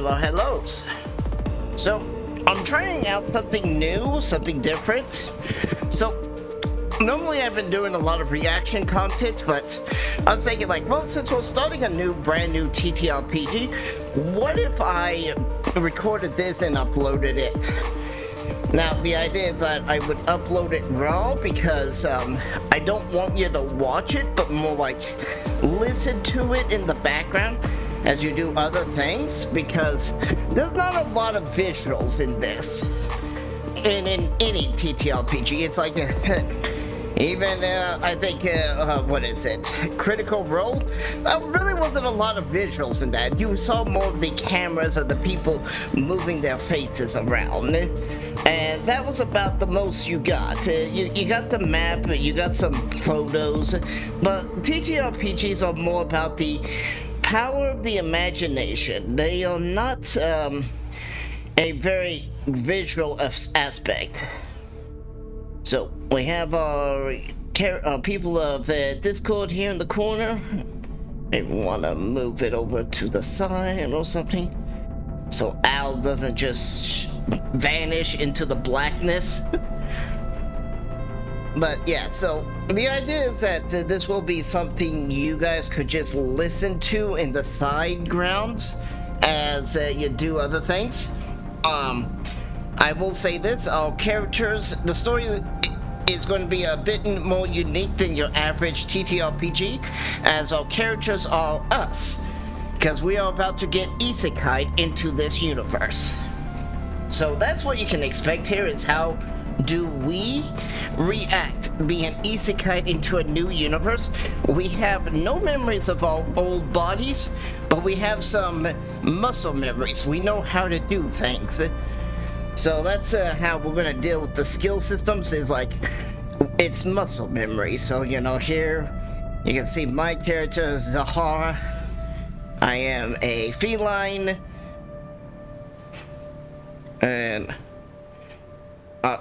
Hellos. So, I'm trying out something new, something different. So, normally I've been doing a lot of reaction content, but I was thinking like, well, since we're starting a brand new TTRPG, what if I recorded this and uploaded it? Now, the idea is that I would upload it raw because I don't want you to watch it, but more like listen to it in the background as you do other things, because there's not a lot of visuals in this. In any TTRPG, it's like even I think what is it? Critical Role. Really wasn't a lot of visuals in that. You saw more of the cameras of the people moving their faces around, and that was about the most you got. You got the map, you got some photos, but TTRPGs are more about the power of the imagination. They are not a very visual aspect. So we have our people of Discord here in the corner. Maybe we want to move it over to the side or something, so Al doesn't just vanish into the blackness. But yeah, so the idea is that this will be something you guys could just listen to in the side grounds as you do other things. I will say this, our characters, the story is going to be a bit more unique than your average TTRPG, as our characters are us, because we are about to get isekai into this universe. So that's what you can expect here, is how do we react being isekai into a new universe. We have no memories of our old bodies, but we have some muscle memories. We know how to do things. So that's how we're gonna deal with the skill systems, is like, it's muscle memory. So, you know, here you can see my character, Zahar. I am a feline. And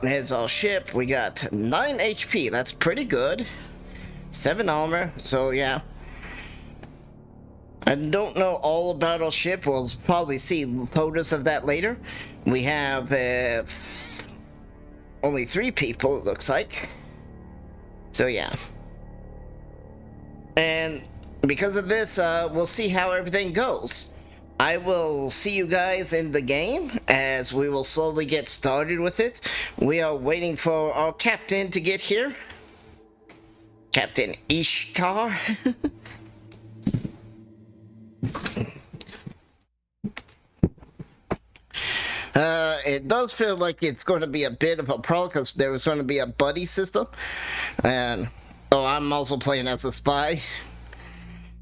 here's our ship. We got 9 HP, that's pretty good. 7 armor, so yeah. I don't know all about our ship. We'll probably see photos of that later. We have only 3 people, it looks like. So yeah. And because of this, we'll see how everything goes. I will see you guys in the game as we will slowly get started with it. We are waiting for our captain to get here. Captain Ishtar. It does feel like it's going to be a bit of a problem because there was going to be a buddy system. And, oh, I'm also playing as a spy.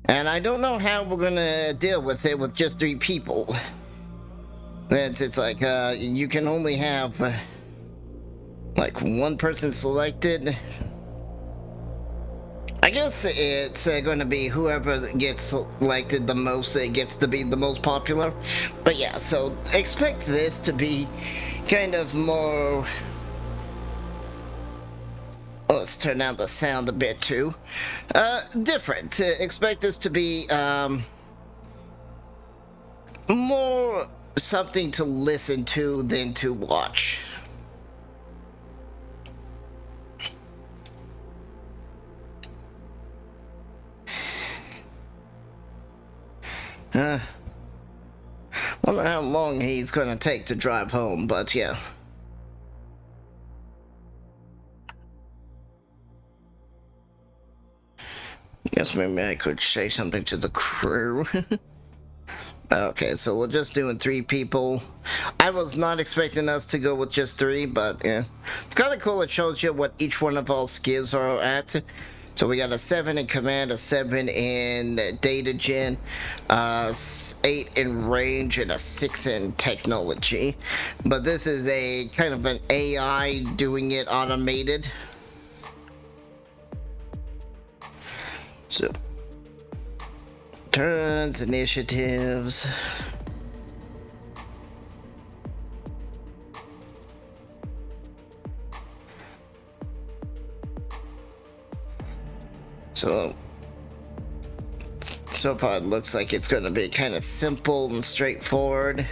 And I don't know how we're going to deal with it with just 3 people. It's like, you can only have, like, 1 person selected. I guess it's going to be whoever gets selected the most, gets to be the most popular. But yeah, so expect this to be kind of more... Let's turn down the sound a bit too. Different. Expect this to be more something to listen to than to watch. Wonder how long he's gonna take to drive home, but yeah. Guess maybe I could say something to the crew. Okay, so we're just doing 3 people. I was not expecting us to go with just 3, but yeah. It's kind of cool, it shows you what each one of our skills are at. So we got a 7 in command, a 7 in data gen, 8 in range, and a 6 in technology. But this is a kind of an AI doing it automated. So, turns, initiatives. So, So far it looks like it's going to be kind of simple and straightforward.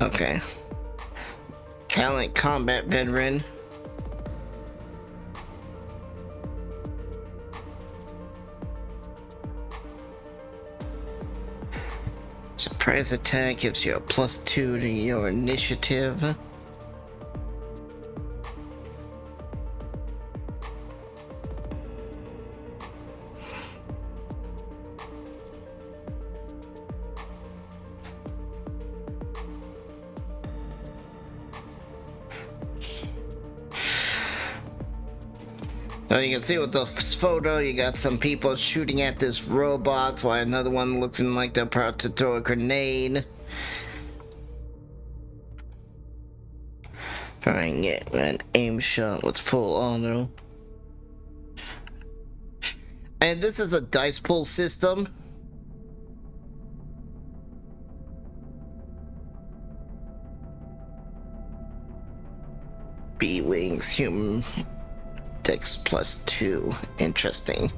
Okay. Talent combat veteran. Surprise attack gives you a +2 to your initiative. Now you can see with the photo, you got some people shooting at this robot, while another one looking like they're about to throw a grenade. Trying to get an aim shot with full auto. And this is a dice pool system. B-Wings, human. Dex +2. Interesting.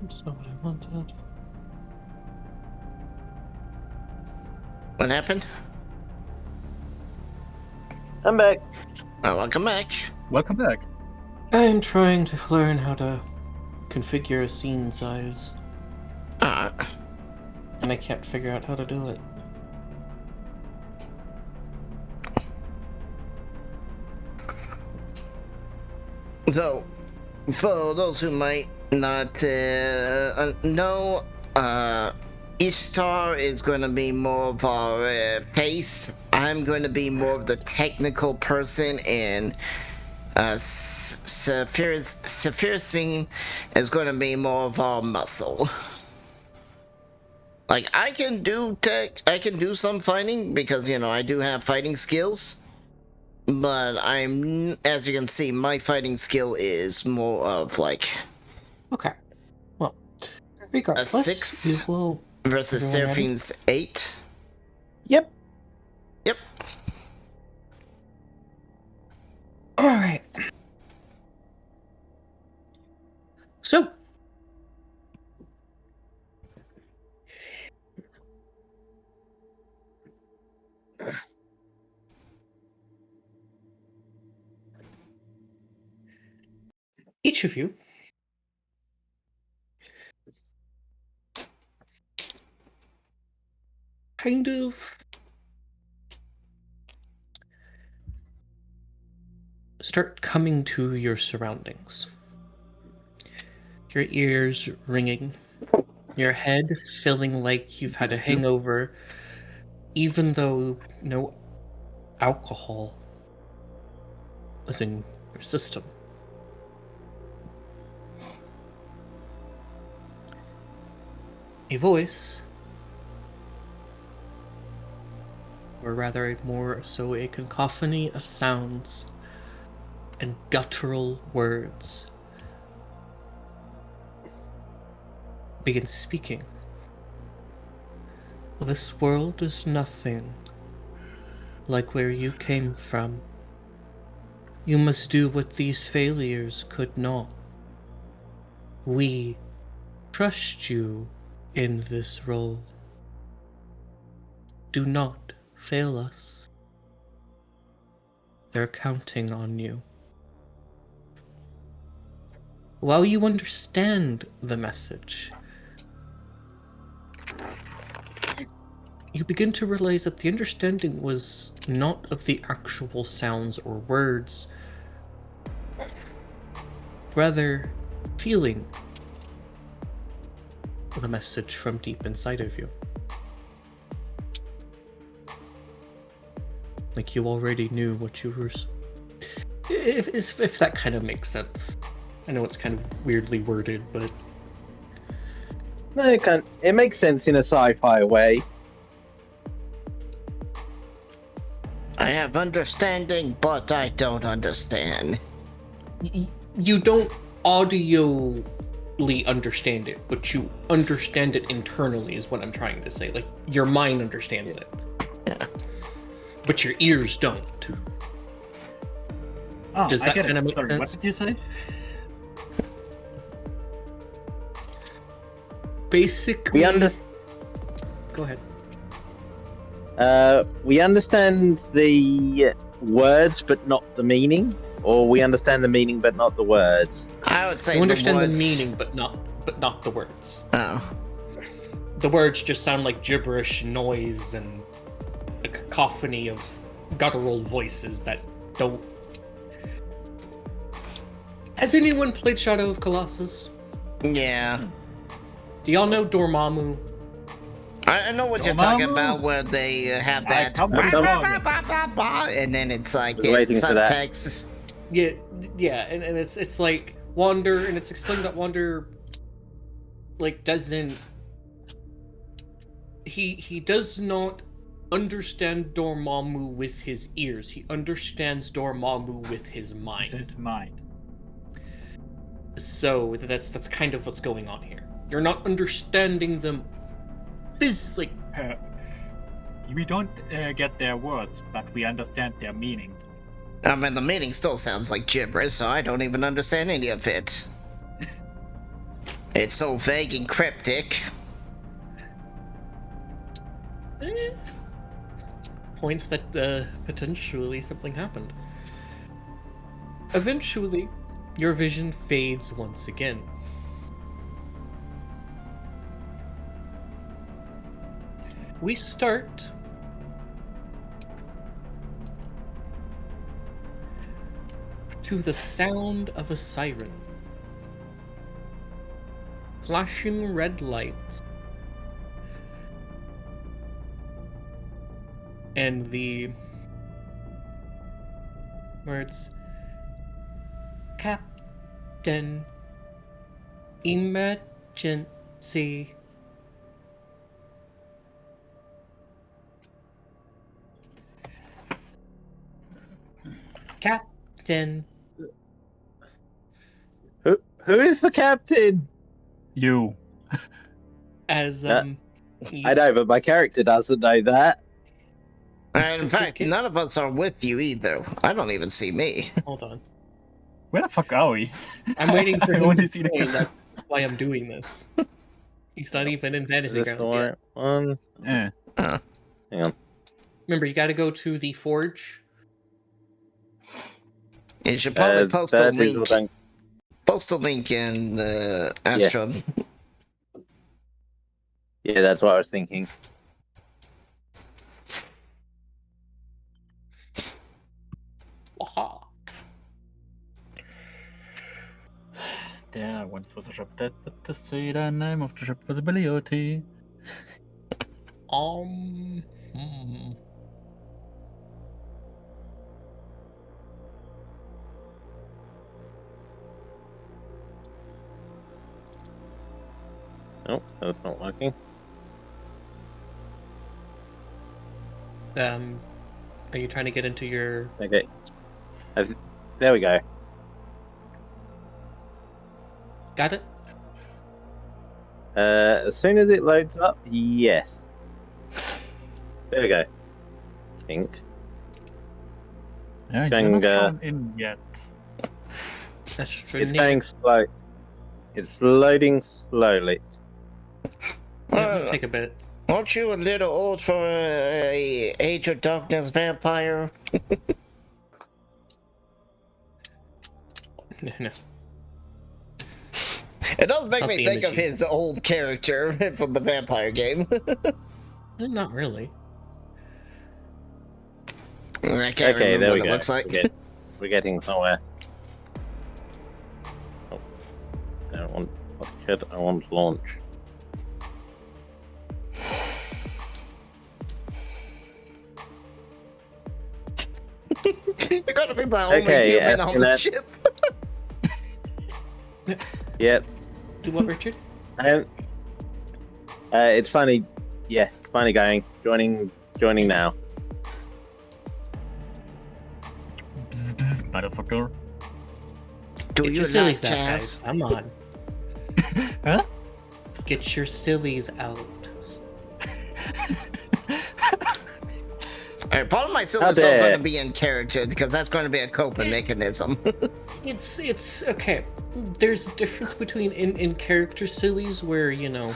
That's not what I wanted. What happened? I'm back. Oh, welcome back. Welcome back. I am trying to learn how to configure a scene size, and I can't figure out how to do it. So, for those who might not know, Ishtar is going to be more of our face. I'm going to be more of the technical person, and Saphir Singh is going to be more of our muscle. Like, I can do some fighting because, you know, I do have fighting skills. But as you can see, my fighting skill is more of like... Okay. Well, regardless, a 6 we will... versus Seraphine's 8. Yep. Yep. Alright. So, each of you kind of start coming to your surroundings. Your ears ringing, your head feeling like you've had a hangover, even though no alcohol was in your system. A voice, or rather more so a cacophony of sounds and guttural words, begins speaking. This world is nothing like where you came from. You must do what these failures could not. We trust you in this role. Do not fail us. They're counting on you. While you understand the message, you begin to realize that the understanding was not of the actual sounds or words, rather feeling the message from deep inside of you. Like you already knew what you were... If that kind of makes sense. I know it's kind of weirdly worded, but... No, it makes sense in a sci-fi way. I have understanding, but I don't understand. You don't audioly understand it, but you understand it internally, is what I'm trying to say. Like, your mind understands it. Yeah. But your ears don't. Oh, Does I that get kind of it. make Sorry, sense? what did you say? Basically... We under Go ahead. we understand the words but not the meaning, or we understand the meaning but not the words. I would say You understand the words... meaning, but not the words. Oh. The words just sound like gibberish noise and a cacophony of guttural voices that don't... Has anyone played Shadow of Colossus? Yeah. Do y'all know Dormammu? I know what you're talking Dormammu? about, where they have I that... come bah, with bah, Dormammu. bah, bah, bah, and then it's like... Was waiting for that. subtext. Yeah, and it's like Wander, and it's explained that Wander like doesn't... He does not understand Dormammu with his ears. He understands Dormammu with his mind. This is mine. So that's kind of what's going on here. You're not understanding them physically. We don't get their words, but we understand their meaning. I mean, the meaning still sounds like gibberish, so I don't even understand any of it. It's so vague and cryptic. Points that potentially something happened. Eventually, your vision fades once again. We start to the sound of a siren. Flashing red lights. And the words, Captain, emergency. Captain. Who is the captain? You. As I know, but my character doesn't know that. And in fact, Okay. none of us are with you either. I don't even see me. Hold on. Where the fuck are we? I'm waiting for I him only to see the say that's why I'm doing this. He's not even in Is Fantasy this Grounds the yet. right one? Eh. Hang on. Remember, you gotta go to the Forge. You should probably post a that is link. what I'm- Post a link in Astro. Yeah, that's what I was thinking. Aha. There once was a ship that but to say the name of the ship was ability. Hmm. Oh, that's not working. Are you trying to get into your... Okay. There we go. Got it? As soon as it loads up, yes. There we go. I think. Yeah, you're Going, not shown in yet. That's true. It's going slow. It's loading slowly. It'll take a bit. Aren't you a little old for a Age of Darkness vampire? No. It does make Not me the think of energy. his old character from the vampire game. Not really. I can't Okay, remember there we what go. it looks like. We're getting somewhere. Oh. I don't want... Oh, shit, I want launch. You're gonna be the only Okay, human after on the that- ship. Yep. Do what, Richard? It's finally... Yeah, it's finally going. Joining now. motherfucker. Do Get you your sillies like out, jazz? guys. Come on. Huh? Get your sillies out. Alright, part of my How silly is dare- going to be in character because that's going to be a coping mechanism. It's okay. There's a difference between in character sillies where, you know,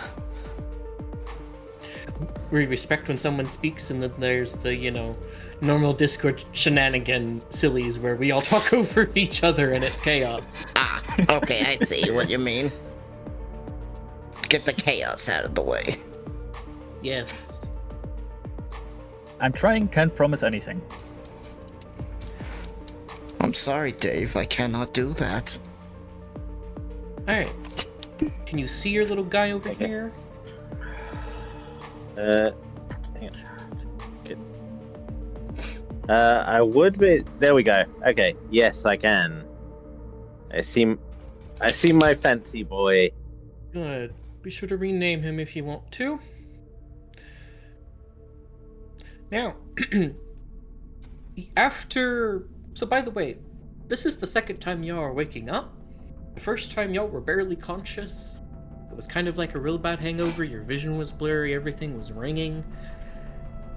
we respect when someone speaks, and then there's the, you know, normal Discord shenanigan sillies where we all talk over each other and it's chaos. Ah, okay, I see what you mean. Get the chaos out of the way. Yes. I'm trying, can't promise anything. I'm sorry, Dave, I cannot do that. Alright. Can you see your little guy over Okay. here? Hang on. Good. I would be. There we go. Okay. Yes, I can. I see my fancy boy. Good. Be sure to rename him if you want to. Now, so by the way, this is the second time y'all are waking up. The first time y'all were barely conscious. It was kind of like a real bad hangover. Your vision was blurry, everything was ringing.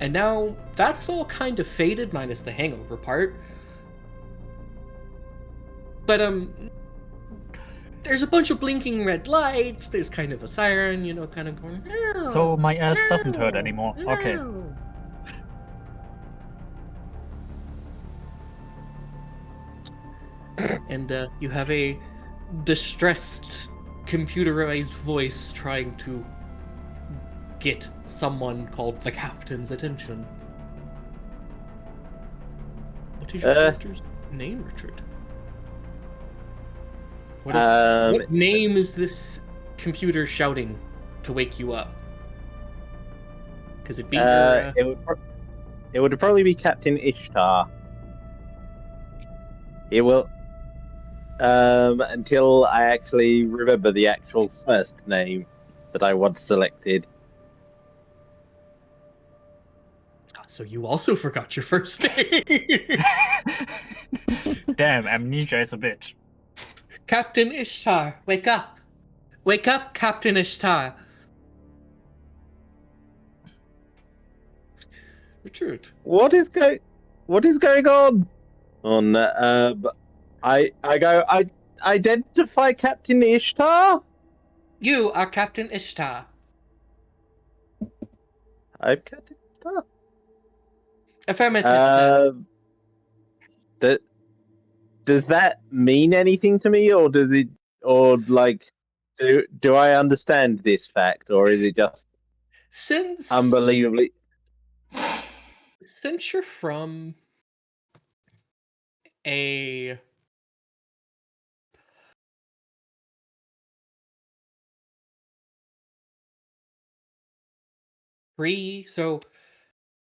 And now that's all kind of faded, minus the hangover part. But, there's a bunch of blinking red lights, there's kind of a siren, you know, kind of going, "Meow, So my ass doesn't hurt meow, anymore. Okay. meow." And you have a distressed computerized voice trying to get someone called the captain's attention. What is your character's name, Richard? What name is this computer shouting to wake you up? Because it'd be your, It would probably be Captain Ishtar. It will. Until I actually remember the actual first name that I once selected. So you also forgot your first name. Damn, amnesia is a bitch. Captain Ishtar, wake up! Wake up, Captain Ishtar! Richard. What is going on? I identify Captain Ishtar. You are Captain Ishtar. I'm Captain Ishtar. Affirmative, sir. Does that mean anything to me, or do I understand this fact, or is it just Since unbelievably? Since you're from a so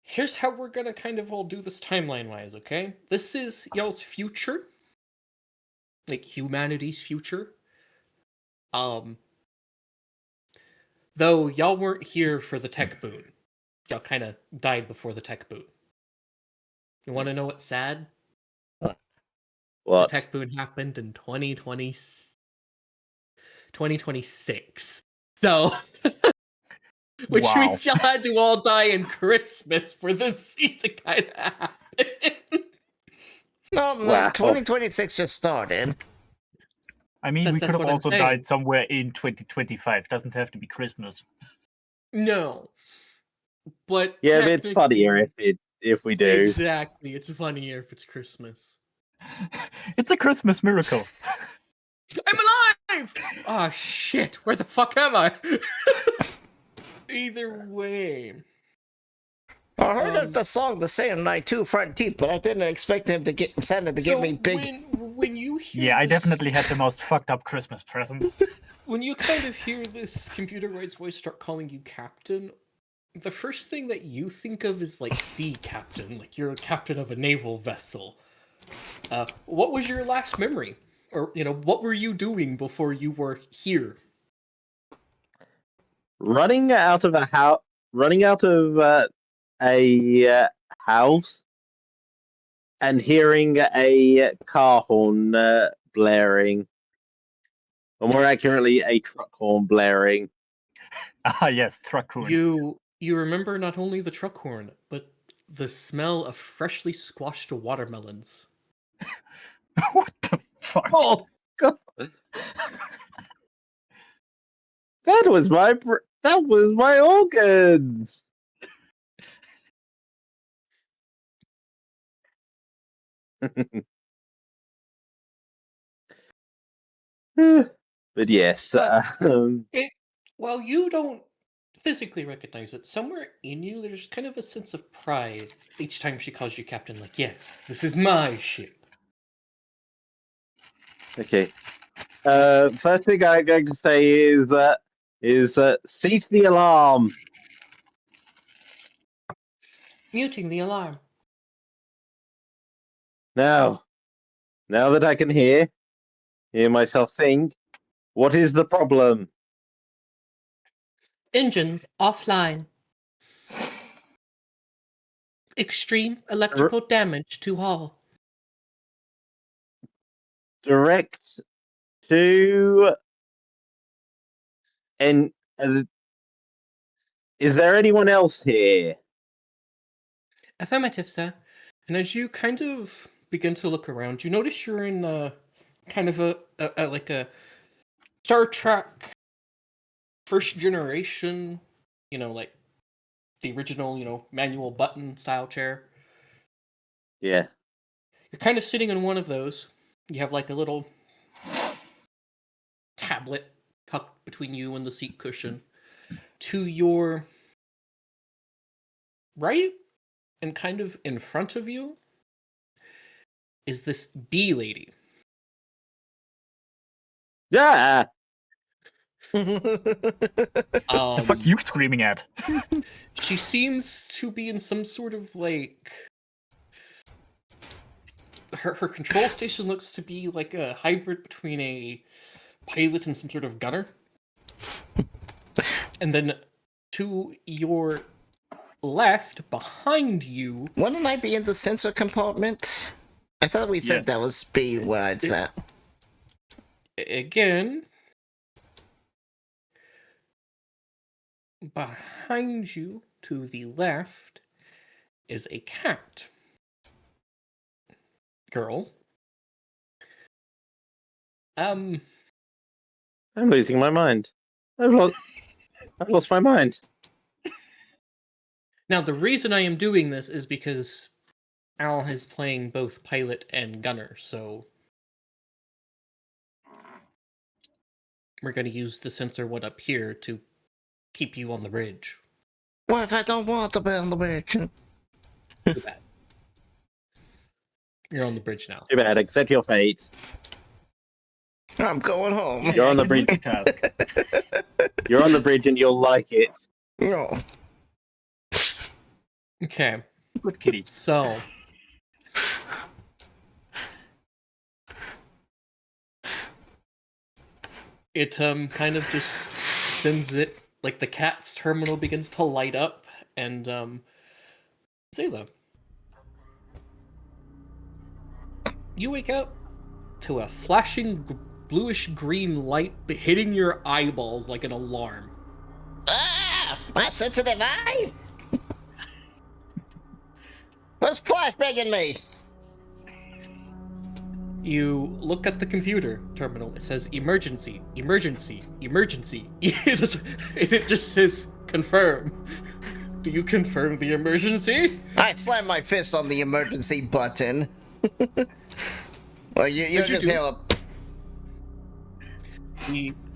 here's how we're gonna kind of all do this timeline wise, okay? This is y'all's future. Like humanity's future. Though y'all weren't here for the tech boom. Y'all kind of died before the tech boom. You want to know what's sad? What? The tech boom happened in 2026. So, which Wow. means y'all had to all die in Christmas for this isekai to happen. No, Wow. 2026 just started. I mean, we That's could have what I'm also saying. died somewhere in 2025. Doesn't have to be Christmas. No. But Yeah, but it's technically- funnier if we do. Exactly. It's funnier if it's Christmas. It's a Christmas miracle. I'm alive! Oh shit, where the fuck am I? Either way. I heard of the song "The Same Night" too, front teeth, but I didn't expect him to get Santa to give me big. When you hear Yeah, I this- definitely had the most fucked up Christmas present. When you kind of hear this computerized voice start calling you captain, the first thing that you think of is like sea captain, like you're a captain of a naval vessel. What was your last memory? Or, you know, what were you doing before you were here? Running out of a house and hearing a car horn blaring, or more accurately, a truck horn blaring. Ah, yes, Truckhoon. You remember not only the truck horn, but the smell of freshly squashed watermelons. What the fuck? Oh God! That was my organs. But yes, But while you don't physically recognize it, somewhere in you there's kind of a sense of pride each time she calls you captain. Like, yes, this is my ship. okay. First thing I'm going to say is cease the alarm. Muting the alarm. Now that I can hear myself think, what is the problem? Engines offline. Extreme electrical damage to hull. Direct to and is there anyone else here? Affirmative, sir. And as you kind of begin to look around, you notice you're in kind of a like a Star Trek first generation, like the original, manual button style chair. Yeah. You're kind of sitting in one of those. You have like a little tablet tucked between you and the seat cushion. To your right and kind of in front of you is this bee lady. Yeah. The fuck you screaming at? She seems to be in some sort of like her control station looks to be like a hybrid between a pilot and some sort of gunner. And then to your left, behind you... Wouldn't I be in the sensor compartment? I thought we said Yes. that was B where it's at. Again... Behind you, to the left, is a cat. Girl. I'm losing my mind. I've lost my mind. Now, the reason I am doing this is because Al is playing both pilot and gunner, so we're going to use the sensor one up here to keep you on the bridge. What if I don't want to be on the bridge? Too bad. You're on the bridge now. Too bad. Accept your fate. I'm going home. You're on the bridge. You're on the bridge, and you'll like it. No. Okay. Good kitty. So... It kind of just sends it, like the cat's terminal begins to light up, and Zayla, you wake up to a flashing bluish green light hitting your eyeballs like an alarm. Ah! My sensitive eye! What's flashbanging me? You look at the computer terminal. It says emergency, emergency, emergency. It just says confirm. Do you confirm the emergency? I slammed my fist on the emergency button. Well, you As you just do. hear a...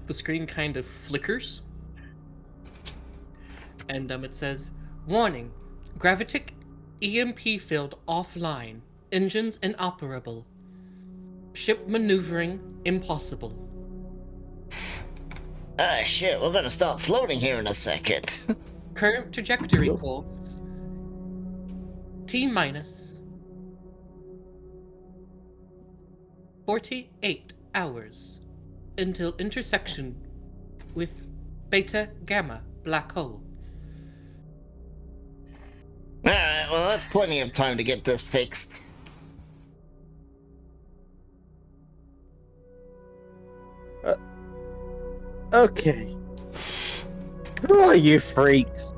The screen kind of flickers. And it says, warning, gravitic EMP field offline. Engines inoperable. Ship maneuvering impossible. Ah, shit, we're gonna start floating here in a second. Current trajectory course. T-minus 48 hours until intersection with Beta Gamma black hole. Alright, well, that's plenty of time to get this fixed. Okay. Who are you freaks?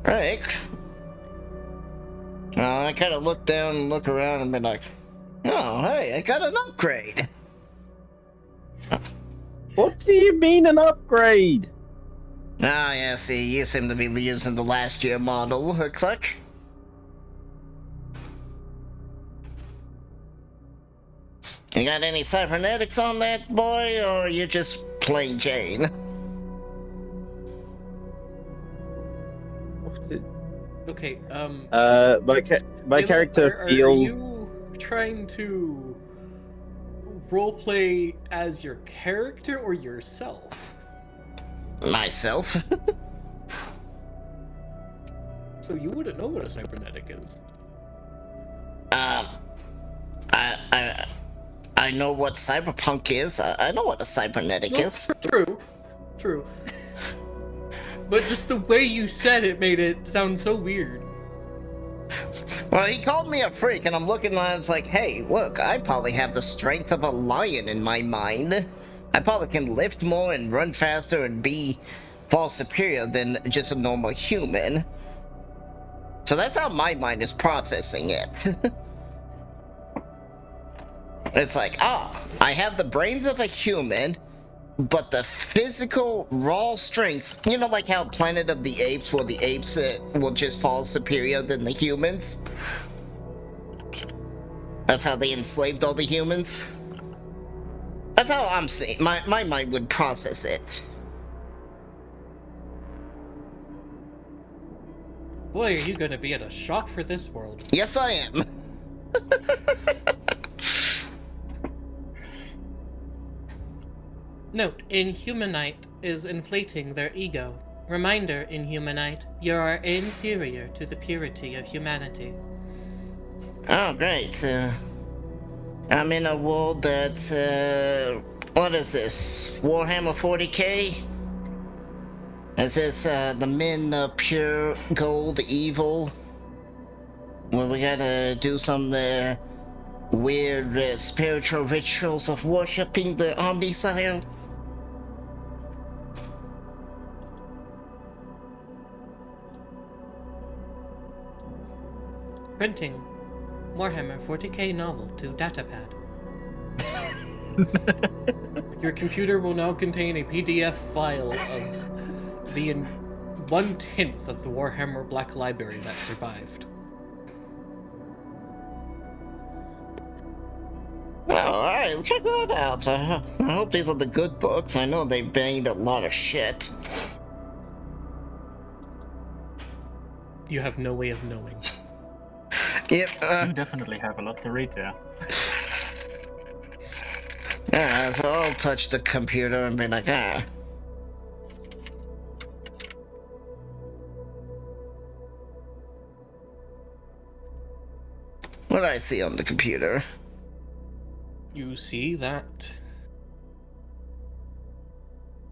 Right. I kind of look down and look around and be like, oh, hey, I got an upgrade. What do you mean an upgrade? Ah, yeah, see, you seem to be using the last year model, looks like. You got any cybernetics on that, boy, or are you just plain Jane? Okay, My Caleb, character are feels. you trying to roleplay as your character or yourself? Myself? So you wouldn't know what a cybernetic is. I know what cyberpunk is. I know what a cybernetic No, is. True. But just the way you said it made it sound so weird. Well, he called me a freak, and I'm looking at it, it's like, hey, look, I probably have the strength of a lion in my mind. I probably can lift more and run faster and be far superior than just a normal human. So that's how my mind is processing it. It's like, I have the brains of a human, but the physical raw strength, you know, like how Planet of the Apes, where the apes will just fall superior than the humans? That's how they enslaved all the humans? That's how I'm seeing, my mind would process it. Boy, are you gonna be in a shock for this world. Yes, I am. Note, Inhumanite is inflating their ego. Reminder, Inhumanite, you are inferior to the purity of humanity. Oh, great. I'm in a world that's, what is this? Warhammer 40k? Is this, the men of pure gold evil? Where we gotta do some, weird, spiritual rituals of worshipping the Omniscient? Printing Warhammer 40k novel to datapad. Your computer will now contain a PDF file of the 1/10 of the Warhammer Black Library that survived. Well, alright, check that out. I hope these are the good books. I know they banged a lot of shit. You have no way of knowing. Yep, You definitely have a lot to read there. yeah, so I'll touch the computer and be like, What do I see on the computer? You see that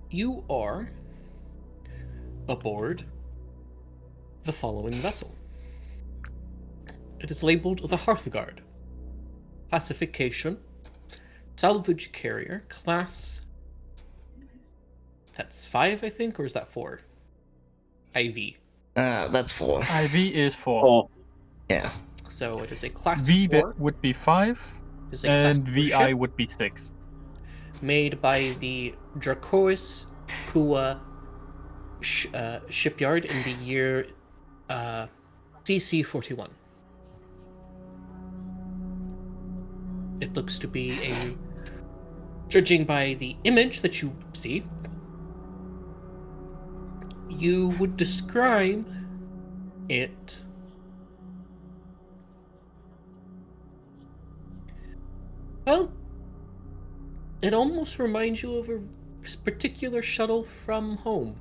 you are aboard the following vessel. It is labeled the Hearthguard. Classification: salvage carrier, class. That's 5, I think, or is that 4? IV. That's 4. IV is 4. Oh, Yeah. So it is a class V 4. would be 5, It is a class and 4 VI ship would be 6. made by the Dracoris Kua shipyard in the year CC 41. It looks to be a, judging by the image that you see, you would describe it well, it almost reminds you of a particular shuttle from home.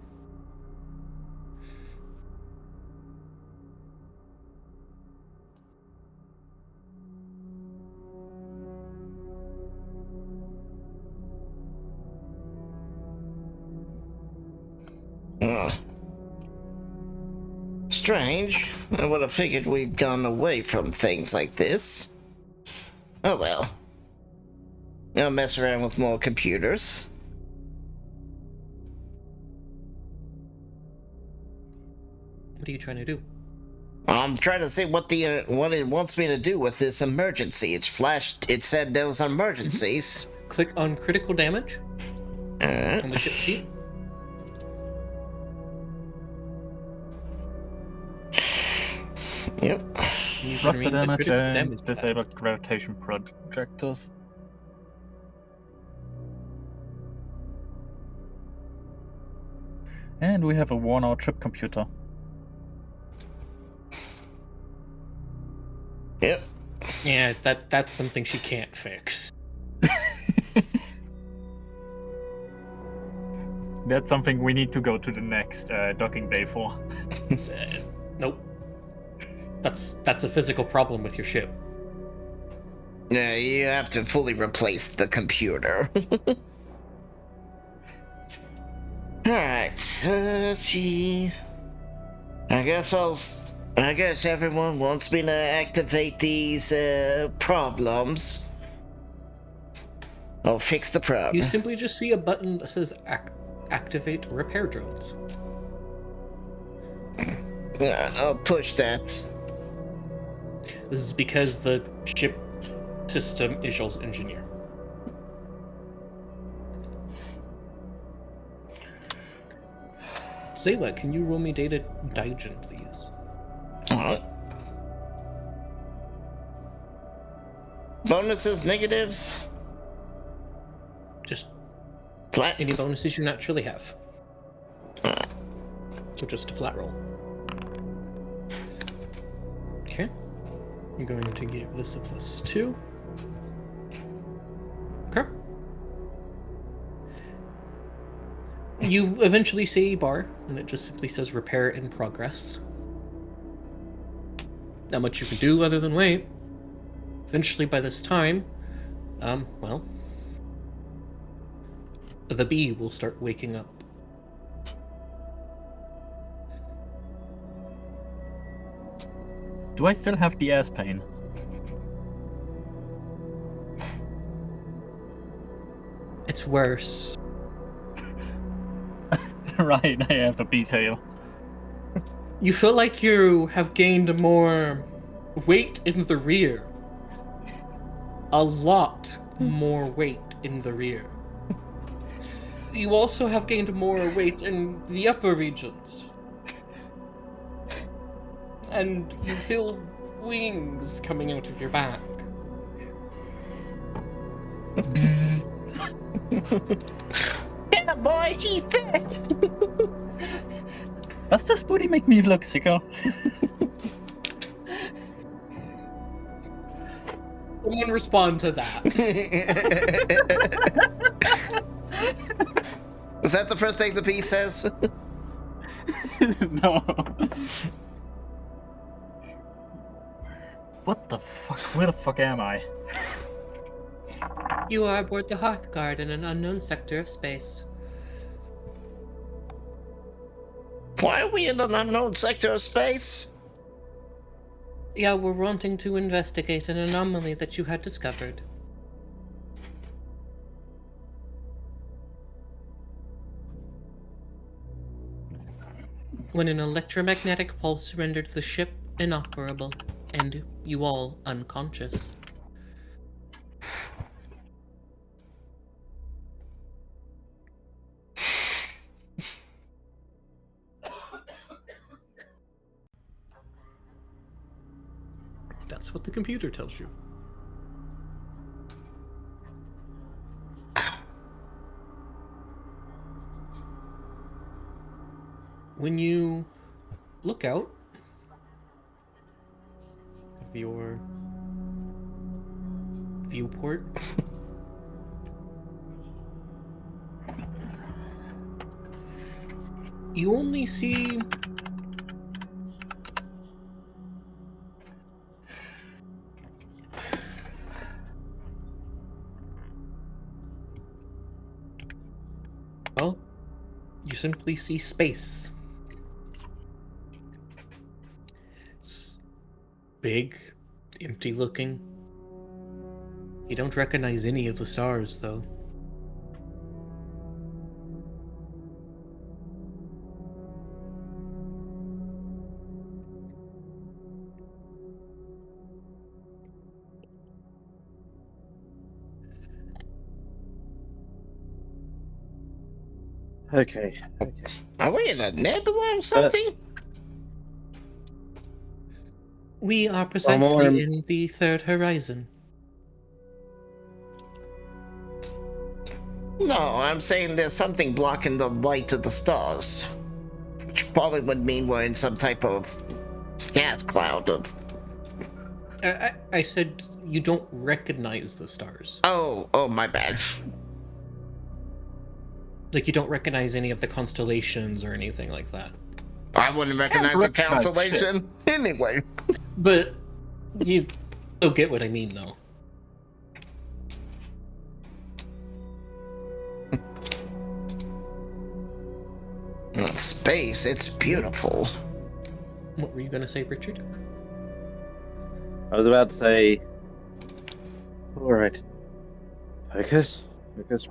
Strange. I would have figured we'd gone away from things like this. Oh well. I'll mess around with more computers. What are you trying to do? I'm trying to see what it wants me to do with this emergency. It's flashed. It said there was emergencies. Click on critical damage on the ship sheet. Yep. You can Thrust read the damage critical and damage disable stats. gravitation projectors. And we have a worn-out chip computer. Yep. Yeah, that's something she can't fix. That's something we need to go to the next docking bay for. Nope. That's a physical problem with your ship. Yeah, you have to fully replace the computer. Alright, let's see. I guess everyone wants me to activate these problems. Oh, fix the problem. You simply just see a button that says activate repair drones. I'll push that. This is because the ship system is your engineer. Zayla, can you roll me data Daijin, please? Alright. Bonuses, negatives? Just Flat? any bonuses you naturally have. So just a flat roll. Okay. You're going to give this a +2. Okay. You eventually see a bar, and it just simply says repair in progress. Not much you can do other than wait. Eventually, by this time, well, the bee will start waking up. Do I still have the ass pain? It's worse. Right, I have a bee tail. You feel like you have gained more weight in the rear. A lot more weight in the rear. You also have gained more weight in the upper regions. And you feel wings coming out of your back. Yeah, boy, she's thick! Does this booty make me look sicker? Someone respond to that. Was that the first thing the bee says? No. What the fuck? Where the fuck am I? You are aboard the Hearthguard in an unknown sector of space. Why are we in an unknown sector of space? Yeah, we're wanting to investigate an anomaly that you had discovered. When an electromagnetic pulse rendered the ship inoperable, and you all unconscious. That's what the computer tells you. When you look out of your viewport, you only see well, you simply see space. It's big, empty looking. You don't recognize any of the stars, though. Okay. Are we in a nebula or something? We are more precisely im- in the third horizon. No, I'm saying there's something blocking the light of the stars. Which probably would mean we're in some type of gas cloud of... I said you don't recognize the stars. Oh, my bad. Like, you don't recognize any of the constellations or anything like that. I wouldn't recognize a recognize constellation anyway. But you still get what I mean, though. Space, it's beautiful. What were you gonna say, Richard? I was about to say. All right. Focus,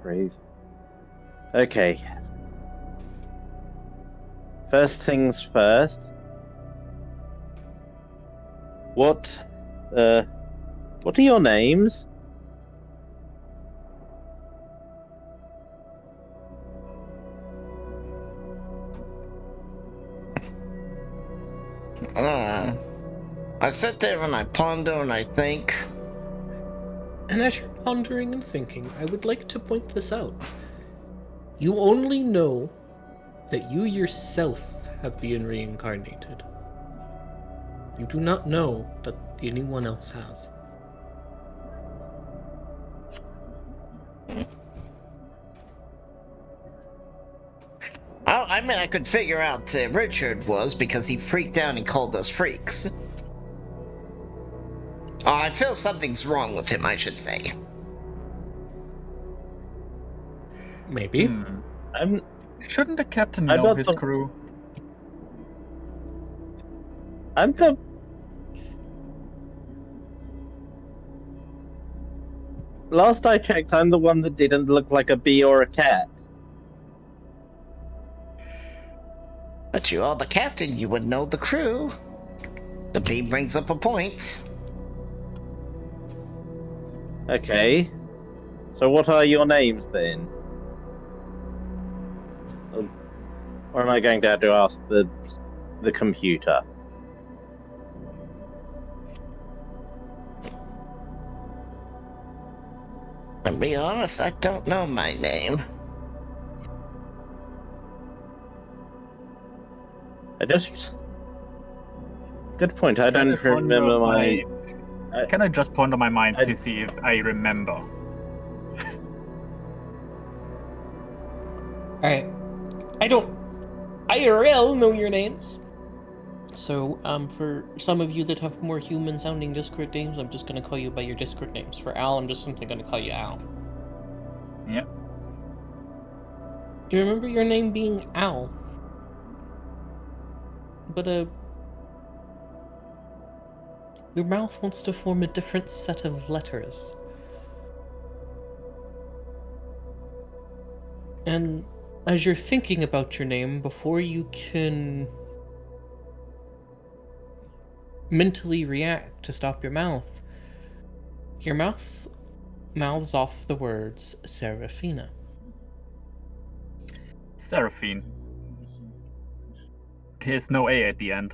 breathe. Okay. First things first. What are your names? I sit there and I ponder and I think. And as you're pondering and thinking, I would like to point this out. You only know that you yourself have been reincarnated. You do not know that anyone else has. I mean, I could figure out Richard was because he freaked out and called us freaks. I feel something's wrong with him, I should say. Maybe. Shouldn't the captain I know got his the- crew? I'm the. Last I checked, I'm the one that didn't look like a bee or a cat. But you are the captain, you would know the crew. The bee brings up a point. Okay. So what are your names then? Or am I going to have to ask the computer? To be honest, I don't know my name. Good point. I don't remember my. Can I just ponder my mind I- to see if I remember? Alright. I don't IRL know your names. So, for some of you that have more human-sounding Discord names, I'm just gonna call you by your Discord names. For Al, I'm just simply gonna call you Al. Yep. You remember your name being Al? But, your mouth wants to form a different set of letters. And as you're thinking about your name, before you can mentally react to stop your mouth mouths off the words Seraphina. Seraphine. There's no A at the end.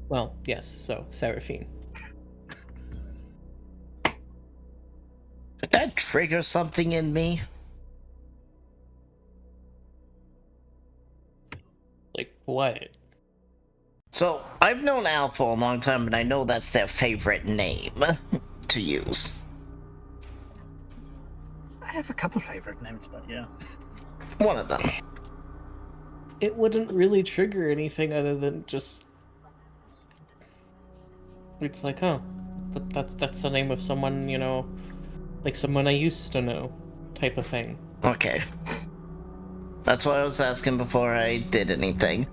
Well, yes, so Seraphine. Did that trigger something in me? Like, what? So, I've known Al for a long time, and I know that's their favorite name to use. I have a couple favorite names, but yeah. One of them. It wouldn't really trigger anything other than just... It's like, oh, that's the name of someone, you know, like someone I used to know, type of thing. Okay. That's what I was asking before I did anything.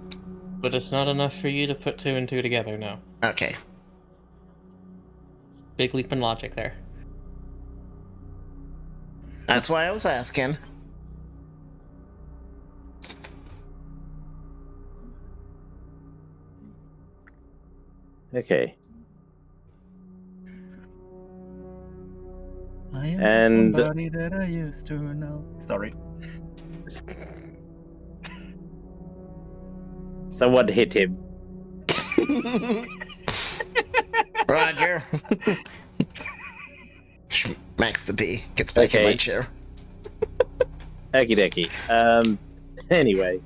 But it's not enough for you to put two and two together now. Okay. Big leap in logic there. That's why I was asking. Okay. I am And- somebody that I used to know. Sorry. Someone hit him. Roger. Max the bee gets back in my Okay. chair. Okie dokie. Anyway,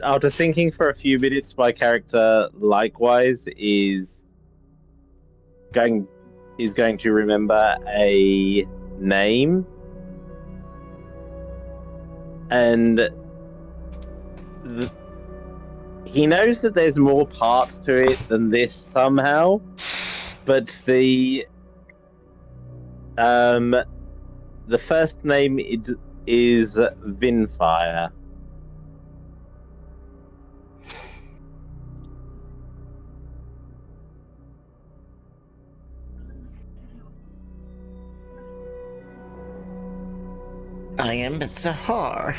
after thinking for a few minutes, my character likewise is going to remember a name, and he knows that there's more parts to it than this somehow, but the first name is Vinfire. I am Sahar.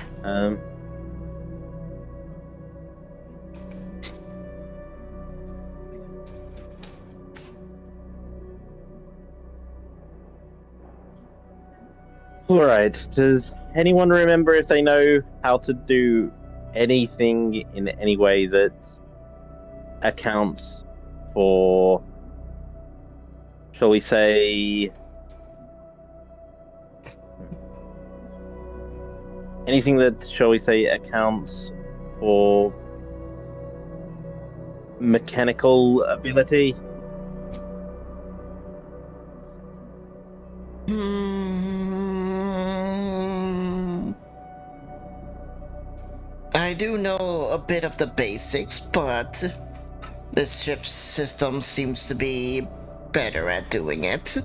All right. Does anyone remember if they know how to do anything in any way that accounts for, shall we say, anything that, shall we say, accounts for mechanical ability? I do know a bit of the basics, but this ship's system seems to be better at doing it.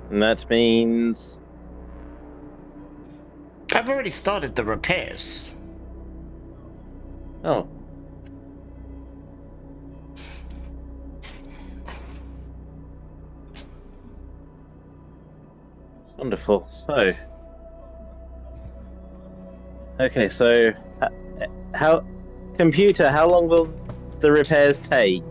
And that means, I've already started the repairs. oh, wonderful. So, okay, so how computer, how long will the repairs take?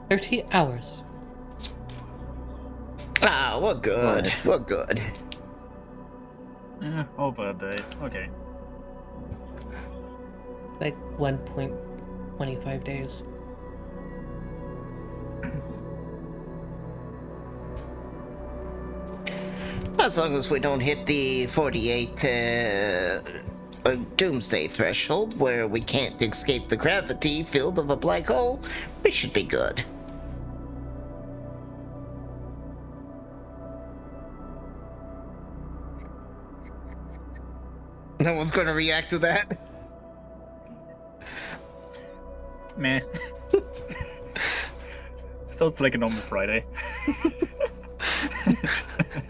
$30. Ah, we're good. Right. We're good. Yeah, over a day. Okay. Like 1.25 days. As long as we don't hit the 48 doomsday threshold where we can't escape the gravity field of a black hole, we should be good. No one's going to react to that. Meh. Sounds like a normal Friday.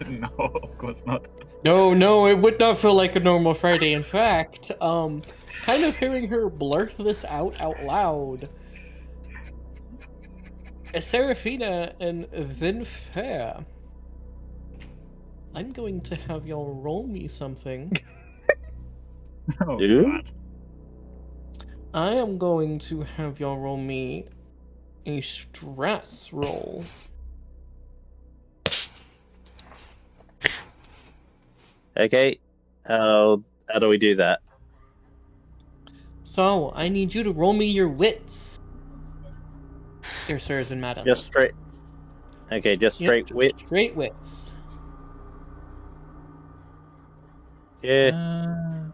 No, of course not. No, it would not feel like a normal Friday. In fact, kind of hearing her blurt this out loud. Seraphina and Vinfair. I'm going to have y'all roll me something. Oh, Dude? God. I am going to have y'all roll me a stress roll. Okay, how do we do that? So, I need you to roll me your wits. Dear sirs and madams. Just straight. Okay, just Yep, straight wit. Straight wits. Yeah, Uh...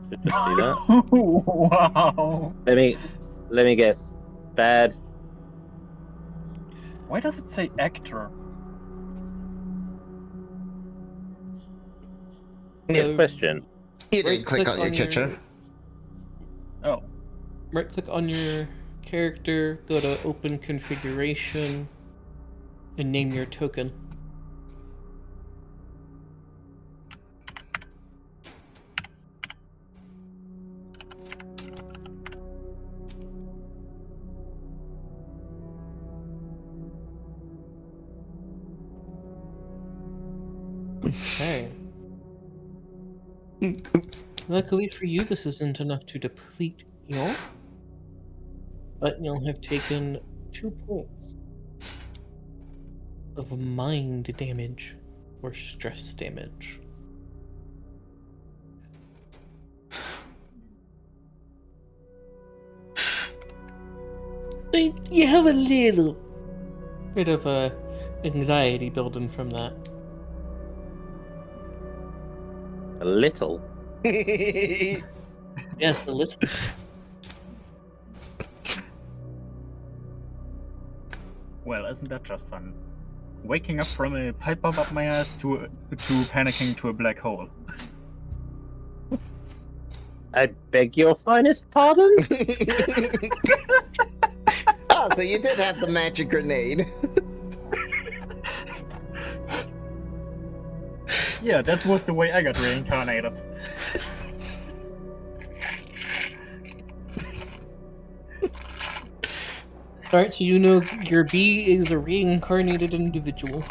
should just do that. Wow. Let me guess. Bad. Why does it say actor? Good question. You didn't click on your picture. Oh. Right click on your character, go to open configuration, and name your token. Okay. Luckily for you, this isn't enough to deplete you, but you'll have taken 2 points of mind damage or stress damage. But you have a little bit of a anxiety building from that. A little. Yes, a little. Well, isn't that just fun? Waking up from a pipe bomb up my ass to panicking to a black hole. I beg your finest pardon? Oh, so you did have the magic grenade. Yeah, that was the way I got reincarnated. Alright, so you know your bee is a reincarnated individual.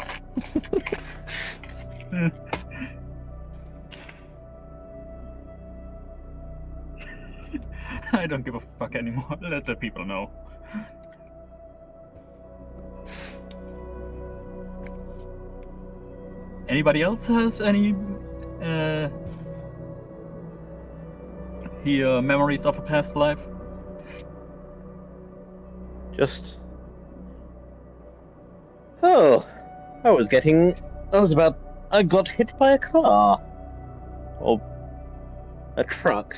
I don't give a fuck anymore. Let the people know. Anybody else has any memories of a past life? Just. Oh, I got hit by a car. Or a truck.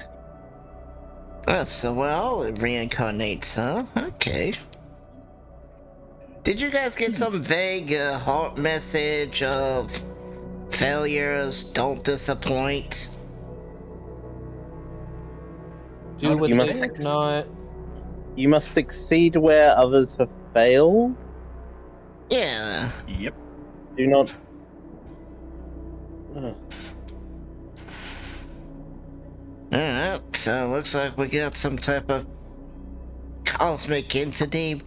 So well, it reincarnates, huh? Okay. Did you guys get some vague heart message of failures don't disappoint? Do what You they must- have not. You must succeed where others have failed. Yeah. Yep. Do not. Ugh. Alright, so looks like we got some type of cosmic entity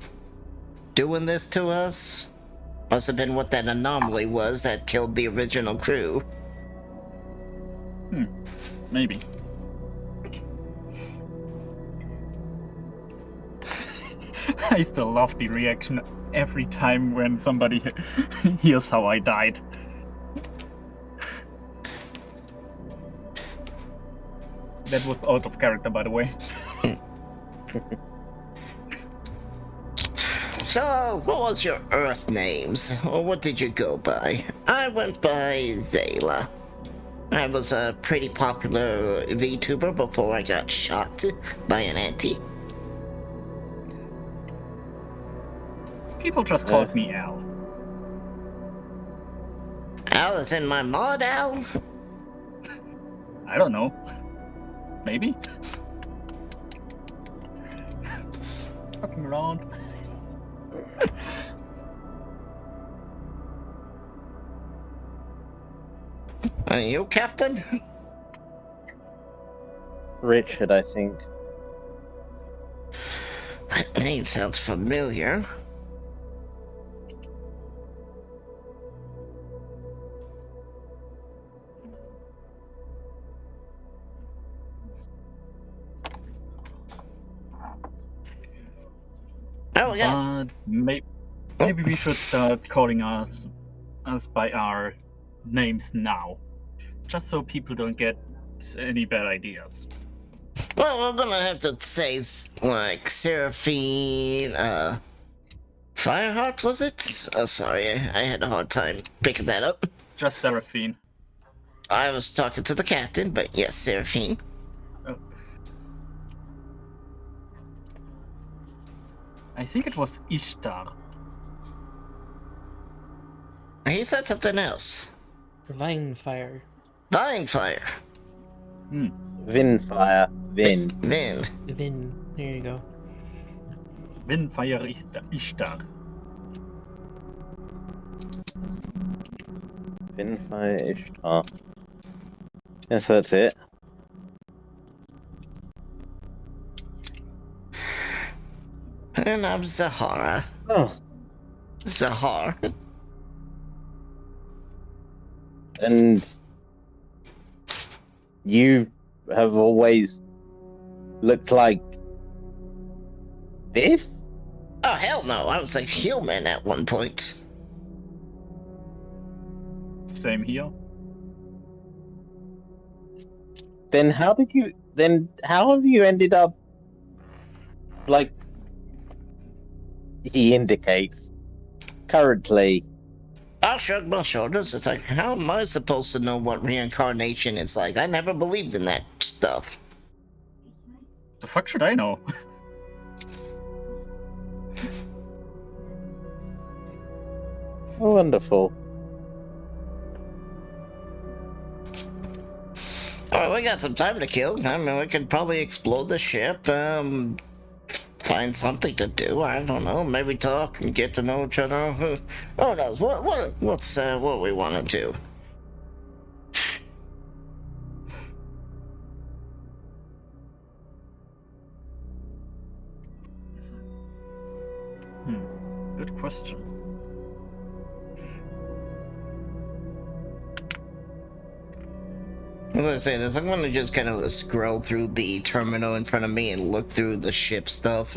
doing this to us. Must have been what that anomaly was that killed the original crew. Maybe. I still love the reaction every time when somebody hears how I died. That was out of character, by the way. So, what was your Earth names? Or what did you go by? I went by Zayla. I was a pretty popular VTuber before I got shot by an auntie. People just called me Al. Al is in my mod, Al? I don't know. Maybe? Fucking around. Are you Captain? Richard, I think. That name sounds familiar. Oh, yeah. Maybe we should start calling us by our names now, just so people don't get any bad ideas. Well, we're gonna have to say, like, Seraphine, Fireheart, was it? Oh, sorry, I had a hard time picking that up. Just Seraphine. I was talking to the captain, but yes, Seraphine. Oh. I think it was Ishtar. He said something else. Divine fire. Vinefire. Vinfire. Vin. Vin. Vin. There you go. Windfire Ishtar. Vinfire Ishtar. Yes, that's it. And I'm Zahara. Oh, Zahar. And you have always looked like this? Oh, hell no. I was a human at one point. Same here. Then how have you ended up like he indicates currently? I shrugged my shoulders. It's like, how am I supposed to know what reincarnation is like? I never believed in that stuff. The fuck should I know? Wonderful. Alright, we got some time to kill. I mean, we could probably explode the ship, find something to do. I don't know. Maybe talk and get to know each other. Who knows? What we want to do? Good question. As I say this, I'm gonna just kind of scroll through the terminal in front of me and look through the ship stuff.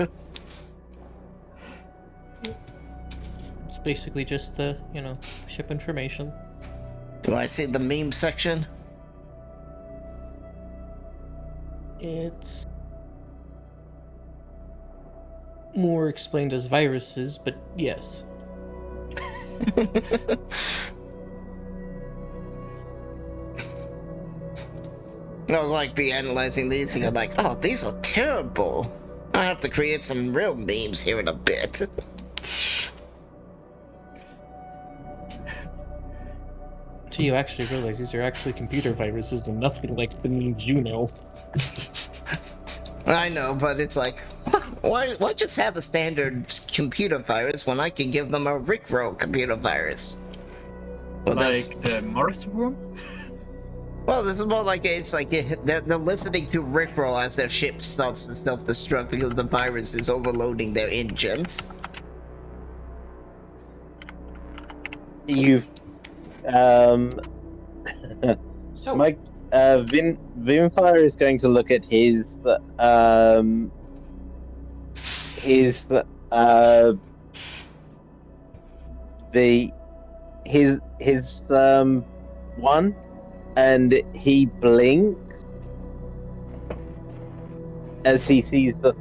It's basically just the, ship information. Do I see the meme section? It's more explained as viruses, but yes. I'll like be analyzing these and go like, oh, these are terrible. I have to create some real memes here in a bit. So you actually realize these are actually computer viruses and nothing like the memes you know. I know, but it's like, why just have a standard computer virus when I can give them a Rickroll computer virus? Well, Like the Mars worm? Well, this is more like it's like they're listening to Rickroll as their ship starts to self-destruct because the virus is overloading their engines. You've So, Mike Vimfire is going to look at his one, and he blinks as he sees the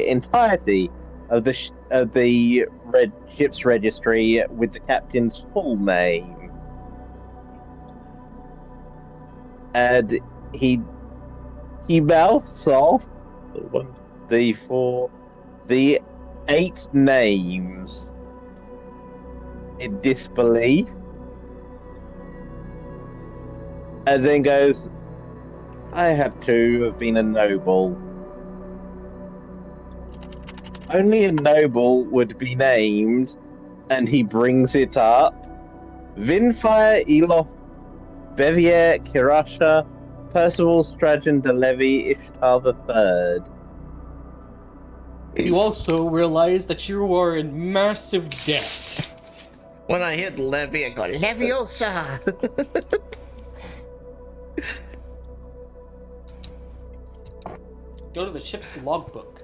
entirety of the ship's registry with the captain's full name, and he mouths off the 8 names in disbelief, and then goes, "I had to have been a noble. Only a noble would be named," and he brings it up. Vinfire, Elof, Bevier, Kirasha, Percival, Strajan, de Levy, Ishtar III. you also realize that you are in massive debt. When I hit Levy, I go, Leviosa! Go to the ship's logbook.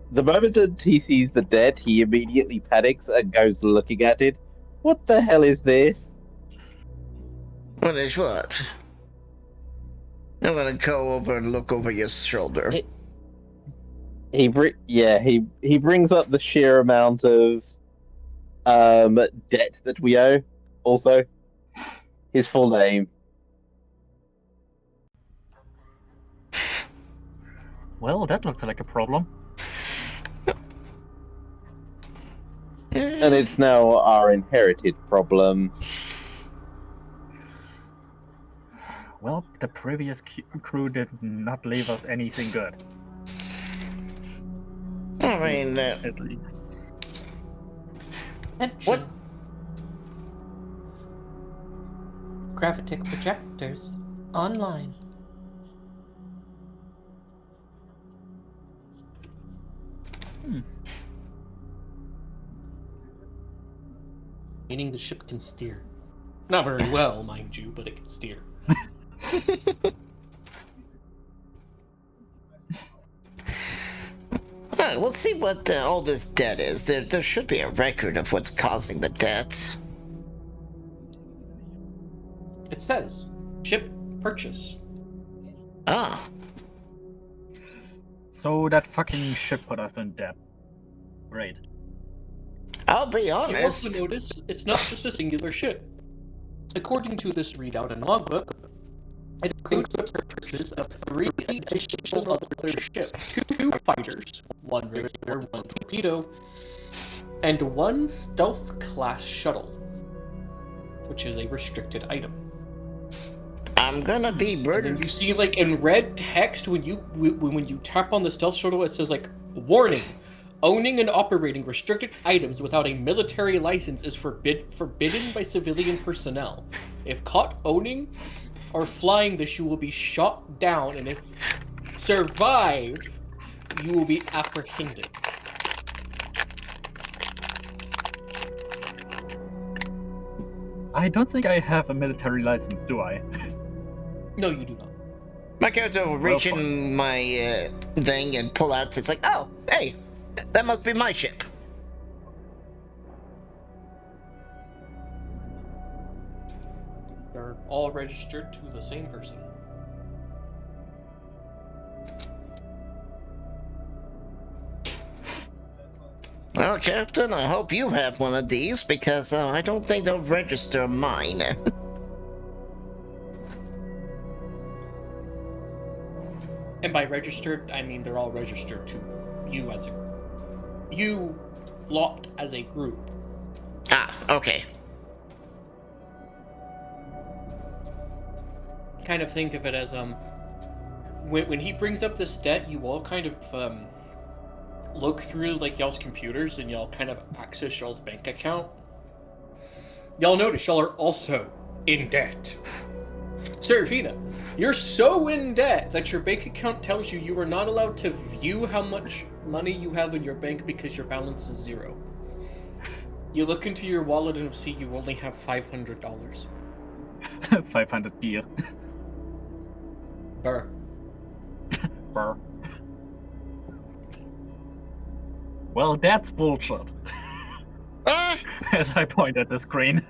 The moment that he sees the debt, he immediately panics and goes looking at it. What the hell is this? What is what? I'm gonna go over and look over your shoulder. He brings up the sheer amount of debt that we owe. Also, his full name. Well, that looks like a problem. And it's now our inherited problem. Well, the previous crew did not leave us anything good. I mean, At least. What? Gravitic projectors online. Meaning the ship can steer. Not very well, mind you, but it can steer. Alright, let's see what all this debt is. There should be a record of what's causing the debt. It says, ship purchase. Ah. So that fucking ship put us in debt. Great. I'll be You honest. also notice it's not just a singular ship. According to this readout and logbook, it includes the purchases of 3 additional other ships, 2 fighters, 1 regular, 1 torpedo, and 1 stealth class shuttle, which is a restricted item. I'm gonna be And murdered. then you see, like, in red text, when you tap on the stealth shuttle, it says, like, warning. Owning and operating restricted items without a military license is forbidden by civilian personnel. If caught owning or flying this, you will be shot down, and if survive, you will be apprehended. I don't think I have a military license, do I? No, you do not. My character will reach Well, in my thing and pull out. It's like, oh, hey, that must be my ship. They're all registered to the same person. Well, Captain, I hope you have one of these because I don't think they'll register mine. And by registered, I mean they're all registered to you as you locked as a group. Ah, okay. Kind of think of it as when he brings up this debt, you all kind of look through like y'all's computers and y'all kind of access y'all's bank account. Y'all notice y'all are also in debt. Serafina, you're so in debt that your bank account tells you you are not allowed to view how much money you have in your bank because your balance is 0. You look into your wallet and see you only have $500. 500 beer. Burr. Brr. Well, that's bullshit. Ah, As I point at the screen.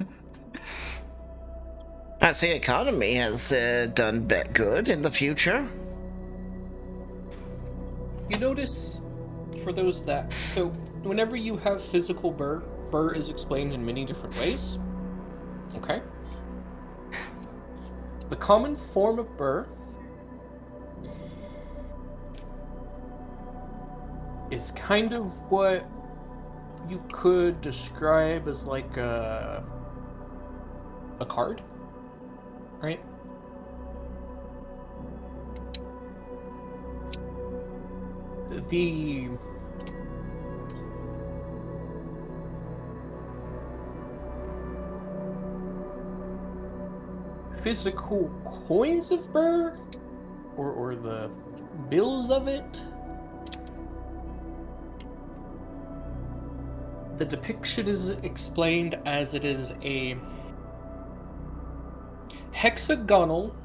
as the economy has done good in the future. You notice, for those that... So, whenever you have physical burr, burr is explained in many different ways. Okay? The common form of burr is kind of what you could describe as like a card, right? The physical coins of burr, or the bills of it, the depiction is explained as it is a hexagonal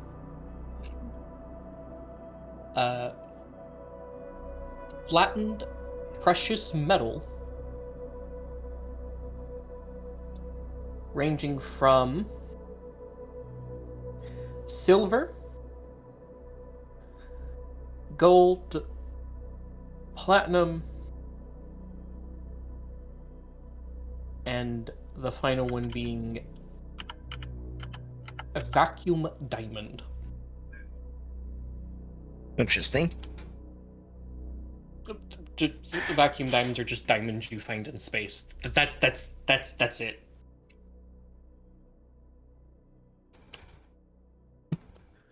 flattened precious metal ranging from silver, gold, platinum, and the final one being a vacuum diamond. Interesting. The vacuum diamonds are just diamonds you find in space. That's it.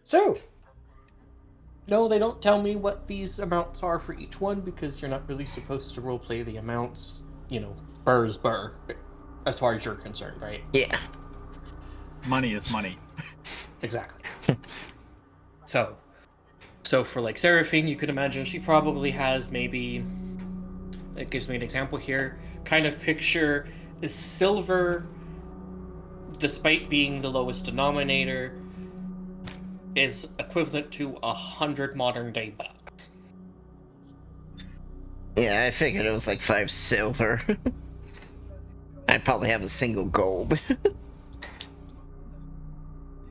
So, no, they don't tell me what these amounts are for each one because you're not really supposed to roleplay the amounts. You know, burr is burr, as far as you're concerned, right? Yeah. Money is money. Exactly. So for like Seraphine, you could imagine she probably has maybe it gives me an example here. Kind of picture is silver, despite being the lowest denominator, is equivalent to 100 modern day bucks. Yeah, I figured it was like 5 silver. I probably have a single gold.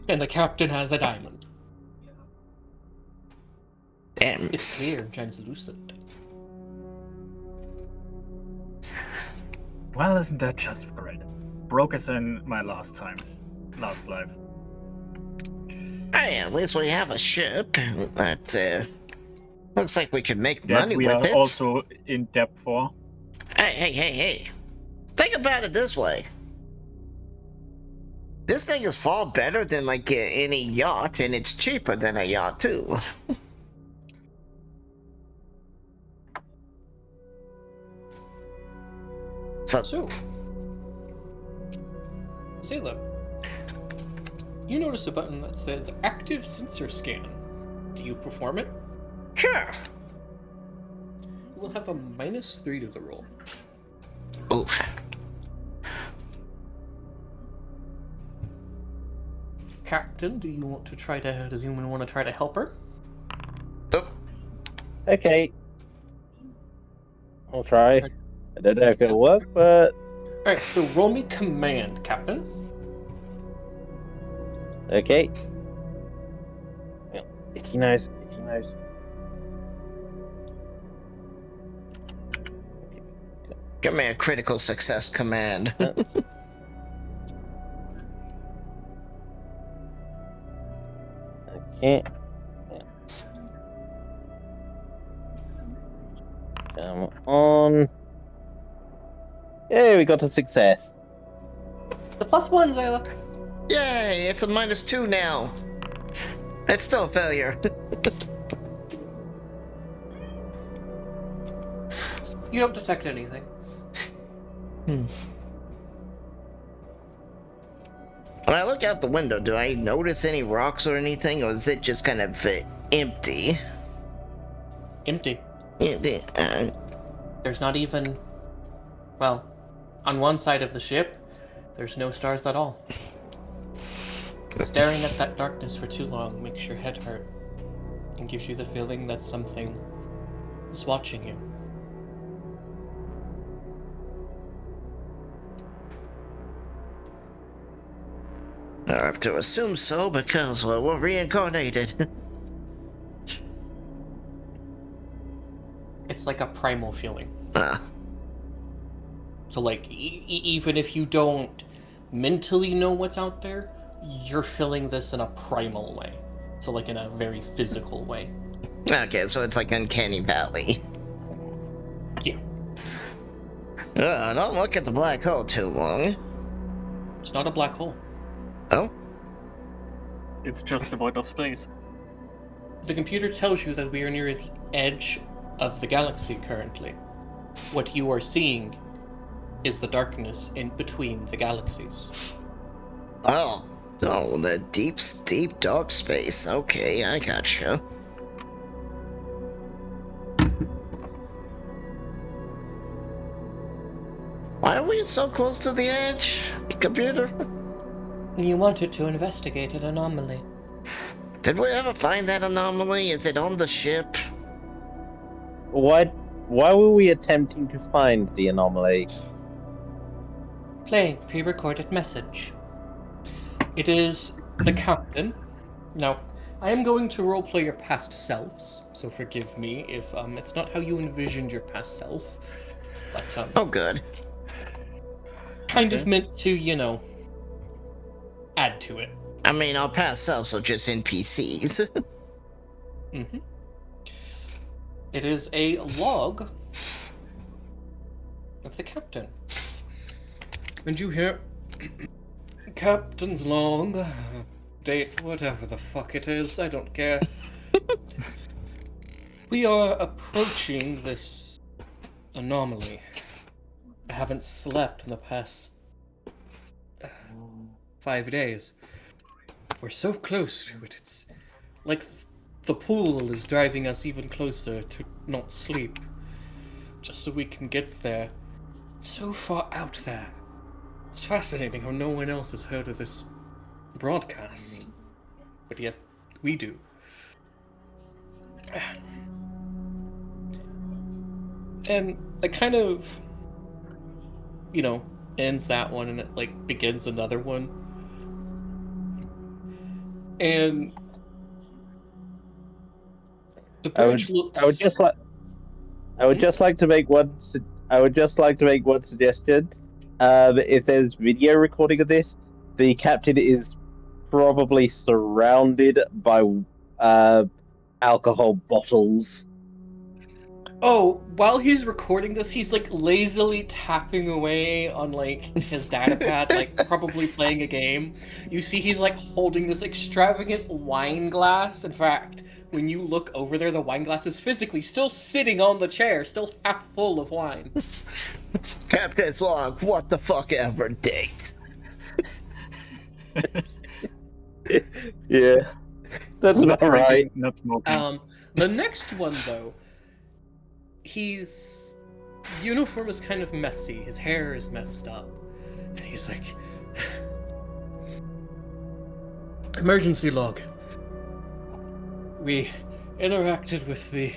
And the captain has a diamond. Damn. It's clear and translucent. Well, isn't that just great? Broke us in my last life. Hey, at least we have a ship that looks like we can make That money we with are it. also in debt for. Hey. Think about it this way. This thing is far better than like any yacht, and it's cheaper than a yacht too. So, Zayla, you notice a button that says Active Sensor Scan. Do you perform it? Sure. You will have a -3 to the roll. Oof. Captain, does anyone want to try to help her? Oh, Okay. I'll try. I don't know if it'll work, but Alright, so roll me command, Captain. okay. Yeah. Itchy nose. give me a critical success command. Okay. Come on. Yeah, we got a success. The +1, Zayla. Yay, it's a -2 now. It's still a failure. You don't detect anything. When I look out the window, do I notice any rocks or anything, or is it just kind of empty? Empty. Uh, There's not even... Well, on one side of the ship, there's no stars at all. Staring at that darkness for too long makes your head hurt and gives you the feeling that something is watching you. I have to assume so because we're reincarnated. It's like a primal feeling. Ah. So like, even if you don't mentally know what's out there, you're feeling this in a primal way. So like in a very physical way. Okay, so it's like Uncanny Valley. Yeah. Don't look at the black hole too long. It's not a black hole. Oh? It's just the void of space. The computer tells you that we are near the edge of the galaxy currently. What you are seeing is the darkness in between the galaxies. Oh, the deep, dark space. Okay, I gotcha. Why are we so close to the edge, computer? You wanted to investigate an anomaly. Did we ever find that anomaly? Is it on the ship? Why were we attempting to find the anomaly? Play pre-recorded message. It is the captain. Now, I am going to roleplay your past selves, so forgive me if it's not how you envisioned your past self, but Oh, good. kind of meant to, add to it. I mean, our past selves are just NPCs. Mm-hmm. It is a log of the captain. And you hear Captain's log, date, whatever the fuck it is, I don't care. We are approaching this anomaly. I haven't slept in the past 5 days. We're so close to it. It's like the pool is driving us even closer to not sleep. just so we can get there. It's so far out there. It's fascinating how no one else has heard of this broadcast. But yet, we do. And it kind of, ends that one and it, begins another one. And the bridge looks... I would just like to make one suggestion. If there's video recording of this, the captain is probably surrounded by alcohol bottles. Oh, while he's recording this, he's lazily tapping away on his data pad, probably playing a game. You see he's holding this extravagant wine glass. In fact, when you look over there, the wine glass is physically still sitting on the chair, still half full of wine. Captain's log, what the fuck ever date? Yeah, that's not right. Not smoking. The next one, though, his uniform is kind of messy. His hair is messed up. And he's like... Emergency log. We interacted with the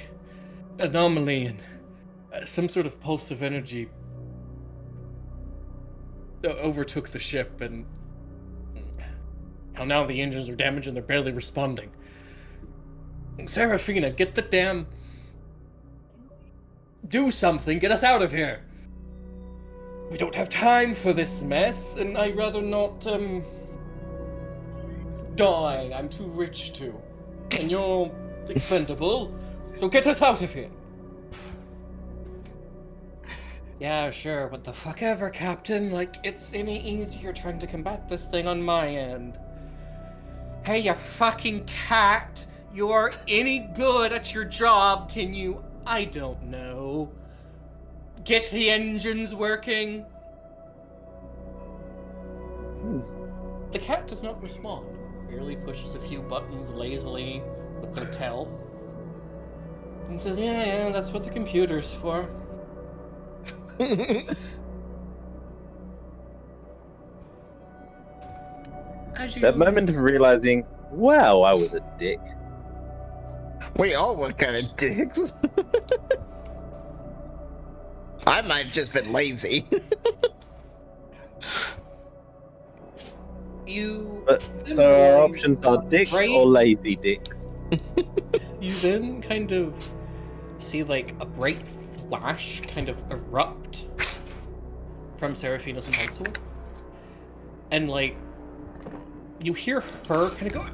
anomaly and some sort of pulse of energy overtook the ship, and now the engines are damaged and they're barely responding. Serafina, get the damn... Do something, get us out of here! We don't have time for this mess, and I'd rather not, die. I'm too rich to. And you're expendable, so get us out of here! Yeah, sure, what the fuck ever, Captain. It's any easier trying to combat this thing on my end. Hey, you fucking cat! You're any good at your job, can you... I don't know. Get the engines working? The cat does not respond. Merely pushes a few buttons lazily with their tail. And says, yeah, that's what the computer's for. That moment of realizing, wow, I was a dick. We all were kind of dicks. I might have just been lazy. So our options are dick or lazy dicks. You then kind of see a bright flash kind of erupt from Serafina's console. And you hear her kind of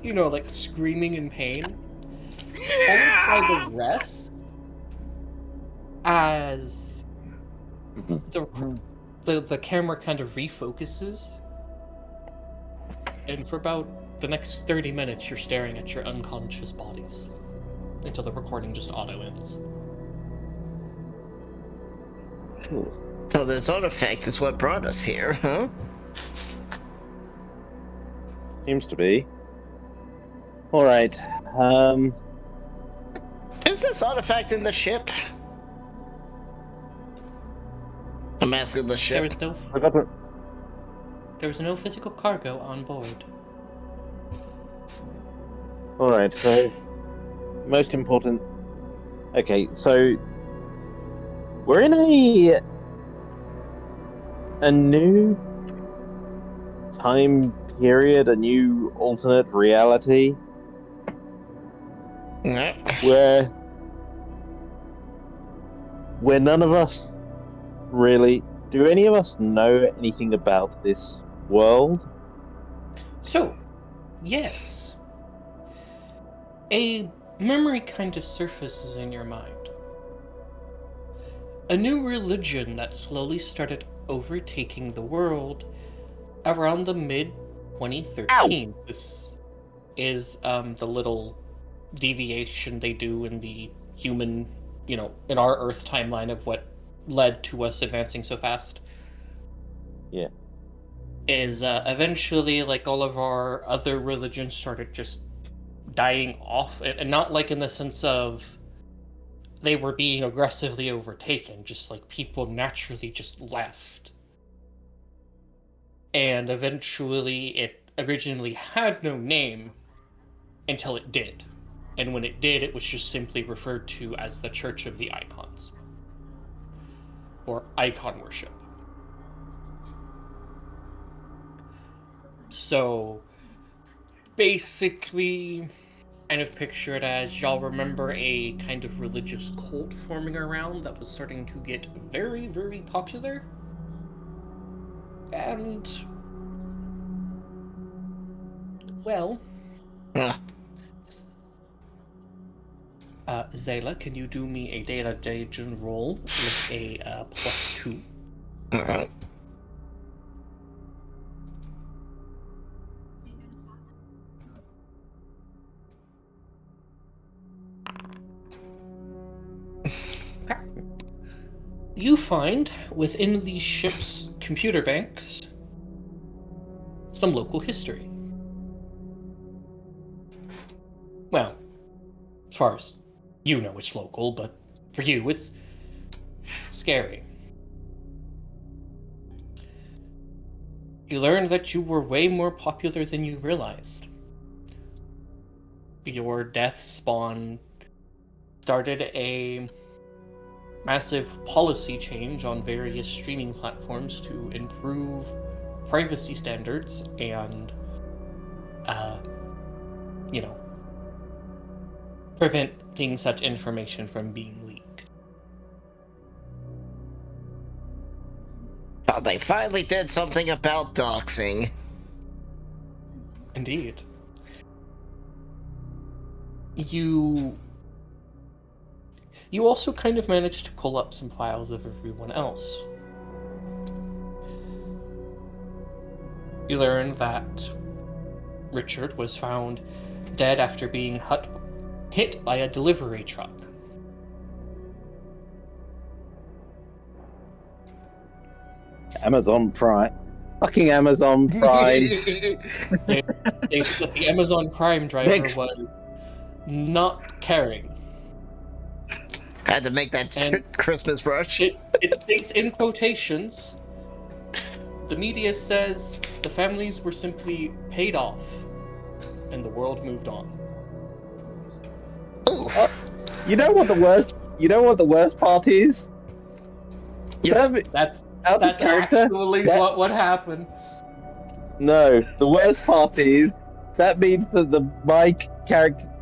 go, screaming in pain. Followed by the rest as the camera kind of refocuses, and for about the next 30 minutes you're staring at your unconscious bodies until the recording just auto ends. So this artifact is what brought us here, huh? Seems to be. Alright, Is this artifact in the ship? I'm asking the ship. There was no physical cargo on board. Alright, so most important. Okay, so we're in a new time period, a new alternate reality. Yeah. Where none of us really... Do any of us know anything about this world? So, yes. A memory kind of surfaces in your mind. A new religion that slowly started overtaking the world around the mid-2013. This is the little deviation they do in the human, in our Earth timeline of what led to us advancing so fast. Yeah. Is eventually, all of our other religions started just dying off, and not in the sense of they were being aggressively overtaken, just like people naturally just left. And eventually it originally had no name until it did. And when it did, it was just simply referred to as the Church of the Icons. Or icon worship. So, basically, kind of picture it as y'all remember a kind of religious cult forming around that was starting to get very, very popular? And, well, Huh. Zayla, can you do me a data degen roll with a +2? Alright. You find within the ship's computer banks some local history. Well, as far as you know it's local, but for you it's scary. You learned that you were way more popular than you realized. Your death spawn started a massive policy change on various streaming platforms to improve privacy standards and, preventing such information from being leaked. Oh, they finally did something about doxing. Indeed. You also kind of managed to pull up some files of everyone else. You learn that Richard was found dead after being hit by a delivery truck. Amazon Prime. Fucking Amazon Prime. The Amazon Prime driver was not caring. Had to make that Christmas rush. It states in quotations, the media says the families were simply paid off and the world moved on. Oof. You know what the worst part is? Yeah. That's character? actually what happened. No, the worst part is that means that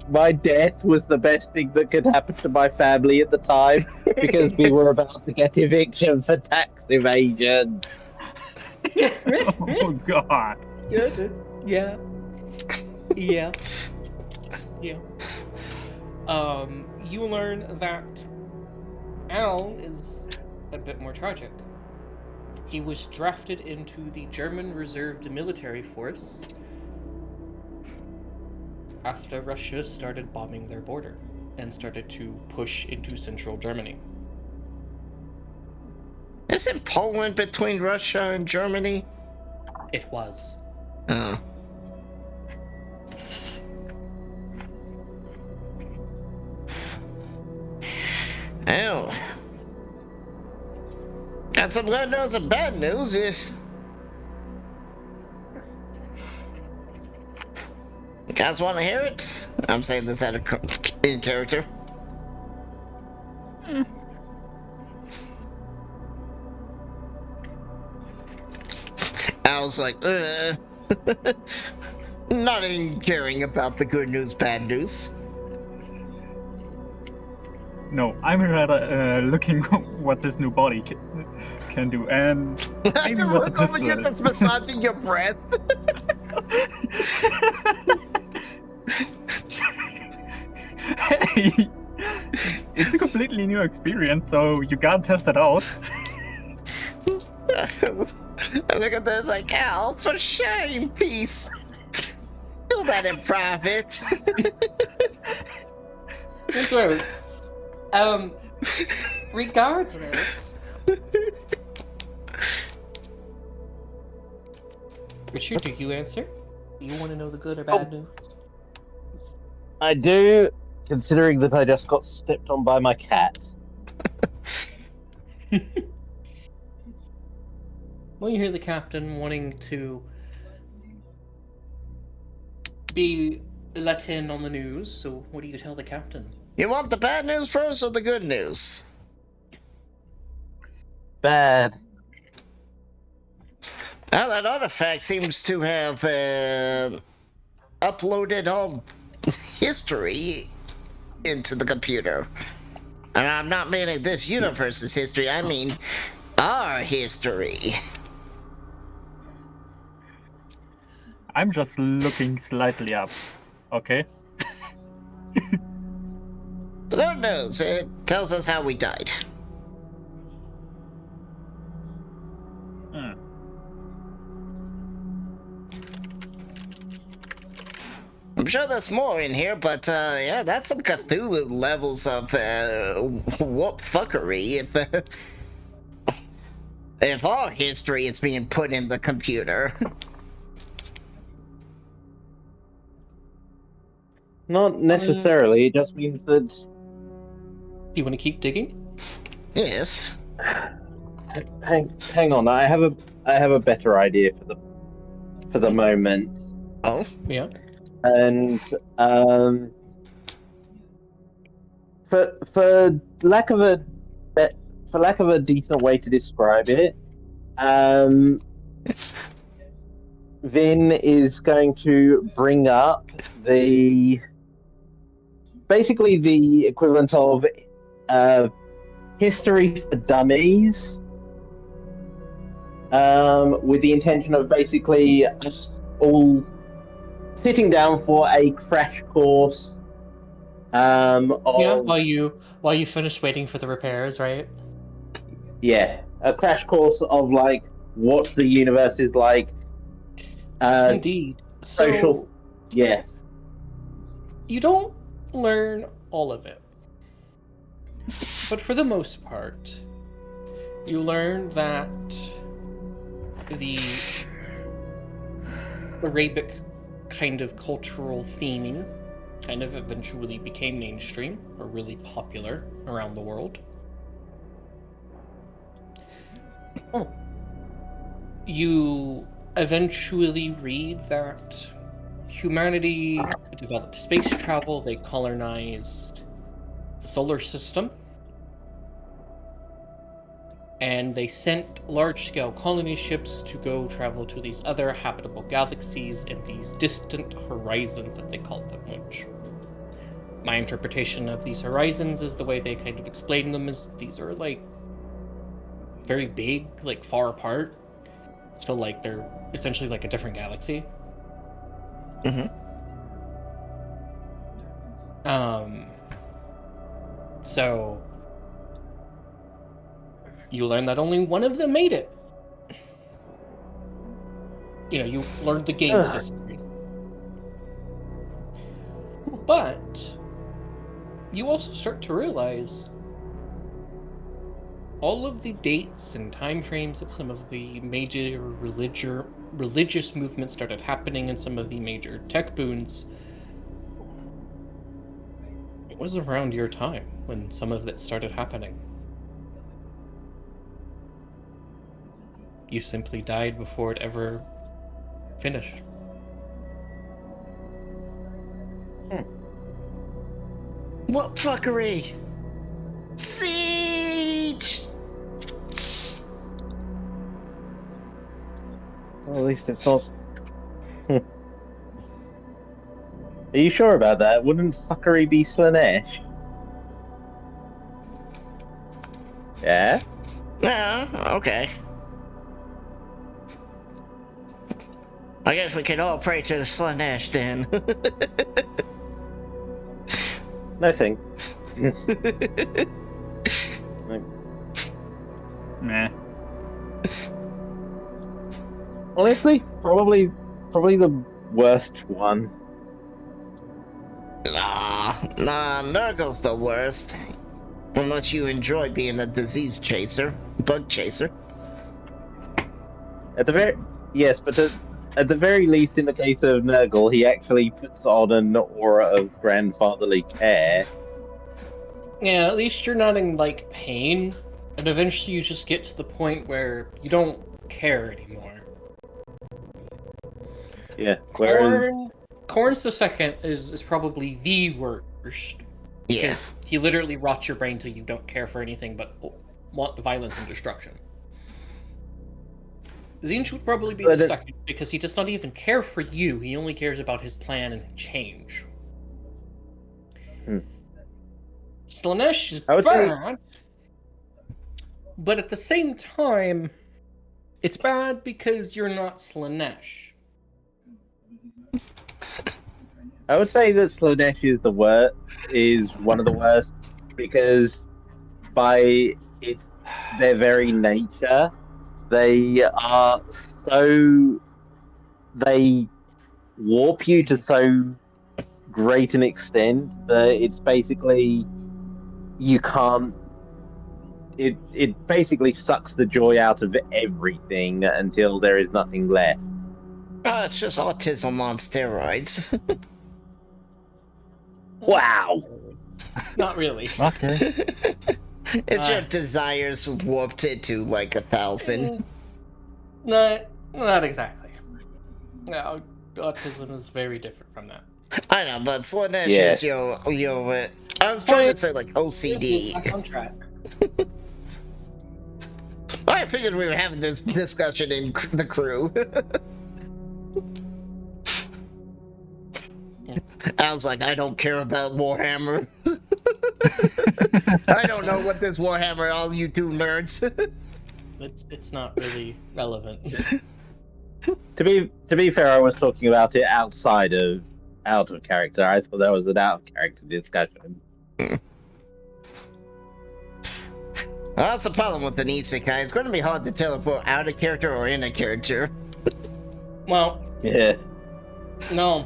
my death was the best thing that could happen to my family at the time because we were about to get eviction for tax evasion. Oh god. Yeah. You learn that Al is a bit more tragic. He was drafted into the German reserved military force after Russia started bombing their border and started to push into central Germany. Isn't Poland between Russia and Germany? It was. Oh. Oh. Got some good news and bad news. You guys want to hear it? I'm saying this in character. I was like, not even caring about the good news, bad news. No, I'm rather looking what this new body can do, and I maybe can what the look over pistol you that's massaging your breath. Hey, it's a completely new experience, so you gotta test it out. I look at this like, Al, for shame, peace. Do that in private. Regardless. Richard, do you answer? Do you want to know the good or bad news? I do, considering that I just got stepped on by my cat. Well, you hear the captain wanting to be let in on the news, so what do you tell the captain? You want the bad news first or the good news? Bad. Well, that artifact seems to have uploaded all history into the computer. And I'm not meaning this universe's history, I mean our history. I'm just looking slightly up. Okay. The good news, it tells us how we died. Hmm. I'm sure there's more in here, but yeah, that's some Cthulhu levels of whoop fuckery if our history is being put in the computer. Not necessarily. It just means that. Do you want to keep digging? Yes. Hang on. I have a better idea for the moment. Oh? Yeah. And for lack of a decent way to describe it, Vin is going to bring up basically the equivalent of history for dummies, with the intention of basically us all sitting down for a crash course of Yeah, while you finish waiting for the repairs, right? a crash course of like what the universe is like. Indeed. Social, so, you don't learn all of it, but for the most part, you learn that the Arabic kind of cultural theming kind of eventually became mainstream or really popular around the world. You eventually read that humanity developed space travel, they colonized the solar system, and they sent large-scale colony ships to go travel to these other habitable galaxies and these distant horizons that they called them, which my interpretation of these horizons is the way they kind of explain them is these are like very big, like far apart. So like they're essentially like a different galaxy. So you learn that only one of them made it. You know, you learned the game's history. But you also start to realize all of the dates and time frames that some of the major religious movements started happening and some of the major tech boons, it was around your time when some of it started happening. You simply died before it ever finished. What fuckery? Siege! Well, at least it's not. Are you sure about that? Wouldn't fuckery be Slanesh? Yeah? Yeah, okay. I guess we can all pray to the Slanesh then. Nothing. Meh. Honestly, probably the worst one. Nah, Nurgle's the worst. Unless you enjoy being a disease chaser, bug chaser. At the very yes, but at the very least, in the case of Nurgle, he actually puts on an aura of grandfatherly care. Yeah, at least you're not in, like, pain, and eventually you just get to the point where you don't care anymore. Yeah, whereas Corn's the second is probably the worst. Yeah. Because he literally rots your brain till you don't care for anything but want violence and destruction. Zinch would probably be the second, because he does not even care for you, he only cares about his plan and change. Slaanesh is bad, but at the same time, it's bad because you're not Slaanesh. I would say that Slaanesh is one of the worst, because by their very nature, they warp you to so great an extent that it's basically you can't. It basically sucks the joy out of everything until there is nothing left. It's just autism on steroids. Wow. Not really. Okay. It's your desires warped it to like 1,000. Not exactly. No, autism is very different from that. I know, but Slaanesh Yeah. is your I was trying to say like OCD. Back on track. I figured we were having this discussion in the crew. I was like, I don't care about Warhammer. I don't know what this Warhammer, all you two nerds. It's not really relevant. To be fair, I was talking about it out of character. I thought that was an out of character discussion. Well, that's the problem with an isekai. It's going to be hard to tell if we're out of character or in a character. Well, Yeah. no.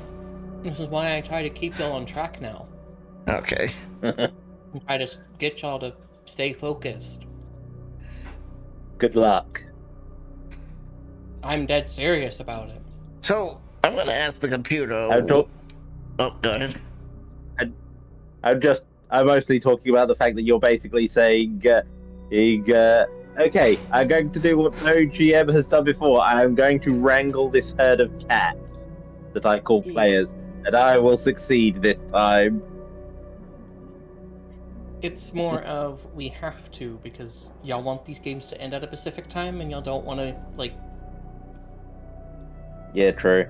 This is why I try to keep y'all on track now. Okay. And try to get y'all to stay focused. Good luck. I'm dead serious about it. So, I'm going to ask the computer. I'm go ahead. mostly talking about the fact that you're basically saying, okay, I'm going to do what no GM has done before. I'm going to wrangle this herd of cats that I call players, and I will succeed this time. It's more of we have to, because y'all want these games to end at a specific time and y'all don't want to, like... Yeah, true.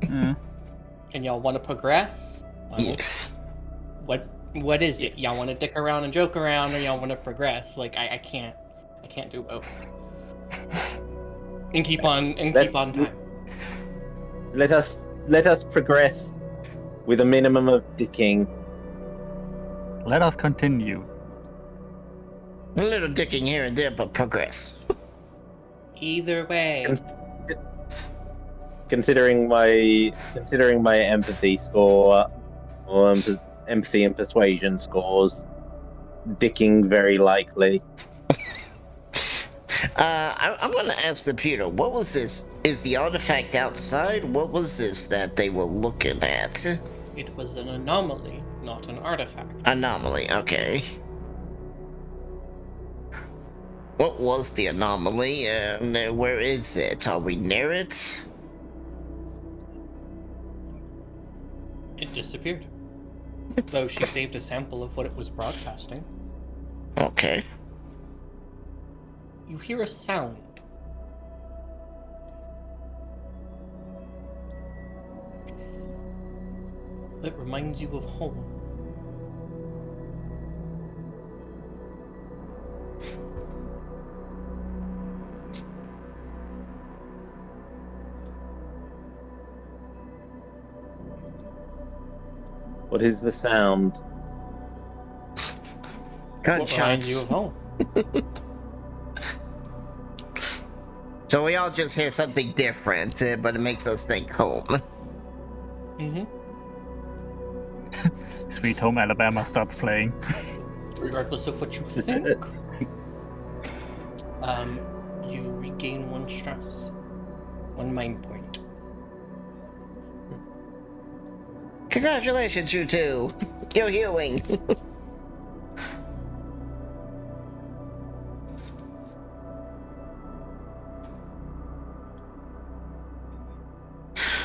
Yeah. And y'all want to progress? Well, Yes. What is it? Y'all want to dick around and joke around, or y'all want to progress? Like, I can't do both. And keep on time. Let us progress with a minimum of dicking. Let us continue. A little dicking here and there, but progress. Either way. Considering my empathy score, or empathy and persuasion scores, dicking very likely. I'm going to ask the computer, what was this? Is the artifact outside? What was this that they were looking at? It was an anomaly, not an artifact. Anomaly, okay. What was the anomaly, and where is it? Are we near it? It disappeared. Though she saved a sample of what it was broadcasting. Okay. You hear a sound. That reminds you of home. What is the sound? What reminds you of home? So we all just hear something different, but it makes us think home. Mm-hmm. Sweet Home Alabama starts playing. Regardless of what you think, you regain 1 stress, 1 mind point. Congratulations, you two. You're healing.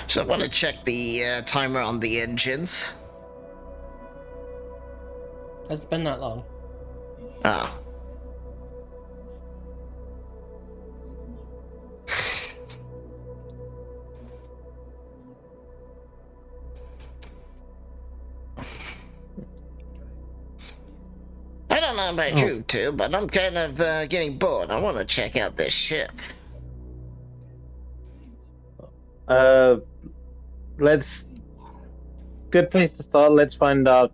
So I want to check the timer on the engines. Has it been that long? Ah. I don't know about you two, but I'm kind of getting bored. I want to check out this ship. Let's. Good place to start. Let's find our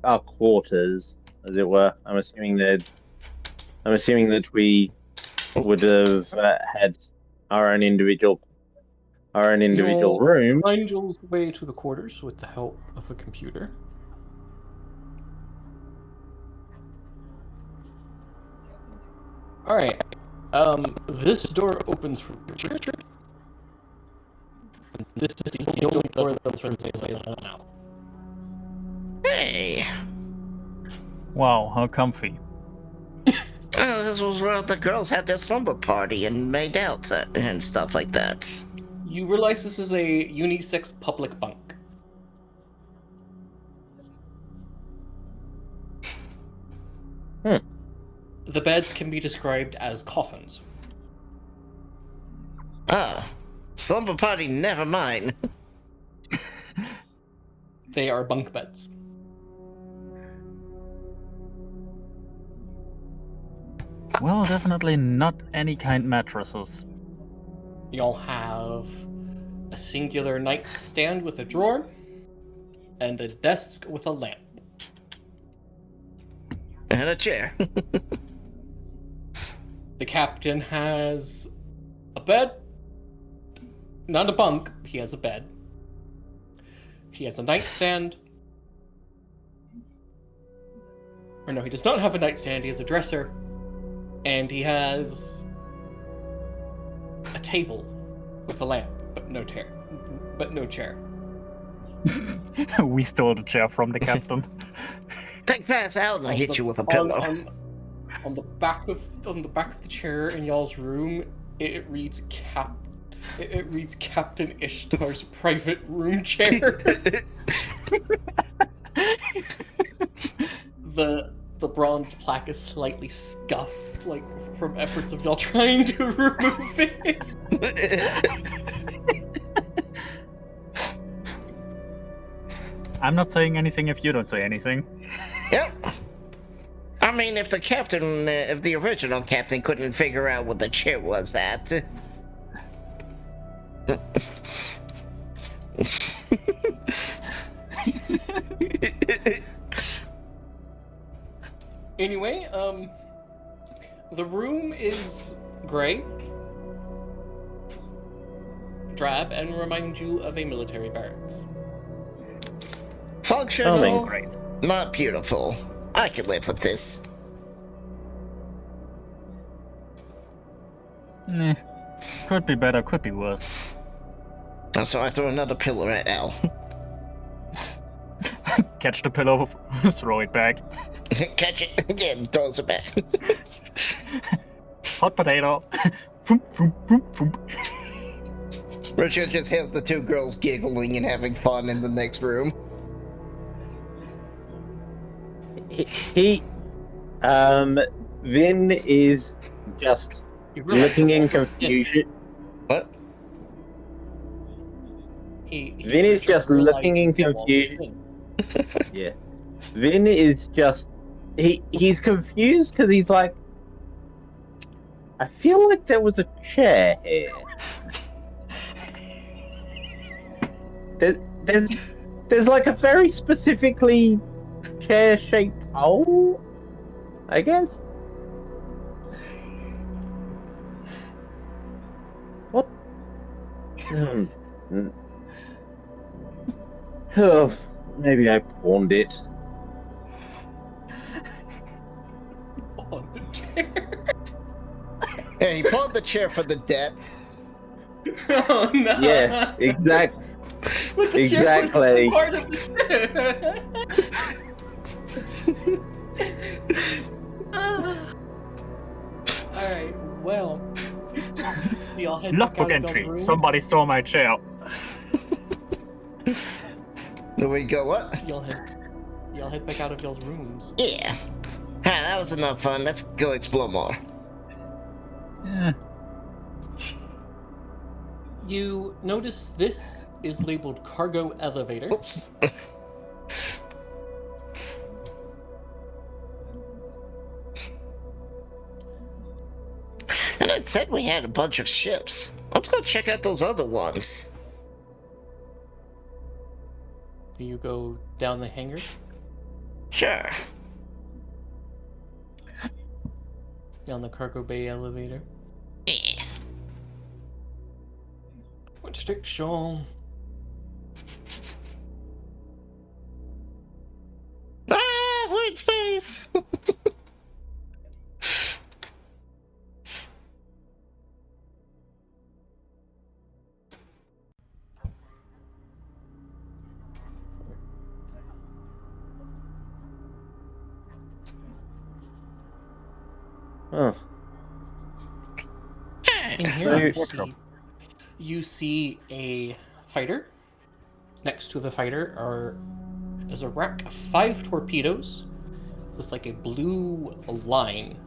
quarters, as it were. I'm assuming that we would have had our own individual You'll room. find your way to the quarters with the help of a computer. Alright. This door opens from Richard. This is the only door that opens from now. Hey! Wow, how comfy. Oh, this was where the girls had their slumber party and made out and stuff like that. You realize this is a unisex public bunk. The beds can be described as coffins. Ah, slumber party, never mind. They are bunk beds. Well, definitely not any kind mattresses. Y'all have a singular nightstand with a drawer, and a desk with a lamp. And a chair. The captain has a bed. Not a bunk, he has a bed. He has a nightstand. Or no, he does not have a nightstand, he has a dresser. And he has a table with a lamp, but no chair. We stole the chair from the captain. Take pass out and I hit you with a pillow. On the back of the chair in y'all's room, it reads Captain Ishtar's private room chair. The bronze plaque is slightly scuffed, like from efforts of y'all trying to remove it. I'm not saying anything if you don't say anything. Yep. I mean, if the original captain couldn't figure out what the chair was at. Anyway, the room is gray, drab, and reminds you of a military barracks. Functional, Great. not beautiful. I could live with this. Nah. Could be better, could be worse. So I throw another pillow at Al. Catch the pillow, throw it back. Catch it again, throws it back. Hot potato. Vroom, vroom, vroom, vroom. Richard just hears the two girls giggling and having fun in the next room. Vin is just looking in confusion. What? Vin is just looking in confusion. Yeah. Vin is just he's confused because he's like, I feel like there was a chair here. There's like a very specifically chair-shaped hole, I guess. What? Oh, maybe I pawned it. On the chair. Yeah, he pawned the chair for the debt. Oh no. Yeah, exactly. With the Exactly. part of the Alright, well. Do y'all head back Lockbook out of y'all's entry. rooms? Somebody stole my chair. There we go, what? Y'all head back out of y'all's rooms. Yeah. Ah, that was enough fun. Let's go explore more. Eh. You notice this is labeled cargo elevator. Oops. And it said we had a bunch of ships. Let's go check out those other ones. Do you go down the hangar? Sure. Down the cargo bay elevator? Yeah. Which takes y'all... Ah, we're in space. Oh. In here, So- you see a fighter. Next to the fighter is a rack of 5 torpedoes with like a blue line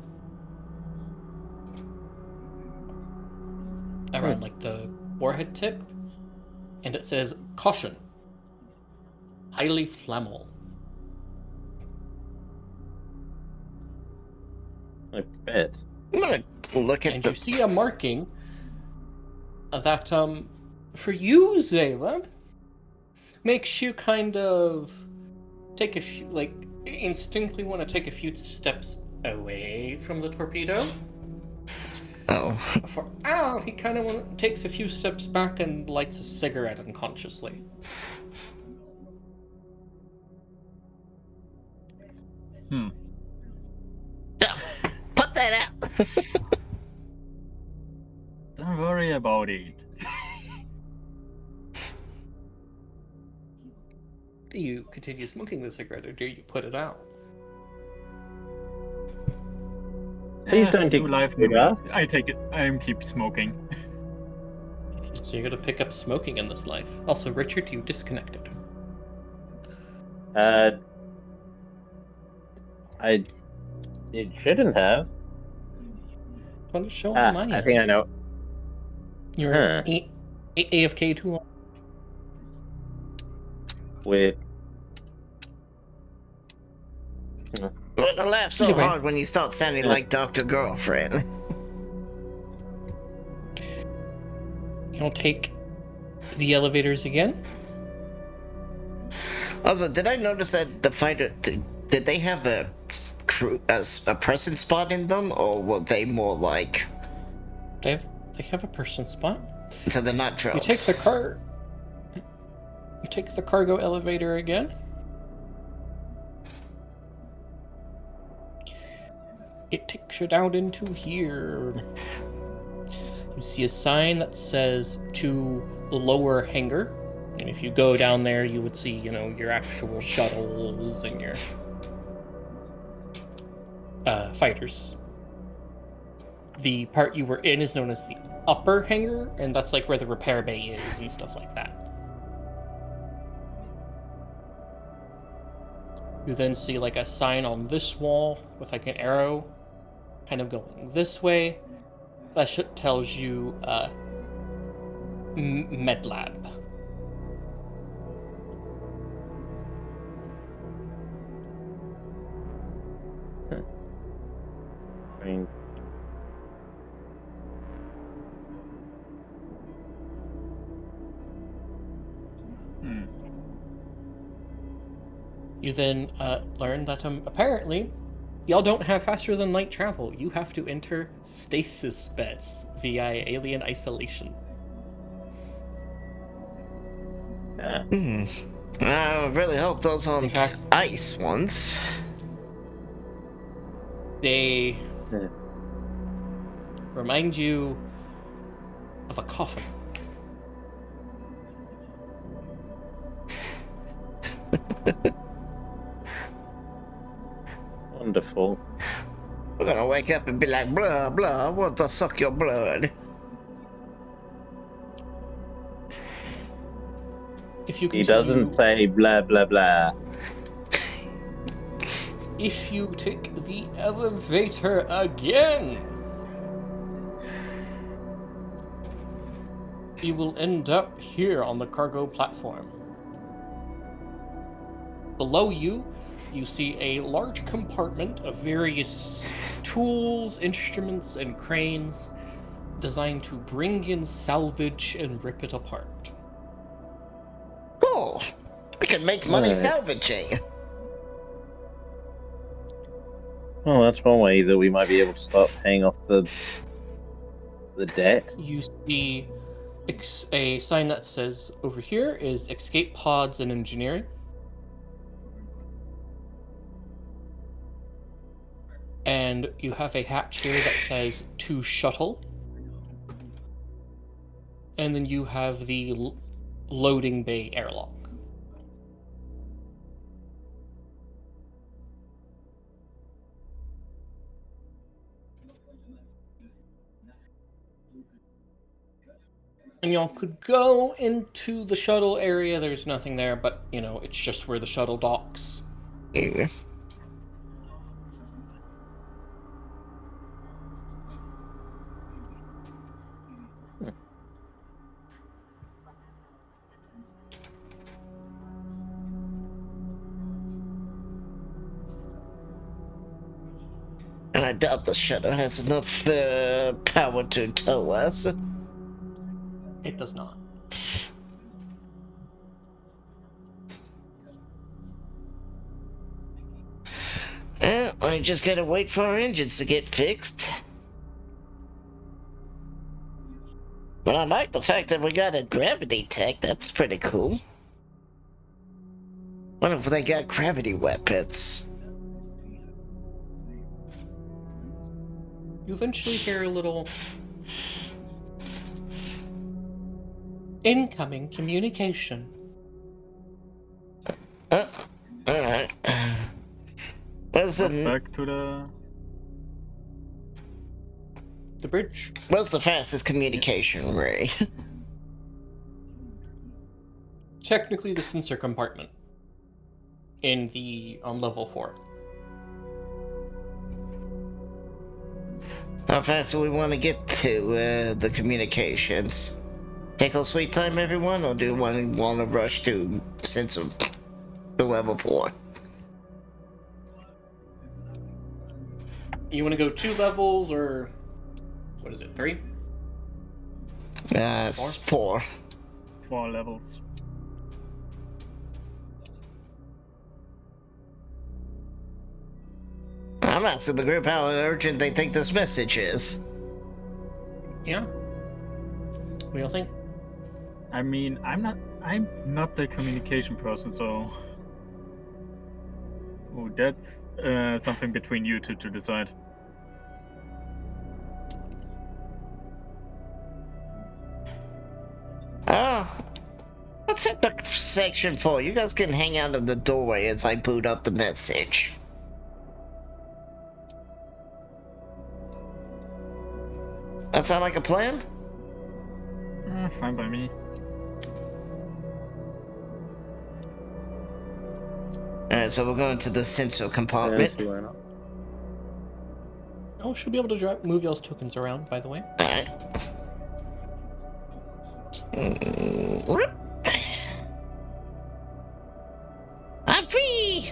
around like the warhead tip, and it says "Caution, highly flammable." I bet. I'm gonna look at And the. you see a marking that, for you, Zayla, makes you kind of take a few, like, instinctively want to take a few steps away from the torpedo. Oh. For Al, he kind of takes a few steps back and lights a cigarette unconsciously. No, put that out. Don't worry about it. Do you continue smoking the cigarette, or do you put it out? Please don't New life, new explode us. me. I take it. I keep smoking. So you're gonna pick up smoking in this life. Also, Richard, you disconnected. It shouldn't have. Want to show on my I end. think I know. You're Huh. AFK too long. With Don't laugh so Either way. hard when you start sounding like Dr. Girlfriend. You'll take the elevators again. Also, did I notice that the fighter did they have a present spot in them, or were they more like? They have a person spot. So they're not drones. You take the cargo elevator again. It takes you down into here. You see a sign that says "to lower hangar," and if you go down there, you would see, your actual shuttles and your fighters. The part you were in is known as the upper hangar, and that's like where the repair bay is and stuff like that. You then see like a sign on this wall with like an arrow kind of going this way. That tells you med lab. I mean, You then learn that apparently y'all don't have faster than light travel. You have to enter stasis beds via alien isolation. I really hope those In aren't fact- ice ones. They Yeah. remind you of a coffin. Wonderful. We're gonna wake up and be like, blah, blah, I want to suck your blood. If you He continue, doesn't say blah blah blah. if you take the elevator again, you will end up here on the cargo platform. Below you, you see a large compartment of various tools, instruments, and cranes designed to bring in salvage and rip it apart. Cool. We can make money Right. salvaging. Oh, that's one way that we might be able to start paying off the debt. You see a sign that says over here is Escape Pods and Engineering. And you have a hatch here that says To Shuttle. And then you have the loading bay airlock. And y'all could go into the shuttle area. There's nothing there, but, you know, it's just where the shuttle docks. Yeah. And I doubt the shuttle has enough power to tow us. It does not. Well, I just gotta wait for our engines to get fixed. But I like the fact that we got a gravity tech. That's pretty cool. What if they got gravity weapons? You eventually hear a little incoming communication. Alright. Where's Back to The bridge. what's the fastest communication ray? Technically the sensor compartment. In the on level 4. How fast do we want to get to the communications? Take our sweet time, everyone, or do we want to rush to sensor the level 4? You want to go 2 levels or what is it? 3? It's 4. 4 levels. I'm asking the group how urgent they think this message is. Yeah. What do you think? I mean, I'm not the communication person, so that's something between you two to decide. Oh, let's hit the section 4. You guys can hang out in the doorway as I boot up the message. That sound like a plan? Fine by me. Alright, so we're going to the sensor compartment. Yeah, why not? Oh, should be able to move y'all's tokens around, by the way. Alright. I'm free!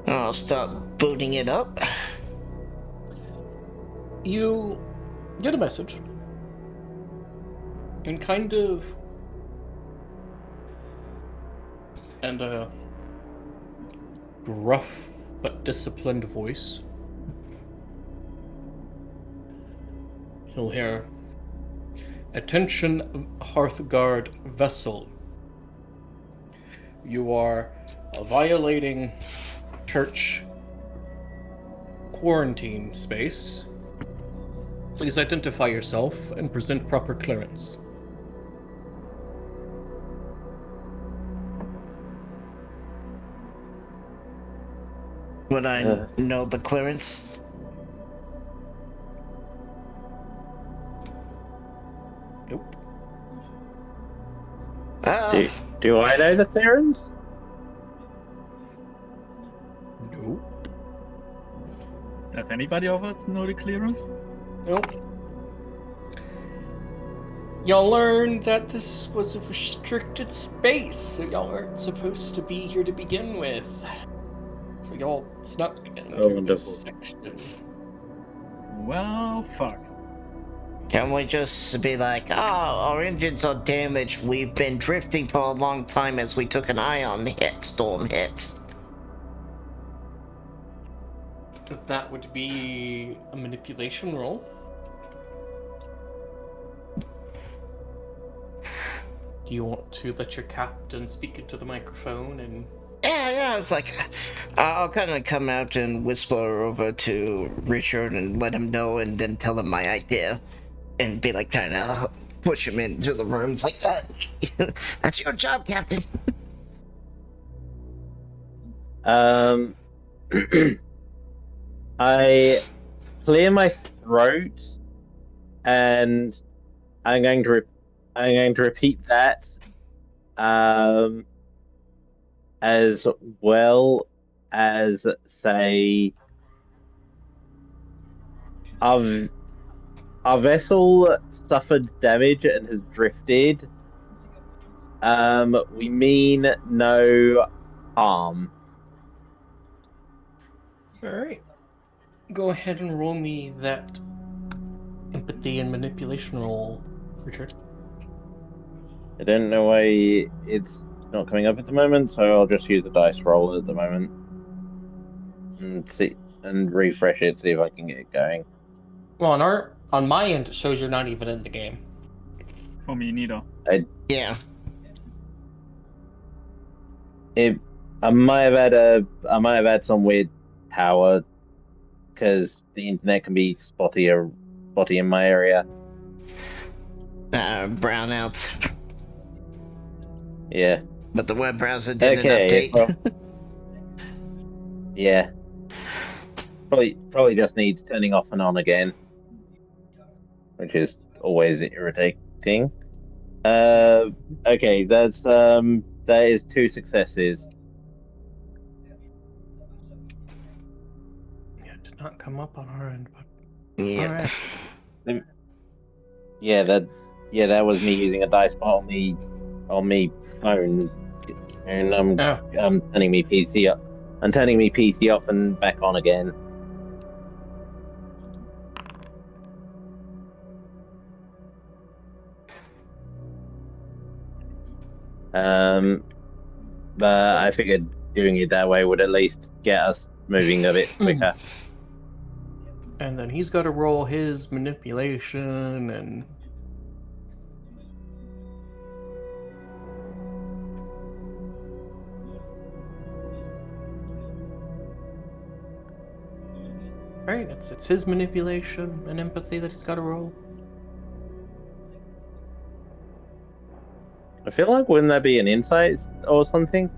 I'll start booting it up. You get a message. In kind of and a gruff but disciplined voice. You'll hear, "Attention, Hearthguard vessel. You are violating church quarantine space Please identify yourself and present proper clearance. Would I Uh. know the clearance? Nope. Do I know the clearance? Nope. Does anybody of us know the clearance? Nope. Y'all learned that this was a restricted space, so y'all aren't supposed to be here to begin with. So y'all snuck into Wonderful. this section. Well, fuck. Can we just be like, oh, our engines are damaged. We've been drifting for a long time as we took an ion storm hit. That would be a manipulation roll. Do you want to let your captain speak into the microphone and... Yeah, it's like, I'll kind of come out and whisper over to Richard and let him know and then tell him my idea. And be like, trying to push him into the room. It's like, that's your job, Captain. I clear my throat, and I'm going to repeat that, as well as say, our vessel suffered damage and has drifted. We mean no harm. Alright. Go ahead and roll me that empathy and manipulation roll, Richard. I don't know why it's not coming up at the moment, so I'll just use the dice roll at the moment and see and refresh it, see if I can get it going. Well, on my end, it shows you're not even in the game. For me, neither. Yeah. I might have had some weird power because the internet can be spotty in my area. Brownout. Yeah. But the web browser didn't Okay. update. Well, yeah. Probably just needs turning off and on again, which is always irritating. Okay, that is 2 successes. Yeah, it did not come up on our end, but... Yeah. Alright. Yeah, that was me using a dice bot on me phone, and I'm turning me PC up. I'm turning me PC off and back on again. But I figured doing it that way would at least get us moving a bit quicker. And then he's got to roll his manipulation and... Alright, it's his manipulation and empathy that he's got to roll. I feel like wouldn't that be an insight or something?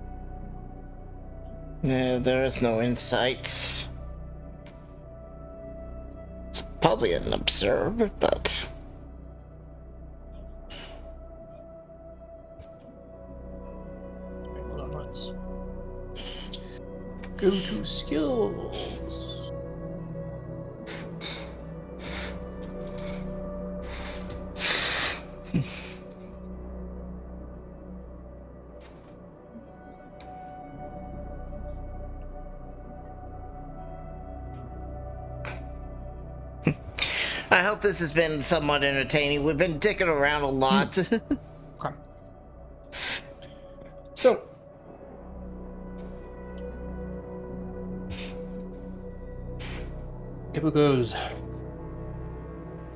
Yeah, there is no insight. It's probably an observe, but... Hold on, let's go to skills. I hope this has been somewhat entertaining. We've been dicking around a lot. Okay. So, it goes.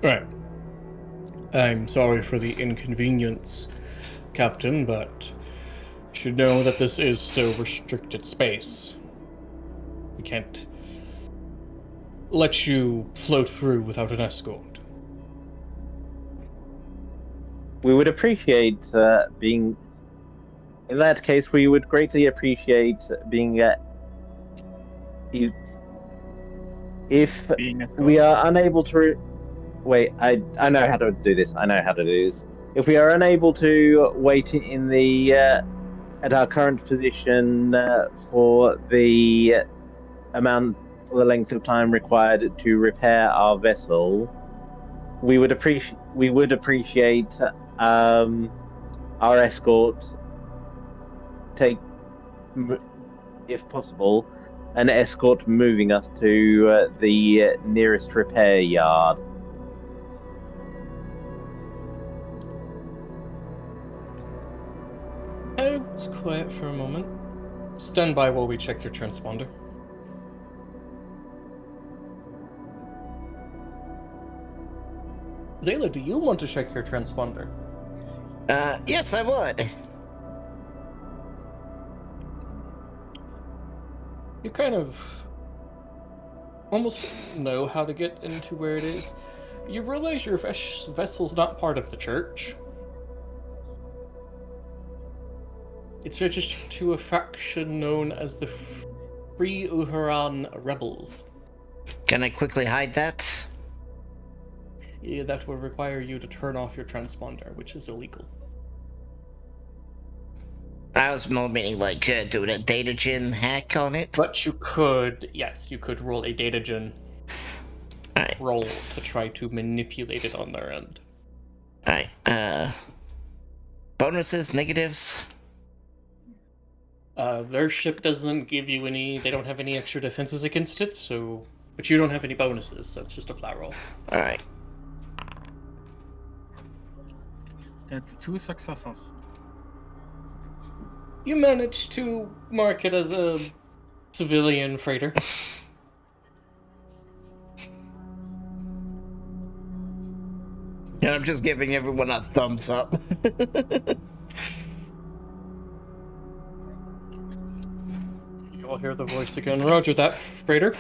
Right. I'm sorry for the inconvenience, Captain, but you should know that this is still restricted space. We can't let you float through without an escort. we would appreciate being. In that case, we would greatly appreciate being. If Being we escorted. are unable to. Wait, I know how to do this. I know how to do this. If we are unable to wait in the at our current position for the amount, the length of time required to repair our vessel, we would appreciate our escort take, if possible, an escort moving us to the nearest repair yard. Okay, it's quiet for a moment. Stand by while we check your transponder. Zayla, do you want to check your transponder? Yes, I would. You kind of almost know how to get into where it is. You realize your vessel's not part of the church. It's registered to a faction known as the Free Uhuran Rebels. Can I quickly hide that? Yeah, that will require you to turn off your transponder, which is illegal. I was more meaning like doing a data gen hack on it. But you could, yes, you could roll a data gen Alright, roll to try to manipulate it on their end. alright. Bonuses, negatives? Their ship doesn't give you any, they don't have any extra defenses against it, so, but you don't have any bonuses, so it's just a flat roll. Alright. That's 2 successes. You managed to mark it as a civilian freighter. And I'm just giving everyone a thumbs up. You'll hear the voice again. Roger that, freighter.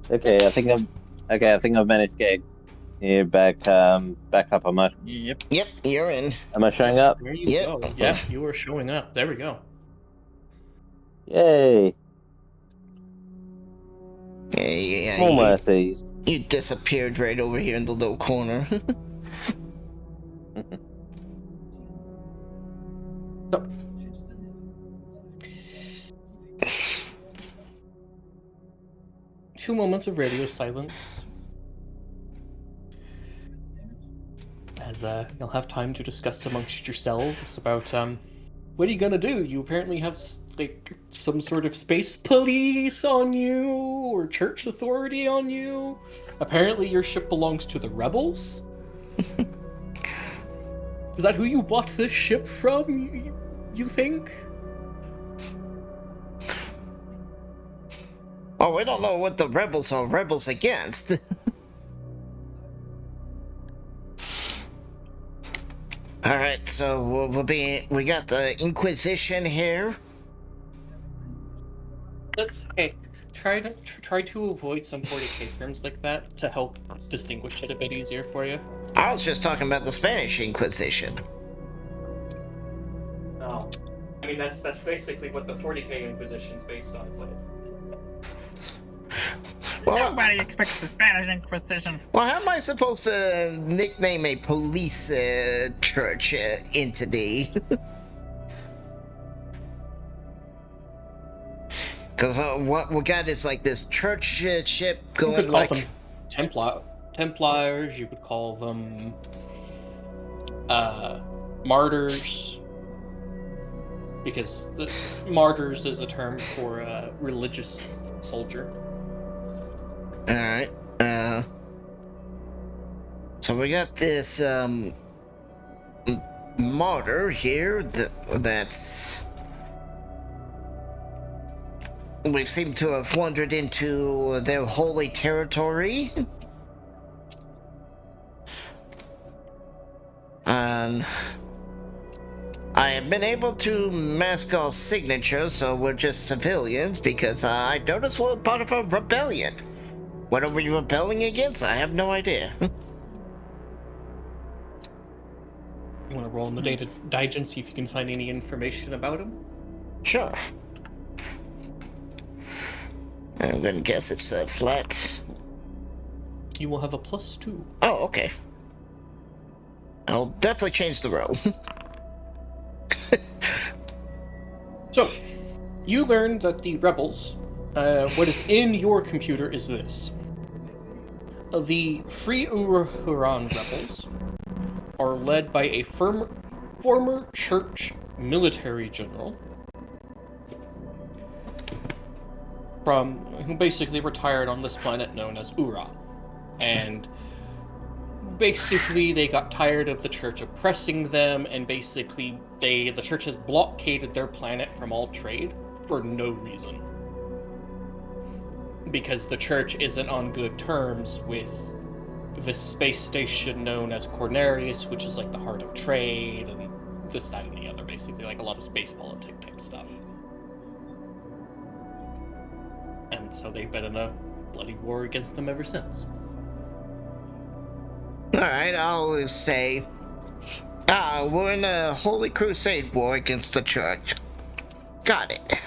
Okay, I think I've managed to get back up. Yep. Yep, you're in. Am I showing up? There you Yep. go. Yeah, you are showing up. There we go. Yay! Yeah, Small mercies. you disappeared right over here in the little corner. So, 2 moments of radio silence. As you'll have time to discuss amongst yourselves about what are you gonna do? You apparently have like some sort of space police on you or church authority on you. Apparently your ship belongs to the rebels. Is that who you bought this ship from? You think? Oh, we don't know what the rebels are rebels against. Alright, so we got the Inquisition here. Hey, try to avoid some 40k terms like that to help distinguish it a bit easier for you. I was just talking about the Spanish Inquisition. Oh, I mean that's basically what the 40k Inquisition's based on. It's like, Well, Nobody expects the Spanish Inquisition. well, how am I supposed to nickname a police church entity? Because what we got is like this church ship you could going call like. them Templars. You could call them martyrs, because the martyrs is a term for a religious soldier. Alright, so we got this, martyr here that's... We seem to have wandered into their holy territory. And I have been able to mask our signatures, so we're just civilians, because I noticed we're part of a rebellion. What are we rebelling against? I have no idea. You want to roll in the data digest, see if you can find any information about him? Sure. I'm gonna guess it's flat. You will have a +2. Oh, okay. I'll definitely change the roll. So, you learn that the rebels, what is in your computer is this. The Free Huron rebels are led by a former church military general who basically retired on this planet known as Ura. And basically they got tired of the church oppressing them, and basically the church has blockaded their planet from all trade for no reason. Because the church isn't on good terms with this space station known as Coriolis, which is like the heart of trade, and this, that, and the other, basically, like a lot of space politic type stuff. And so they've been in a bloody war against them ever since. Alright, I'll say... we're in a Holy Crusade war against the church. Got it.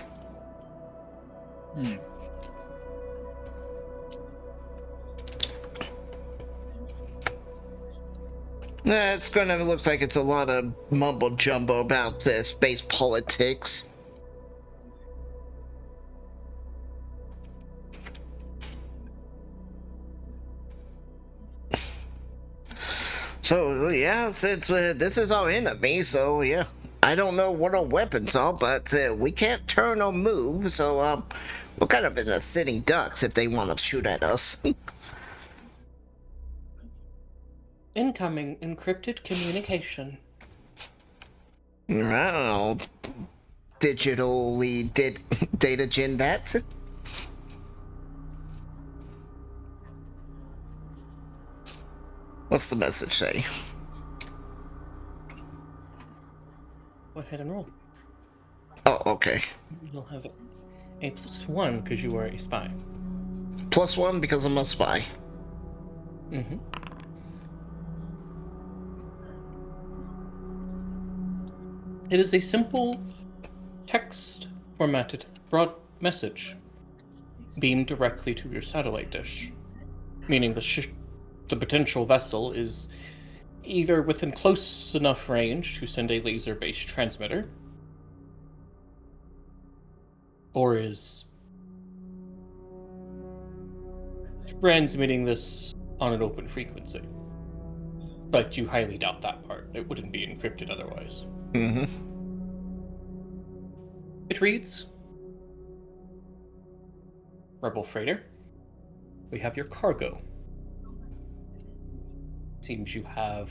It's gonna look like it's a lot of mumbo jumbo about space politics. So yeah, since this is our enemy, so yeah, I don't know what our weapons are, but we can't turn or move, so we're kind of in a sitting ducks if they want to shoot at us. Incoming encrypted communication. I'll digitally data gen that. What's the message say? Go ahead and roll. Oh, okay. You'll have a +1 because you are a spy. +1 because I'm a spy. Mm-hmm. It is a simple text formatted broad message beamed directly to your satellite dish, meaning the potential vessel is either within close enough range to send a laser-based transmitter, or is transmitting this on an open frequency. But you highly doubt that part. It wouldn't be encrypted otherwise. Mm-hmm. It reads, Rebel Freighter, we have your cargo. Seems you have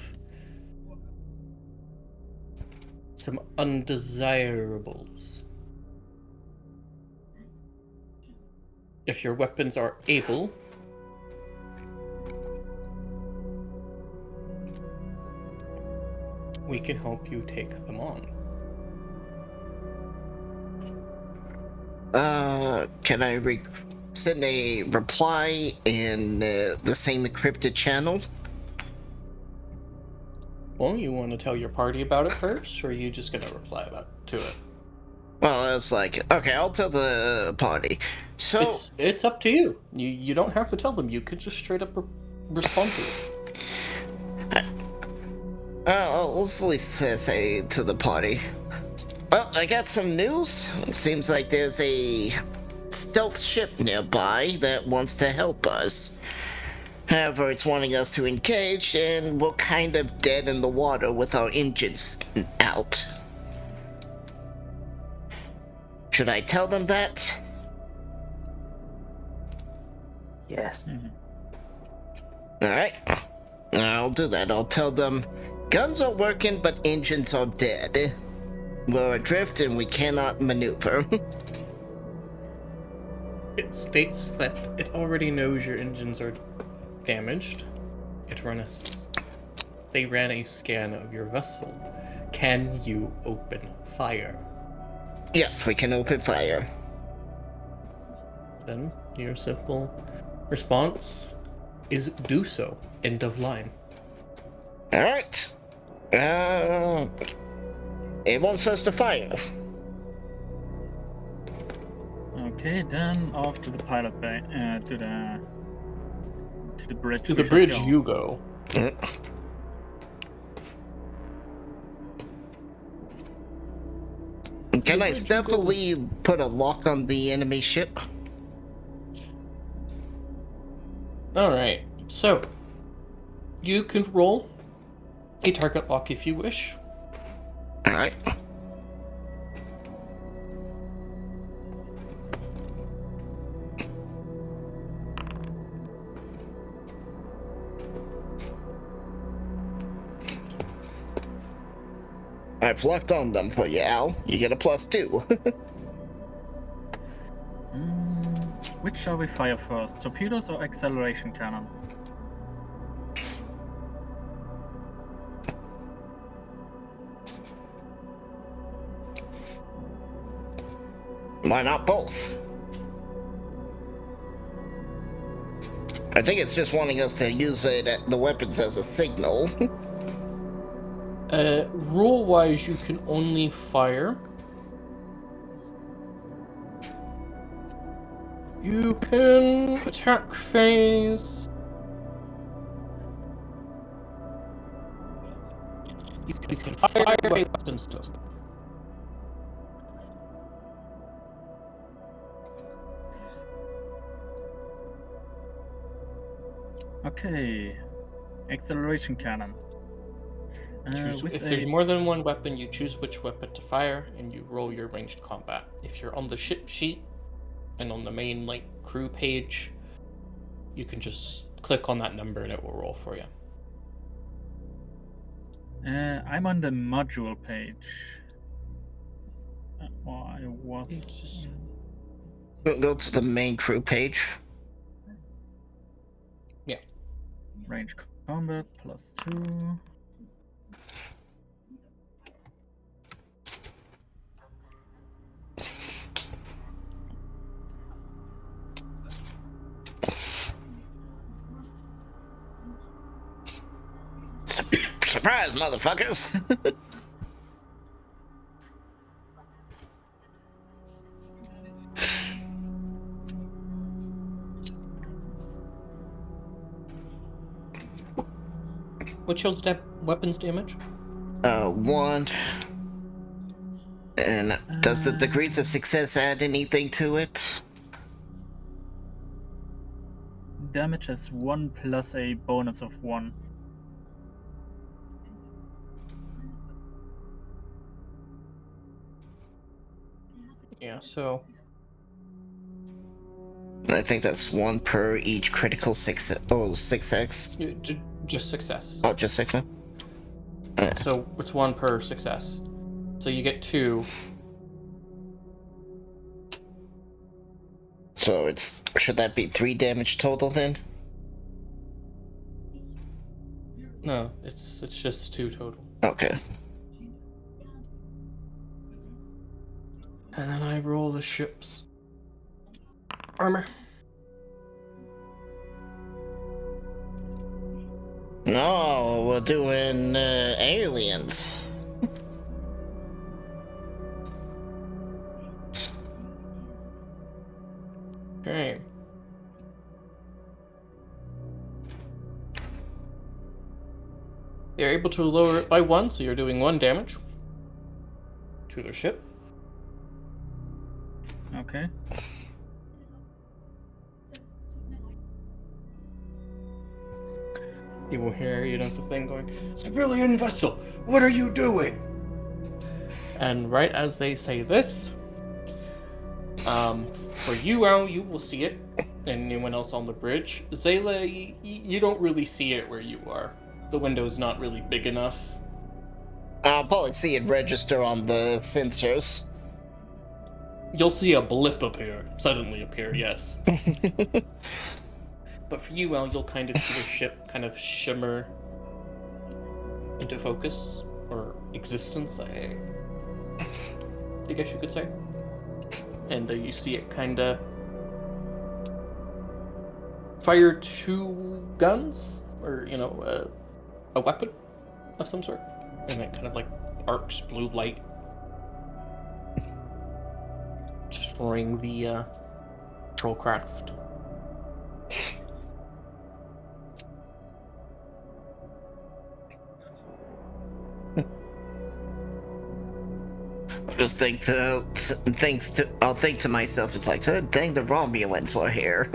some undesirables. If your weapons are able, we can help you take them on. Can I send a reply in the same encrypted channel? Well, you want to tell your party about it first, or are you just going to reply to it? Well, it's like, okay, I'll tell the party. So it's up to you. You don't have to tell them. You could just straight up respond to it. let's at least say to the party. Well, I got some news. It seems like there's a stealth ship nearby that wants to help us. However, it's wanting us to engage, and we're kind of dead in the water with our engines out. Should I tell them that? Yes. Alright. I'll do that. I'll tell them guns are working, but engines are dead. We're adrift and we cannot maneuver. It states that it already knows your engines are damaged. They ran a scan of your vessel. Can you open fire? Yes, we can open fire. Then your simple Response is do so. End of line. Alright. It wants us to fire. Okay, then off to the pilot bay, to the bridge. To the we shall bridge go. you go. Can I stealthily put a lock on the enemy ship? Alright, so you can roll a target lock if you wish. Alright. I've locked on them for you, Al. You get a +2. Which shall we fire first? Torpedoes or acceleration cannon? Why not both? I think it's just wanting us to use the weapons as a signal. Rule-wise, you can only fire. You can attack phase. You can fire weapons. Okay, acceleration cannon. If there's more than one weapon, you choose which weapon to fire, and you roll your ranged combat. If you're on the ship sheet and on the main crew page, you can just click on that number and it will roll for you. I'm on the module page. I was. Go to the main crew page. Yeah. Range combat +2. Surprise, motherfuckers! What shields weapons damage? 1. And does the degrees of success add anything to it? Damage is 1 plus a bonus of 1. Yeah, so I think that's 1 per each critical 6. Oh, 6x. just success. Oh, just 6. So it's 1 per success. So you get 2. So should that be 3 damage total then? No, it's just 2 total. Okay. And then I roll the ship's armor. No, we're doing aliens. Okay. They're able to lower it by 1, so you're doing 1 damage to their ship. Okay. You will hear, the thing going, "Civilian vessel, what are you doing?" And right as they say this, for you, Al, you will see it, and anyone else on the bridge. Zayla, you don't really see it where you are. The window's not really big enough. I'll probably see it register on the sensors. You'll see a blip suddenly appear, yes. But for you, Al, you'll kind of see the ship kind of shimmer into focus, or existence, I guess you could say. And you see it kind of fire 2 guns, or a weapon of some sort, and it kind of like arcs blue light, destroying the trollcraft. Just I'll think to myself, it's like, dang, the Romulans were here.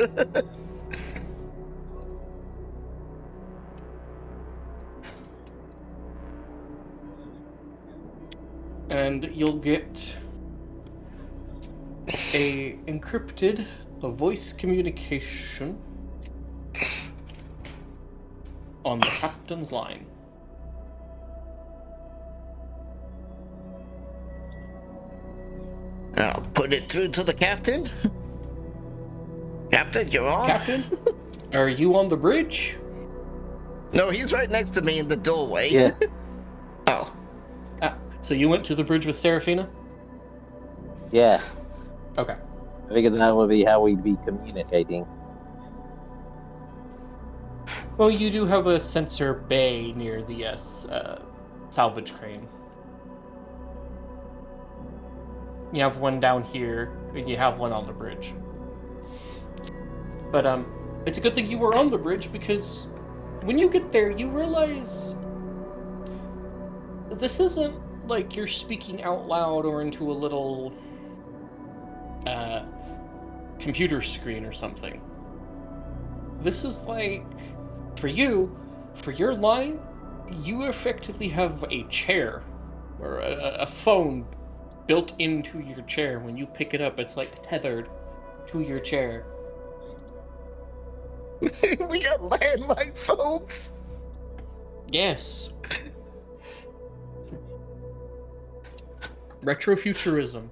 And you'll get a encrypted voice communication on the captain's line. I'll put it through to the captain. Captain, you're on? Captain, are you on the bridge? No, he's right next to me in the doorway. Yeah. Oh. So you went to the bridge with Seraphina? Yeah. Okay. I figured that would be how we'd be communicating. Well, you do have a sensor bay near the salvage crane. You have one down here, and you have one on the bridge. But it's a good thing you were on the bridge, because when you get there, you realize this isn't like you're speaking out loud or into a little computer screen or something. This is like, for your line, you effectively have a chair or a phone built into your chair. When you pick it up, it's like tethered to your chair. We got landline phones. Yes. Retrofuturism.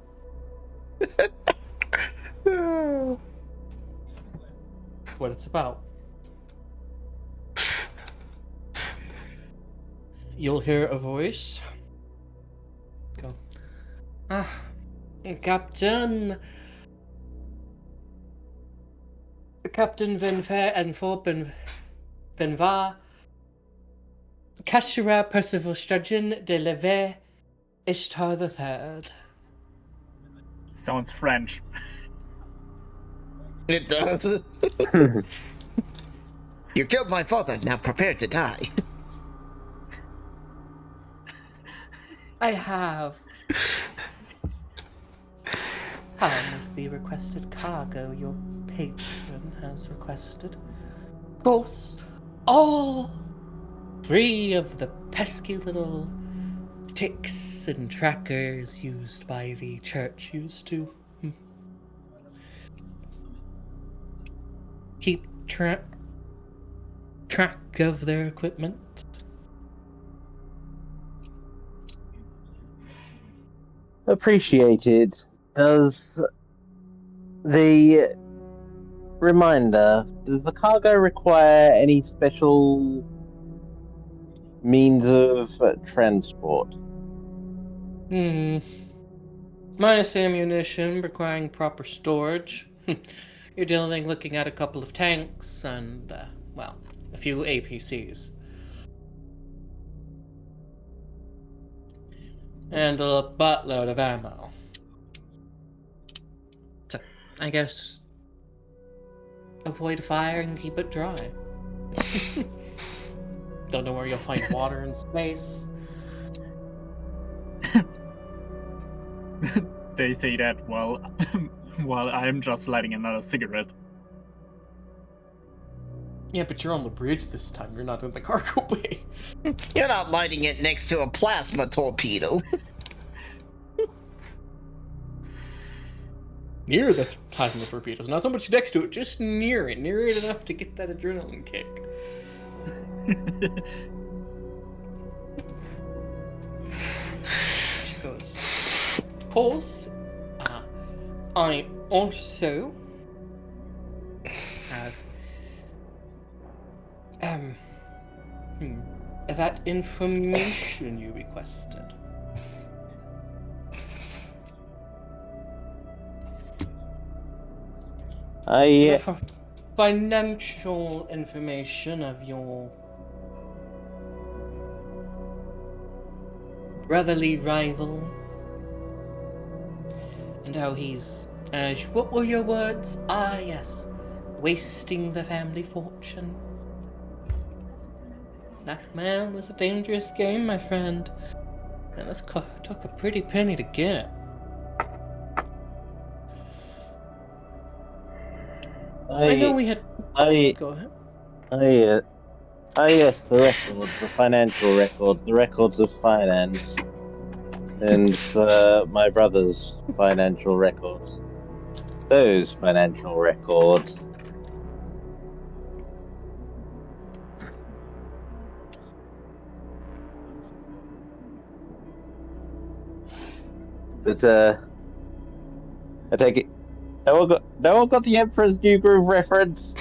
What it's about. You'll hear a voice. Go. Captain VenVtuber VenVtuber Kashira Percival Strudgeon de Leve Ishtar the Third. Sounds French. It does. You killed my father, now prepare to die. I have. The requested cargo your patron has requested. Of course, all 3 of the pesky little ticks and trackers used by the church used to keep track of their equipment. Appreciated. Does the cargo require any special means of transport? Minus ammunition requiring proper storage. You're looking at a couple of tanks and, a few APCs. And a buttload of ammo. So, I guess avoid fire and keep it dry. Don't know where you'll find water in space. They say that while I'm just lighting another cigarette. Yeah, but you're on the bridge this time. You're not in the cargo bay. You're not lighting it next to a plasma torpedo. Near the plasma torpedoes. Not so much next to it, just near it. Near it enough to get that adrenaline kick. She goes, of course, I also have that information you requested. financial information of your brotherly rival and how he's, what were your words? Ah, yes, wasting the family fortune. Blackmail is a dangerous game, my friend, and this took a pretty penny to get. I know we had. Go ahead. Yes, the records, the financial records, the records of finance, and my brother's financial records. Those financial records. But I take it. No one got the Emperor's New Groove reference.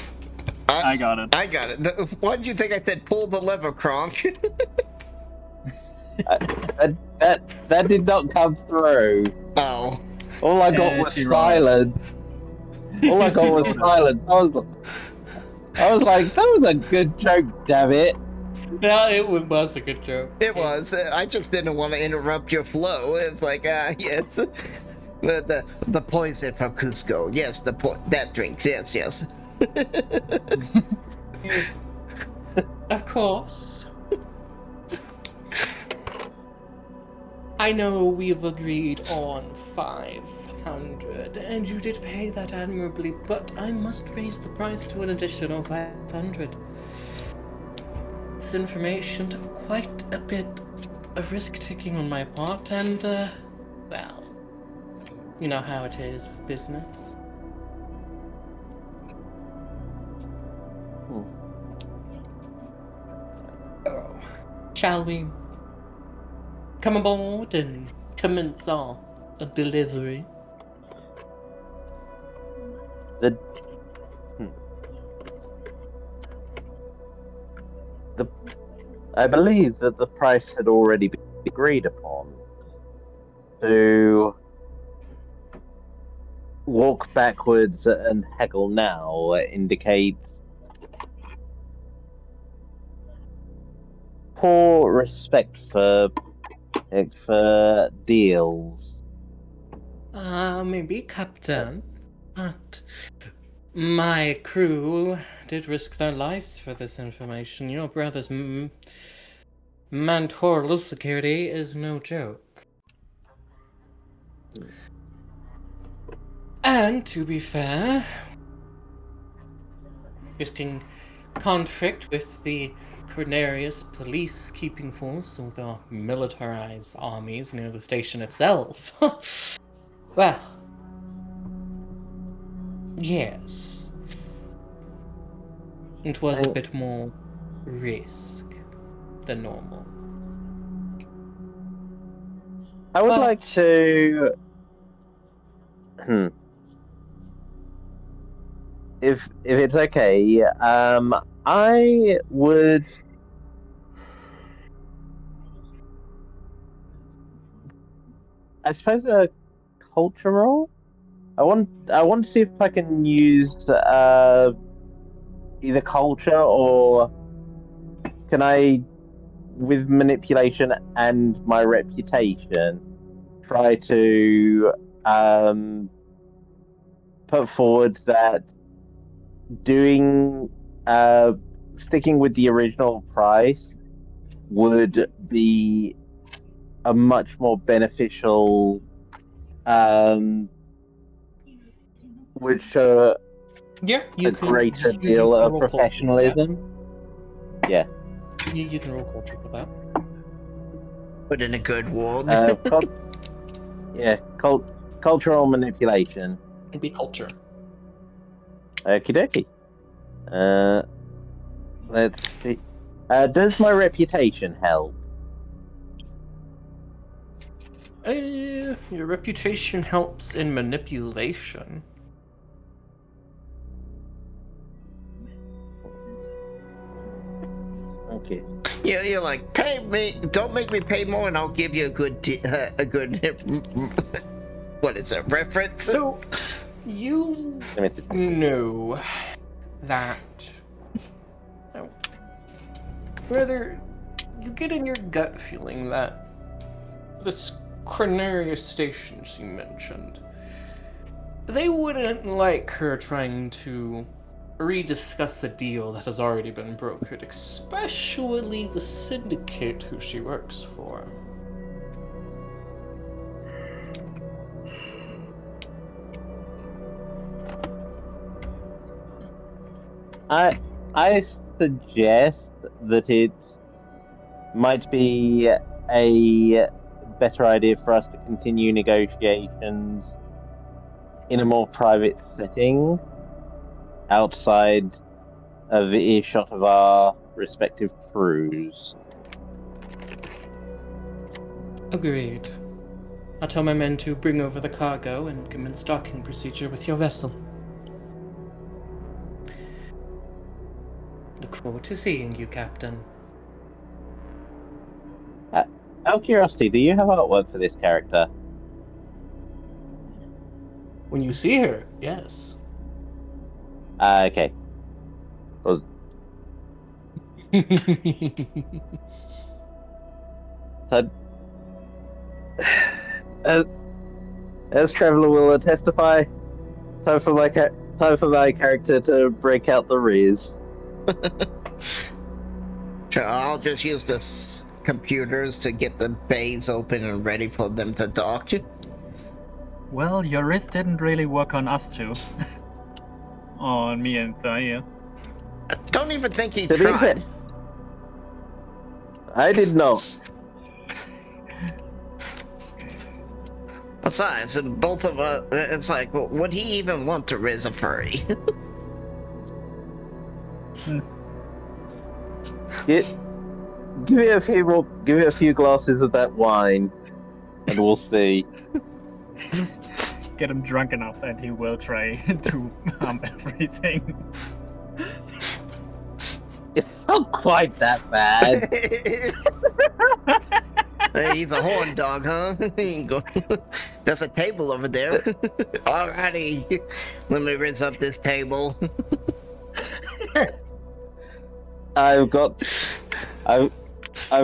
I got it. I got it. Why did you think I said pull the lever, Kronk? That did not come through. Oh. All I got was silence. All I got was silence. I was like, that was a good joke, damn it. Yeah, it was a good joke. It was. I just didn't want to interrupt your flow. It's like, yes. The poison from Cusco. Yes, that drink. Yes. Of course. I know we've agreed on 500, and you did pay that admirably, but I must raise the price to an additional 500. This information took quite a bit of risk-taking on my part, and, well, you know how it is with business. Oh, shall we come aboard and commence our delivery? I believe that the price had already been agreed upon. To walk backwards and haggle now indicates poor respect for deals. Maybe, Captain, but my crew did risk their lives for this information. Your brother's mantorial security is no joke. And to be fair, risking conflict with the Coriolis police keeping force or the militarized armies near the station itself. Well, yes. It was a bit more risk than normal. I would like to... If it's okay, I would... I suppose a culture roll? I want to see if I can use either culture or can I, with manipulation and my reputation, try to put forward that sticking with the original price would be a much more beneficial, would show a greater deal of professionalism. Yeah. You can roll culture for that. Put in a good word. Cultural manipulation. It'd be culture. Okie dokie. Let's see. Does my reputation help? Your reputation helps in manipulation. Okay. Yeah, you're like, pay me. Don't make me pay more, and I'll give you a good, what is it, reference? So, you know that, rather, you get in your gut feeling that this Cornerius station she mentioned, they wouldn't like her trying to rediscuss a deal that has already been brokered, especially the syndicate who she works for. I suggest that it might be a better idea for us to continue negotiations in a more private setting, outside of earshot of our respective crews. Agreed. I'll tell my men to bring over the cargo and commence docking procedure with your vessel. Look forward to seeing you, Captain. Out of curiosity, do you have artwork for this character? When you see her, yes. Okay. Well, so, as Traveller will testify, time for my character to break out the Riz. Sure, I'll just use the computers to get the bays open and ready for them to dock. Well, your wrist didn't really work on us two. On me and Thaya. Don't even think he To be fair, tried. I did not. Besides, both of us, it's like, well, would he even want to raise a furry? Give it a few glasses of that wine, and we'll see. Get him drunk enough and he will try to harm everything. It's not quite that bad. Hey, he's a horn dog, huh? There's a table over there. Alrighty, let me rinse up this table. I've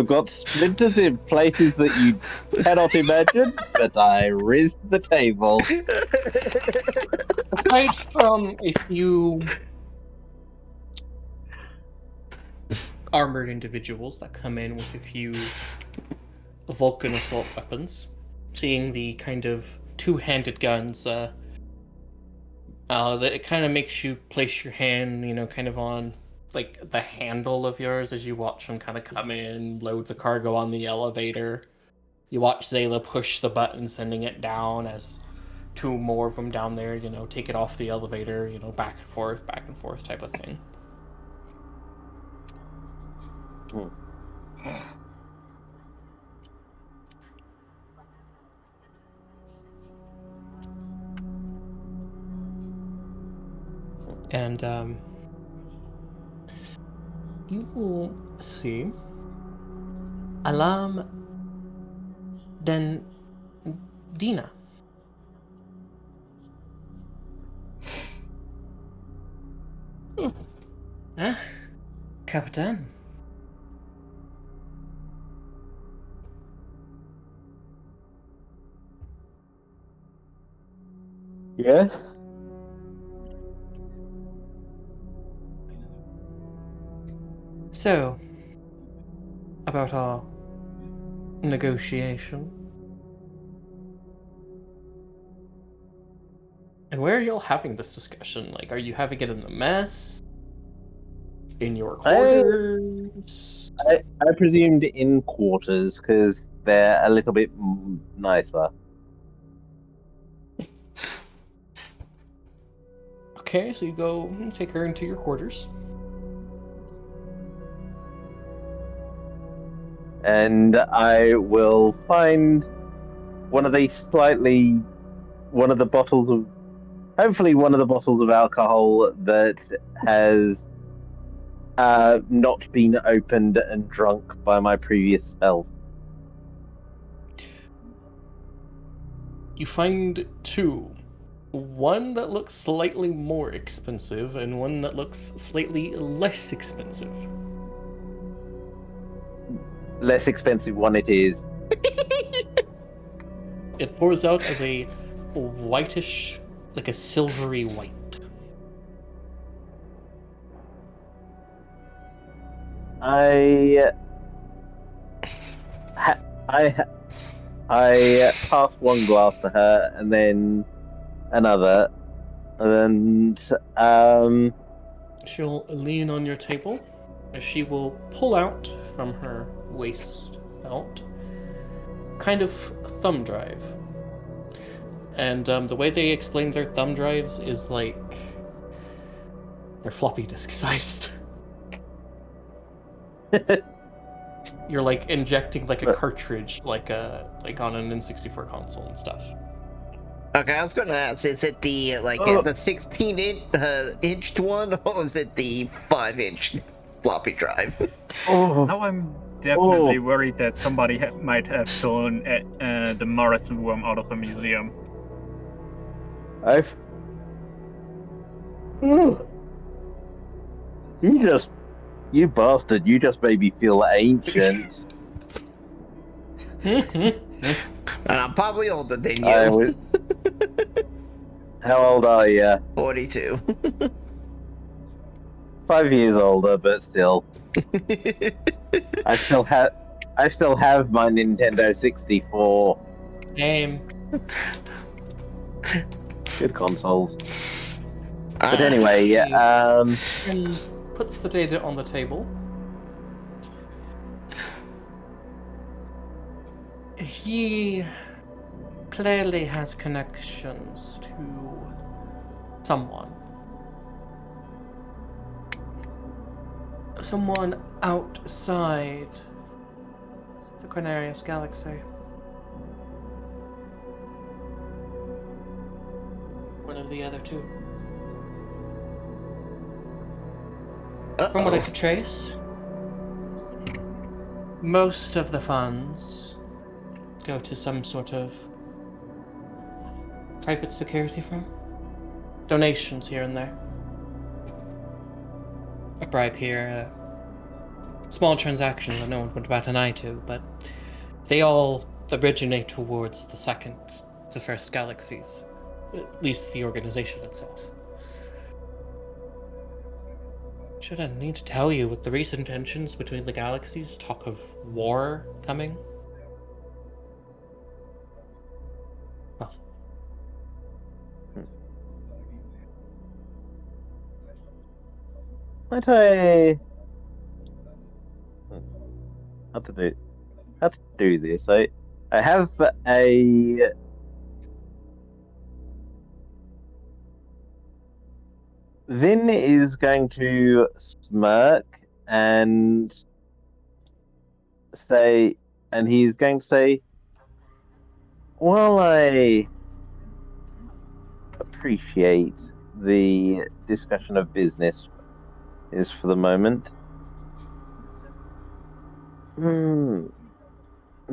got splinters in places that you cannot imagine, but I rizzed the table. Aside from a few armored individuals that come in with a few Vulcan assault weapons, seeing the kind of two-handed guns, that it kind of makes you place your hand, kind of on like the handle of yours as you watch them kind of come in, load the cargo on the elevator. You watch Zayla push the button, sending it down as two more of them down there, take it off the elevator, back and forth type of thing. And you will see Alam Den Dina. Ah, Captain. Yeah? So, about our negotiation. And where are y'all having this discussion? Like, are you having it in the mess? In your quarters? I presumed in quarters, because they're a little bit nicer. Okay, so you go take her into your quarters. And I will find hopefully one of the bottles of alcohol that has not been opened and drunk by my previous self. You find two One that looks slightly more expensive and one that looks slightly less expensive. Less expensive one it is. It pours out as a whitish, like a silvery white. I pass one glass to her and then another, and She'll lean on your table as she will pull out from her waist belt kind of a thumb drive. And the way they explain their thumb drives is like they're floppy disk sized. You're like injecting like a cartridge, like on an N64 console and stuff. Okay, I was gonna ask, is it the the 16-inch one, or is it the 5-inch floppy drive? Now I'm definitely worried that somebody might have stolen the Morrison worm out of the museum. You bastard, you just made me feel ancient. And I'm probably older than you. How old are you? 42. 5 years older, but still. I still have my Nintendo 64. Name. Good consoles. But anyway, And puts the data on the table. He clearly has connections to someone. Someone outside the Coriolis galaxy. One of the other two. From what I could trace, most of the funds go to some sort of private security firm. Donations here and there. A bribe here, a small transaction that no one would bat an eye to, but they all originate towards the second to first galaxies. At least the organization itself. Should I need to tell you, with the recent tensions between the galaxies, talk of war coming? Well. Might I... How to do this? I have a... Vin is going to smirk and say, and he's going to say, "While I appreciate the discussion of business is for the moment,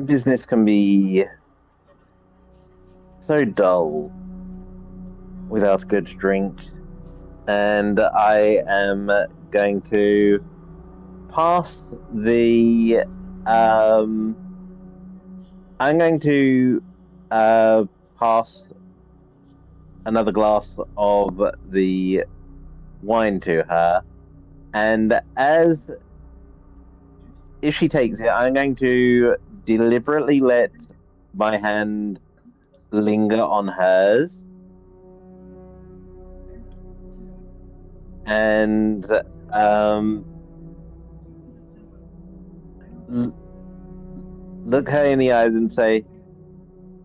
business can be so dull without good drink, and I am going to pass the I'm going to pass another glass of the wine to her, and if she takes it, I'm going to deliberately let my hand linger on hers, and look her in the eyes and say,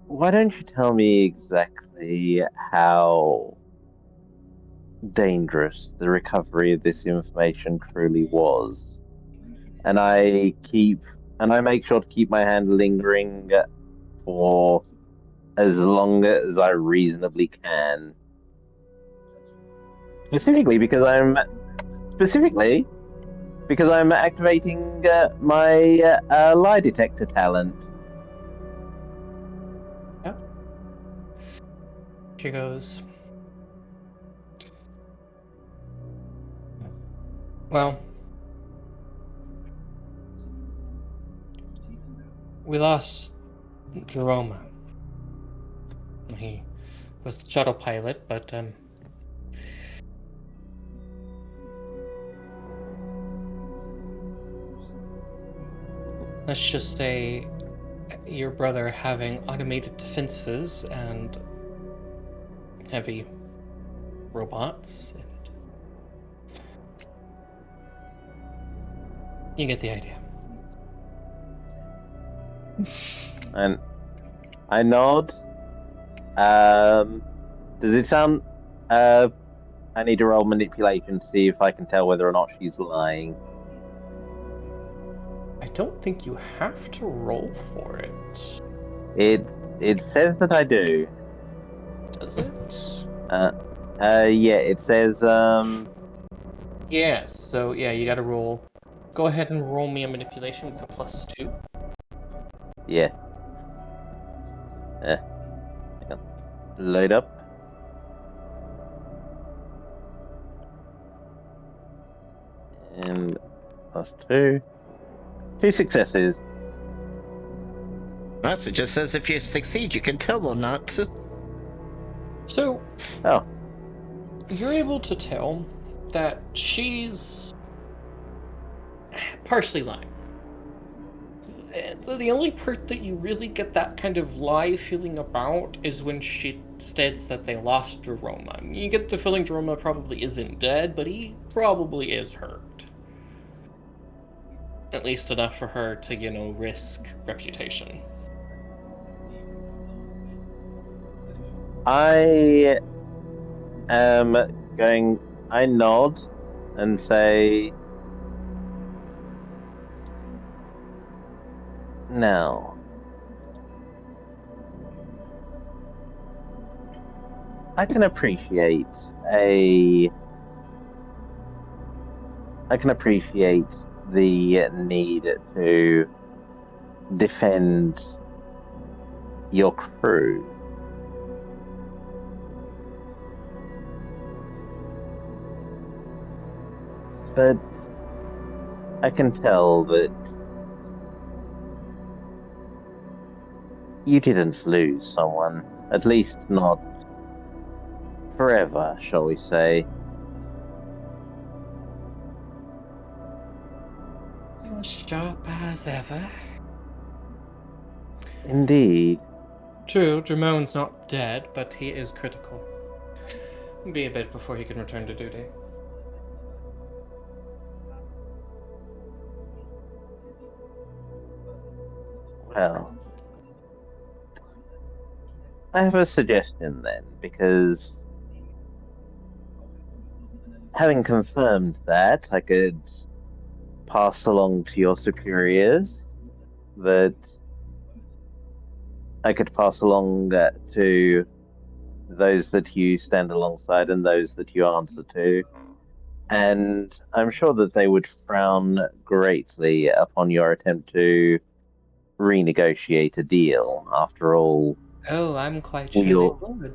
"Why don't you tell me exactly how dangerous the recovery of this information truly was?" And I make sure to keep my hand lingering for as long as I reasonably can. Specifically because I'm activating my lie detector talent. She goes, Well, we lost Jeroma. He was the shuttle pilot, but let's just say your brother having automated defenses and heavy robots, and you get the idea. And I nod. Does it sound? I need to roll manipulation to see if I can tell whether or not she's lying. I don't think you have to roll for it. It says that I do. Does it? Yeah, it says Yes, so yeah, you gotta roll. Go ahead and roll me a manipulation with a +2. yeah. Hang on. Load up. And +2. 2 successes. That's it. Just says if you succeed, you can tell or not. So, Oh. you're able to tell that she's partially lying. The only part that you really get that kind of lie feeling about is when she states that they lost Jeroma. You get the feeling Jeroma probably isn't dead, but he probably is hurt. At least enough for her to, risk reputation. I nod and say, now, I can appreciate the need to defend your crew. But I can tell that you didn't lose someone, at least not forever, shall we say. Sharp as ever. Indeed. True, Jermone's not dead, but he is critical. It'll be a bit before he can return to duty. Well, I have a suggestion then, because having confirmed that, I could pass along to your superiors that I could pass along to those that you stand alongside and those that you answer to. And I'm sure that they would frown greatly upon your attempt to renegotiate a deal. After all, Oh, I'm quite sure they would.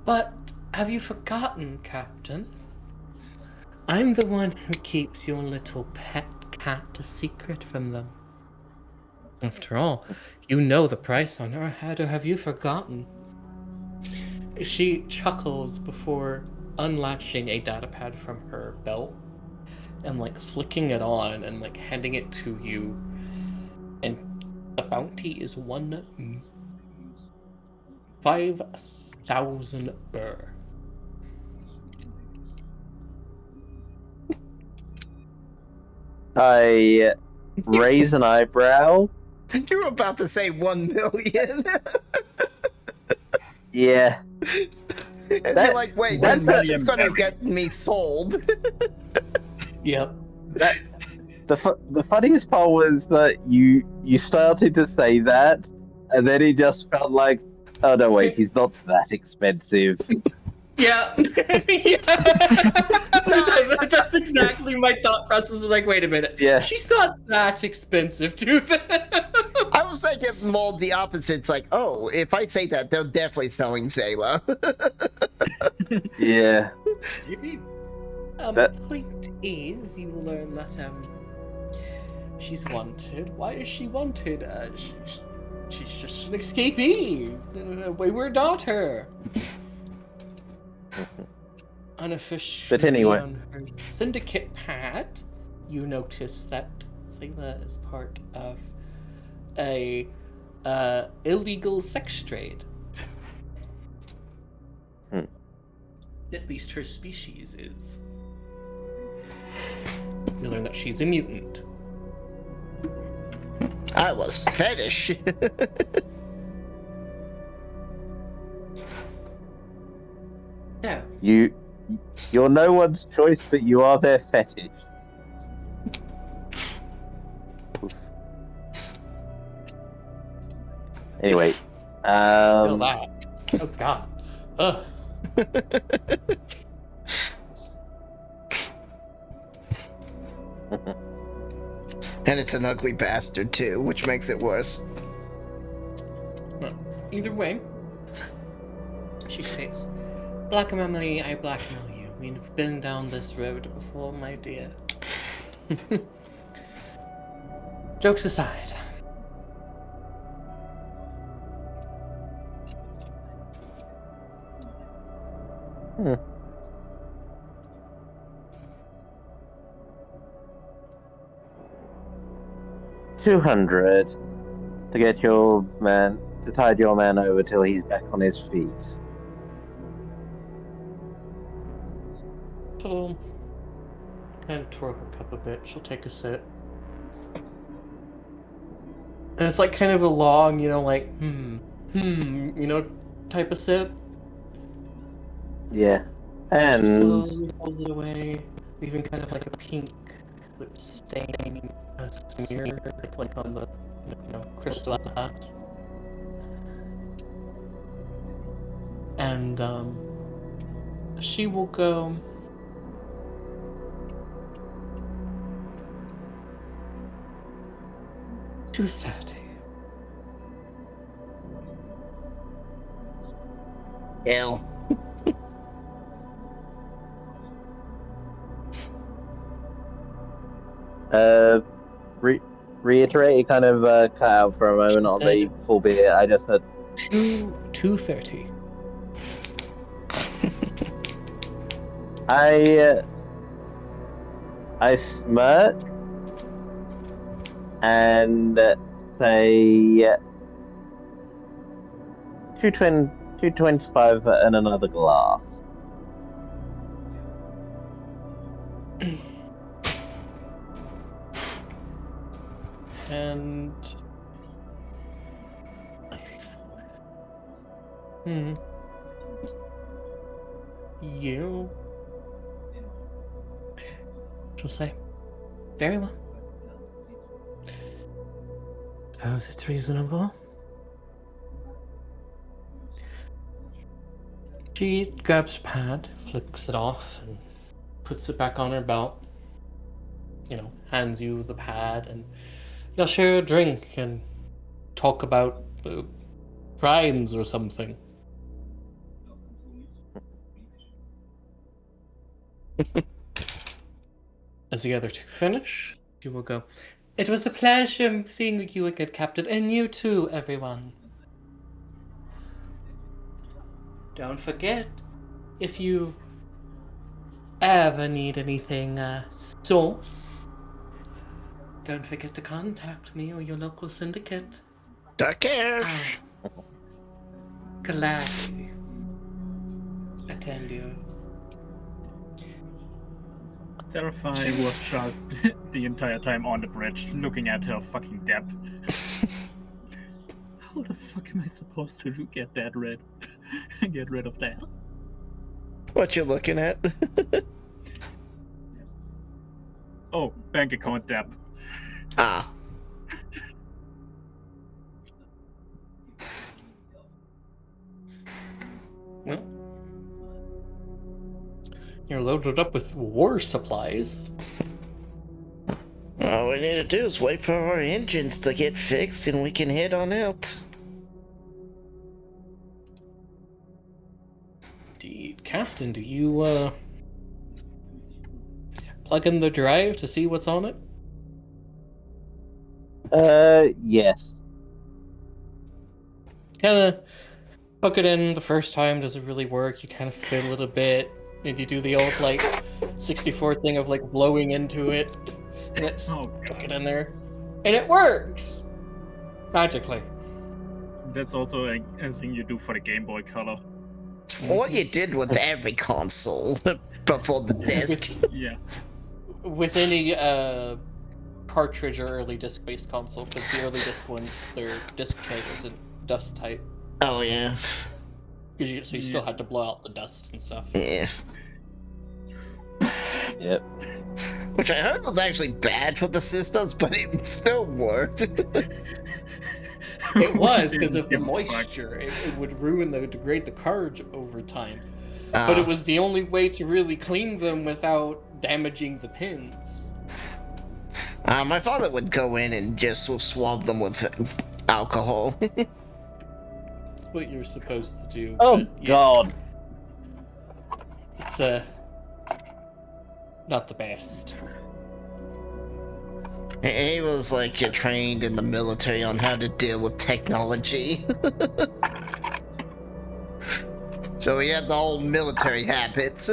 But have you forgotten, Captain? I'm the one who keeps your little pet cat a secret from them. After all, you know the price on her head, or have you forgotten? She chuckles before unlatching a datapad from her belt and flicking it on and handing it to you. And the bounty is 5,000 burr. I raise an eyebrow. You were about to say 1 million. Yeah. And you're like, wait, that's just gonna get me sold. Yep. The funniest part was that you started to say that, and then he just felt like, oh no, wait, he's not that expensive. Yeah. That's exactly my thought process. Was like, wait a minute. Yeah. She's not that expensive to them. I was thinking more the opposite. It's like, oh, if I say that, they're definitely selling Zayla. Yeah. That- Point is, you learn that she's wanted. Why is she wanted? She's just an escapee, a wayward daughter. Unofficially But anyway. on her syndicate pad, you notice that Sayla is part of a illegal sex trade. At least her species is. You learn that she's a mutant. I was fetish. Yeah. You're no one's choice, but you are their fetish. Anyway, Feel that. Oh god. Ugh. And it's an ugly bastard too, which makes it worse. Either way, she states, blackmail me, I blackmail you. We've been down this road before, my dear. Jokes aside. Hmm. $200 to get your man to tide your man over till he's back on his feet. She'll kind of twirl her cup a bit. She'll take a sip. And it's like kind of a long, like, type of sip. Yeah. She And slowly pulls it away, leaving kind of like a pink lip stain as a smear, like on the crystal hat. And she will go. $230. Hell. Reiterate, it kind of cut out for a moment on the full bit. I just heard $230. I smirk and say 225 and another glass. And you she'll say, very well. Suppose it's reasonable. She grabs her pad, flicks it off, and puts it back on her belt. Hands you the pad, and you'll share a drink and talk about crimes or something. As the other two finish, you will go, it was a pleasure seeing you again, Captain, and you too, everyone. Don't forget, if you ever need anything sauce, don't forget to contact me or your local syndicate. Take care. I'll gladly attend you. Seraphine was just the entire time on the bridge, looking at her fucking debt. How the fuck am I supposed to get that rid? Get rid of that? What you looking at? Oh, bank account debt. Ah. Well, you're loaded up with war supplies. All we need to do is wait for our engines to get fixed and we can head on out. Indeed. Captain, do you plug in the drive to see what's on it? Yes. Kind of hook it in the first time, doesn't really work. You kind of fiddle it a bit, and you do the old, like, 64 thing of, like, blowing into it, and it's Oh hook it god. in there. And it works! Magically. That's also a thing you do for the Game Boy Color. It's what you did with every console before the disc. Yeah. With any cartridge or early disc-based console, because the early disc ones, their disc tray isn't dust tight. Oh yeah, So you still had to blow out the dust and stuff. yeah. Yep. Which I heard was actually bad for the systems, but it still worked. It was because Didn't of the give a fuck. moisture. It would degrade the cards over time. But it Uh, was the only way to really clean them without damaging the pins. my father would go in and just swab them with alcohol. That's what you're supposed to do. Oh but, yeah, god. It's not the best. He was like trained in the military on how to deal with technology. So he had the whole military habits.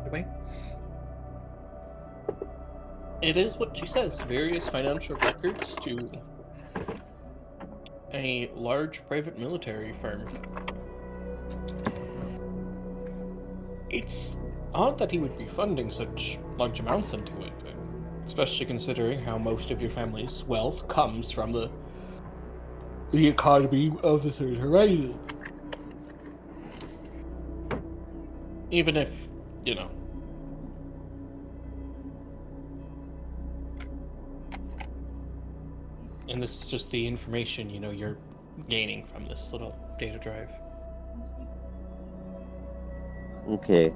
Anyway. It is what she says. Various financial records to a large private military firm. It's odd that he would be funding such large amounts into it, especially considering how most of your family's wealth comes from the economy of the Third Horizon. Even if, you know, and this is just the information, you know, you're gaining from this little data drive. Okay.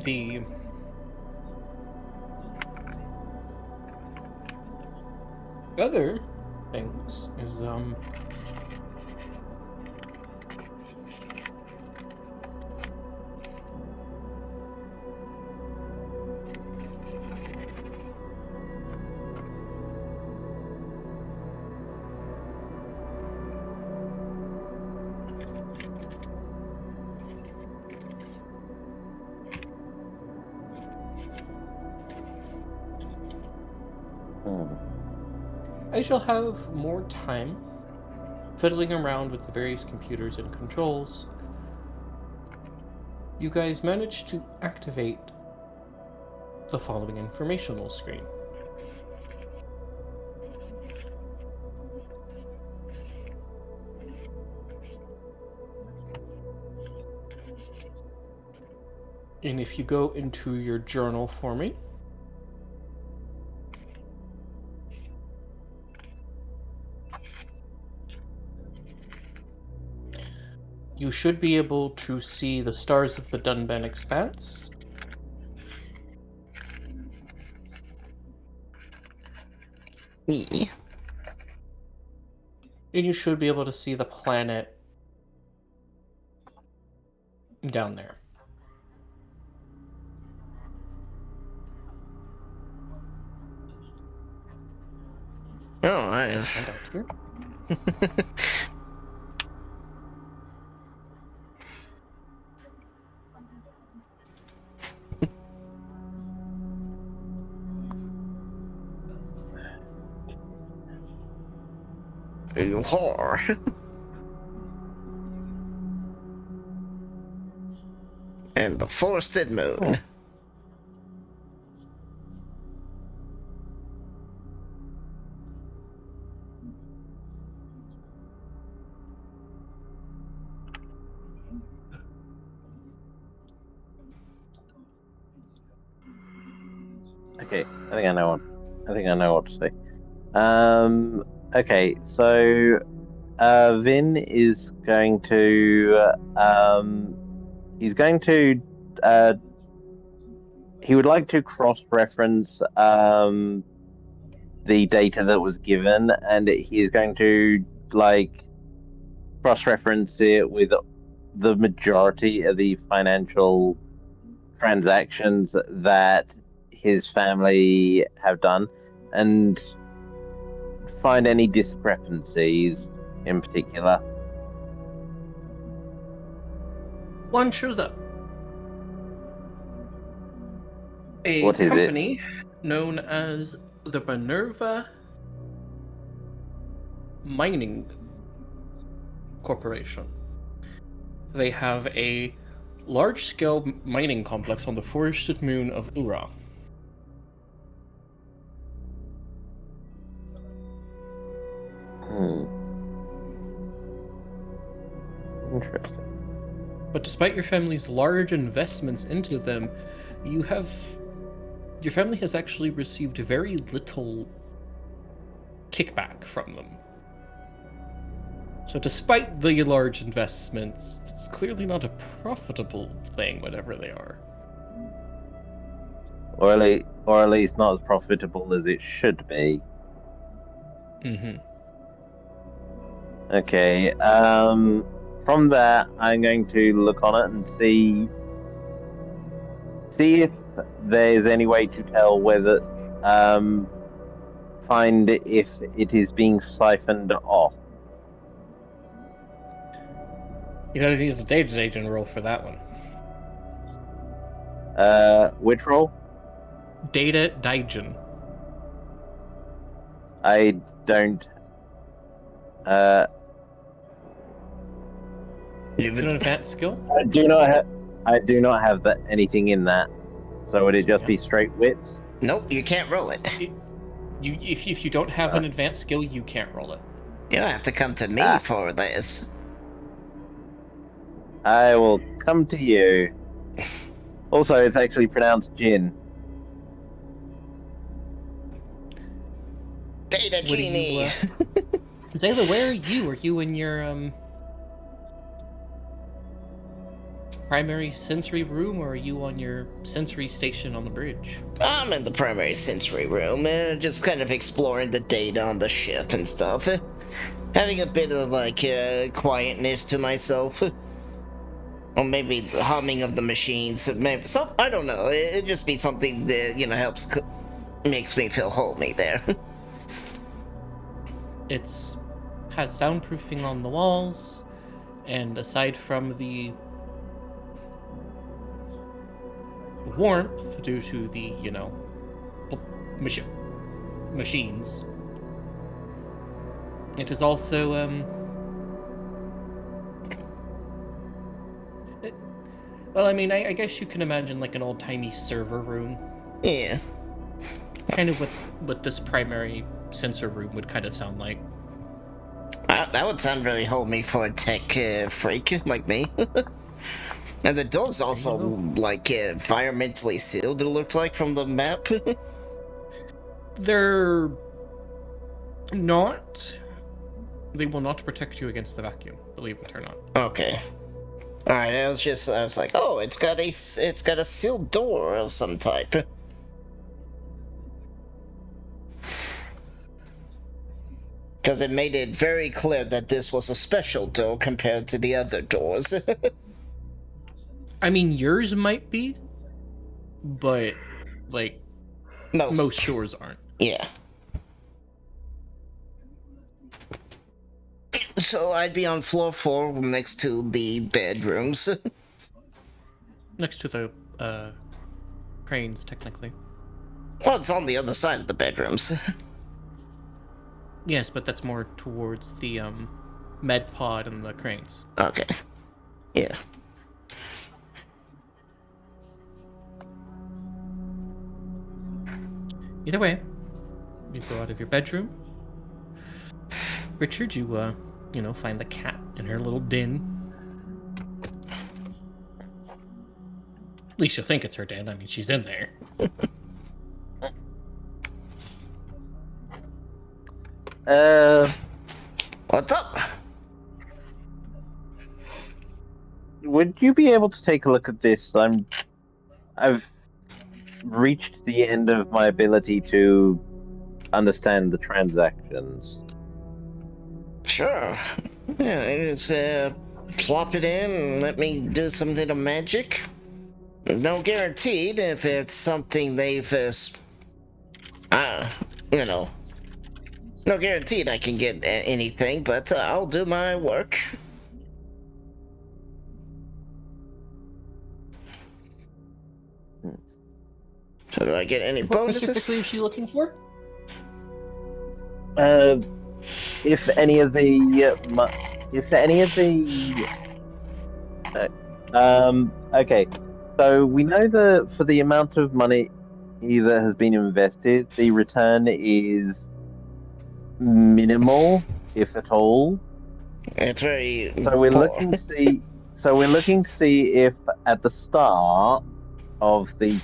The other things is I shall have more time fiddling around with the various computers and controls. You guys managed to activate the following informational screen. And if you go into your journal for me, you should be able to see the stars of the Dunban Expanse. E. And you should be able to see the planet down there. Oh, nice. And out here. You whore. And the forested moon. Okay, I think I know what to say. Okay, so Vin is going to he's going to he would like to cross-reference the data that was given, and he is going to like cross-reference it with the majority of the financial transactions that his family have done, and find any discrepancies in particular. One shows up. A What is it? company known as the Minerva Mining Corporation. They have a large-scale mining complex on the forested moon of Ura. Interesting. But despite your family's large investments into them, your family has actually received very little kickback from them. So despite the large investments, it's clearly not a profitable thing, whatever they are. Or at least not as profitable as it should be. Mm-hmm. Okay. From that, I'm going to look on it and see if there's any way to tell whether find if it is being siphoned off. You gotta need a data agent roll for that one. Which roll? Data Daijin. I don't. It's an advanced skill. I do not have that anything in that. So would it just be straight wits? Nope, you can't roll it. If you don't have an advanced skill, you can't roll it. You don't have to come to me for this. I will come to you. Also, it's actually pronounced Jin. Data Genie! Zayla, where are you? Are you in your primary sensory room, or are you on your sensory station on the bridge? I'm in the primary sensory room, just kind of exploring the data on the ship and stuff. Having a bit of, quietness to myself. Or maybe the humming of the machines. Maybe I don't know. It'd just be something that, helps, makes me feel homey there. Has soundproofing on the walls, and aside from the warmth due to the, machines, it is also, I guess you can imagine like an old-timey server room. Yeah. Kind of what this primary sensor room would kind of sound like. That would sound really homey for a tech freak like me. And the door's also, environmentally sealed, it looks like, from the map. They're not. They will not protect you against the vacuum, believe it or not. Okay. Alright, I was like, oh, it's got a sealed door of some type. Because it made it very clear that this was a special door compared to the other doors. I mean, yours might be, but, most doors aren't. Yeah. So I'd be on floor 4 next to the bedrooms. Next to the, cranes, technically. Well, it's on the other side of the bedrooms. Yes, but that's more towards the, med pod and the cranes. Okay. Yeah. Either way, you go out of your bedroom. Richard, you find the cat in her little den. At least you think it's her den. I mean, she's in there. What's up? would you be able to take a look at this? I've reached the end of my ability to understand the transactions. Sure. Yeah, just plop it in and let me do some little magic. No guaranteed if it's something they've, you know, no guaranteed I can get anything, but I'll do my work. So do I get any What bonuses? specifically is she looking for? If any of the okay, so we know that for the amount of money that has been invested, the return is minimal, if at all. It's very So we're poor. looking to see. So we're looking to see if at the start of the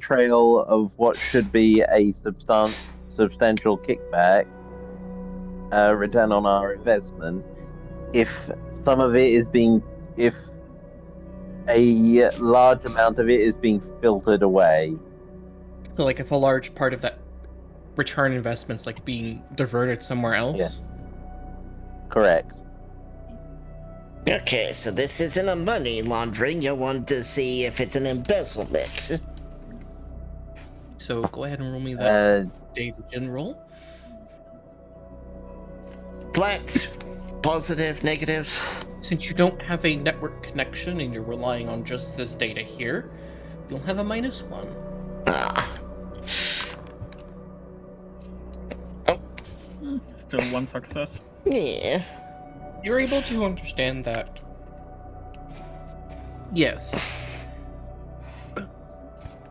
trail of what should be a substantial kickback, return on our investment, if some of it is being, if a large amount of it is being filtered away. So, like, if a large part of that return investment's like being diverted somewhere else. Yeah. Correct. Okay, so this isn't a money laundering. You want to see if it's an embezzlement. So go ahead and roll me that data gen roll. Flat, positive, negatives. Since you don't have a network connection and you're relying on just this data here, you'll have a -1. Ah. Still one success. Yeah. You're able to understand that. Yes.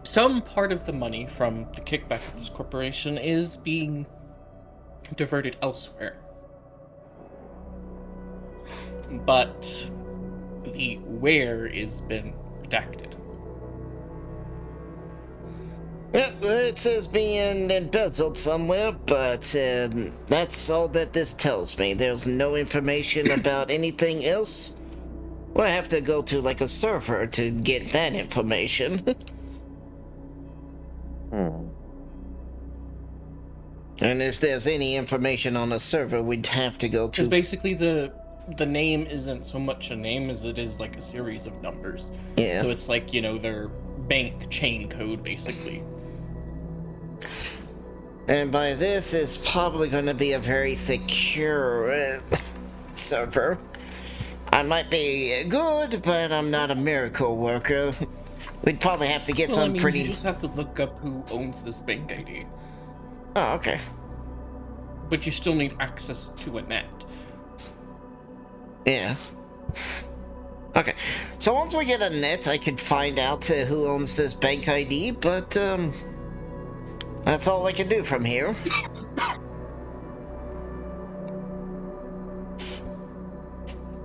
Some part of the money from the kickback of this corporation is being diverted elsewhere. But the where is been redacted. Yep, it says being embezzled somewhere, but that's all that this tells me. There's no information about anything else. We'll have to go to like a server to get that information. And if there's any information on a server, we'd have to go to... Because basically the name isn't so much a name as it is like a series of numbers. Yeah. So it's like, you know, their bank chain code, basically. And by this, it's probably going to be a very secure server. I might be good, but I'm not a miracle worker. We'd probably have to get Well, some I mean, pretty... you just have to look up who owns this bank ID. Oh, okay. But you still need access to a net. Yeah. Okay. So once we get a net, I could find out who owns this bank ID, but, that's all I can do from here.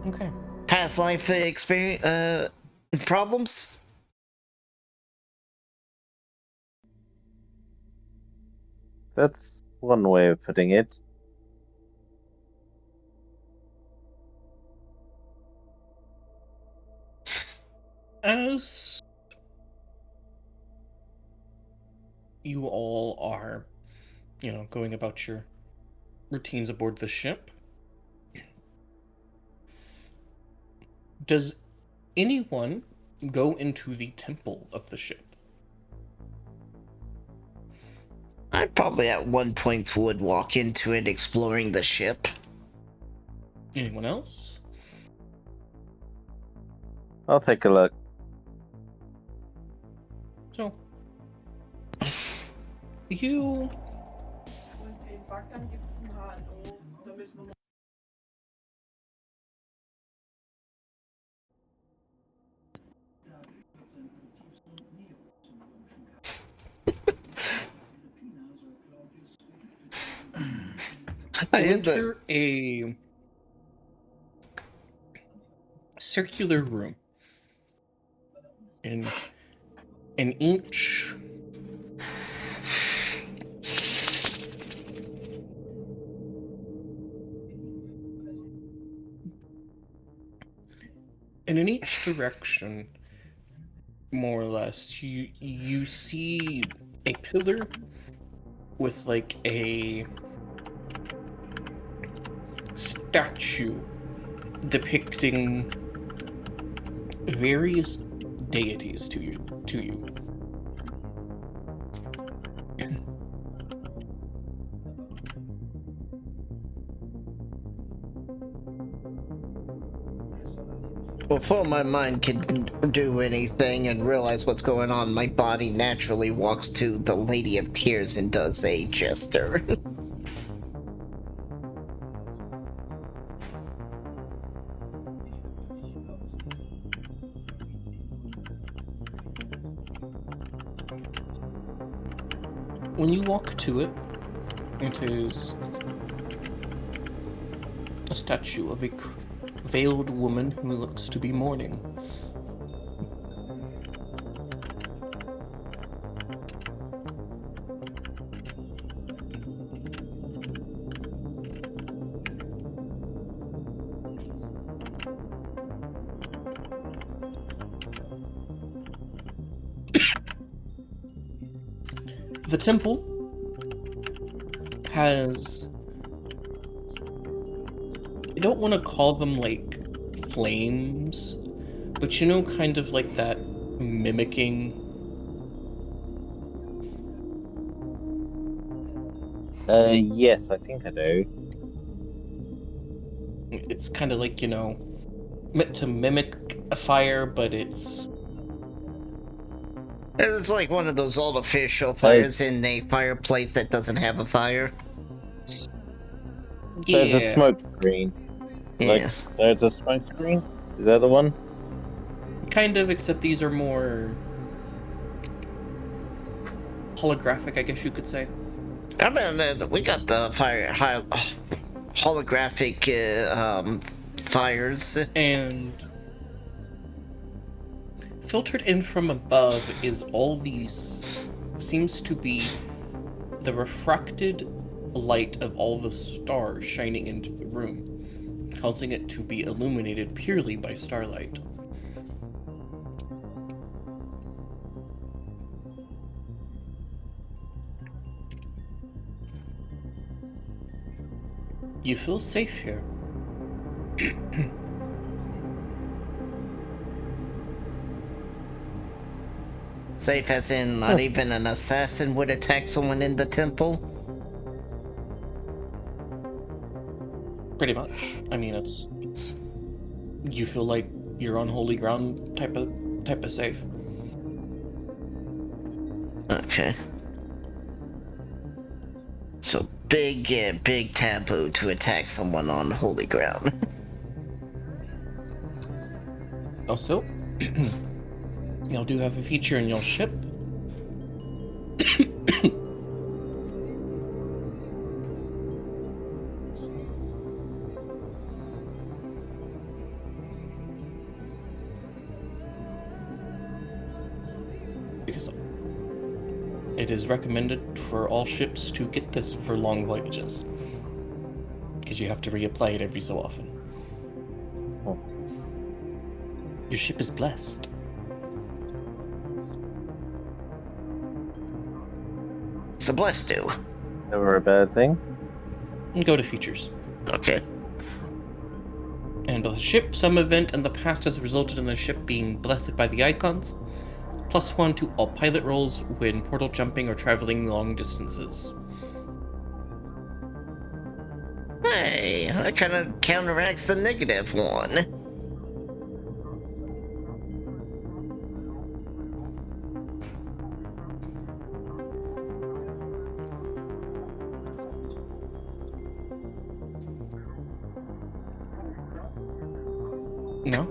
Okay. Past life experience, problems? That's one way of putting it. As you all are, you know, going about your routines aboard the ship, does anyone go into the temple of the ship? I probably at one point would walk into it exploring the ship. Anyone else? I'll take a look. So, you enter a circular room. In each And in each direction, more or less, you see a pillar with like a statue depicting various deities to you. Before my mind can do anything and realize what's going on, my body naturally walks to the Lady of Tears and does a gesture. When you walk to it, it is a statue of a veiled woman who looks to be mourning. The temple has, I don't want to call them like flames, but you know, kind of like that mimicking. Yes, I think I do. It's kind of like, you know, meant to mimic a fire, but it's like one of those artificial fires in a fireplace that doesn't have a fire. So it's a smoke screen. Yeah. So it's a smoke screen? Is that the one? Kind of, except these are more holographic, I guess you could say. I mean, we got the holographic fires. And filtered in from above is all these, seems to be the refracted light of all the stars shining into the room, causing it to be illuminated purely by starlight. You feel safe here. Safe as in not even an assassin would attack someone in the temple? Pretty much. I mean, it's, you feel like you're on holy ground type of safe. Okay. So big taboo to attack someone on holy ground. Also, y'all do have a feature in your ship. Because it is recommended for all ships to get this for long voyages. Because you have to reapply it every so often. Oh. Your ship is blessed. What's the blessed do? Never a bad thing. And go to features. Okay. And the ship, some event in the past has resulted in the ship being blessed by the icons. +1 to all pilot rolls when portal jumping or traveling long distances. Hey, that kind of counteracts the negative one. No?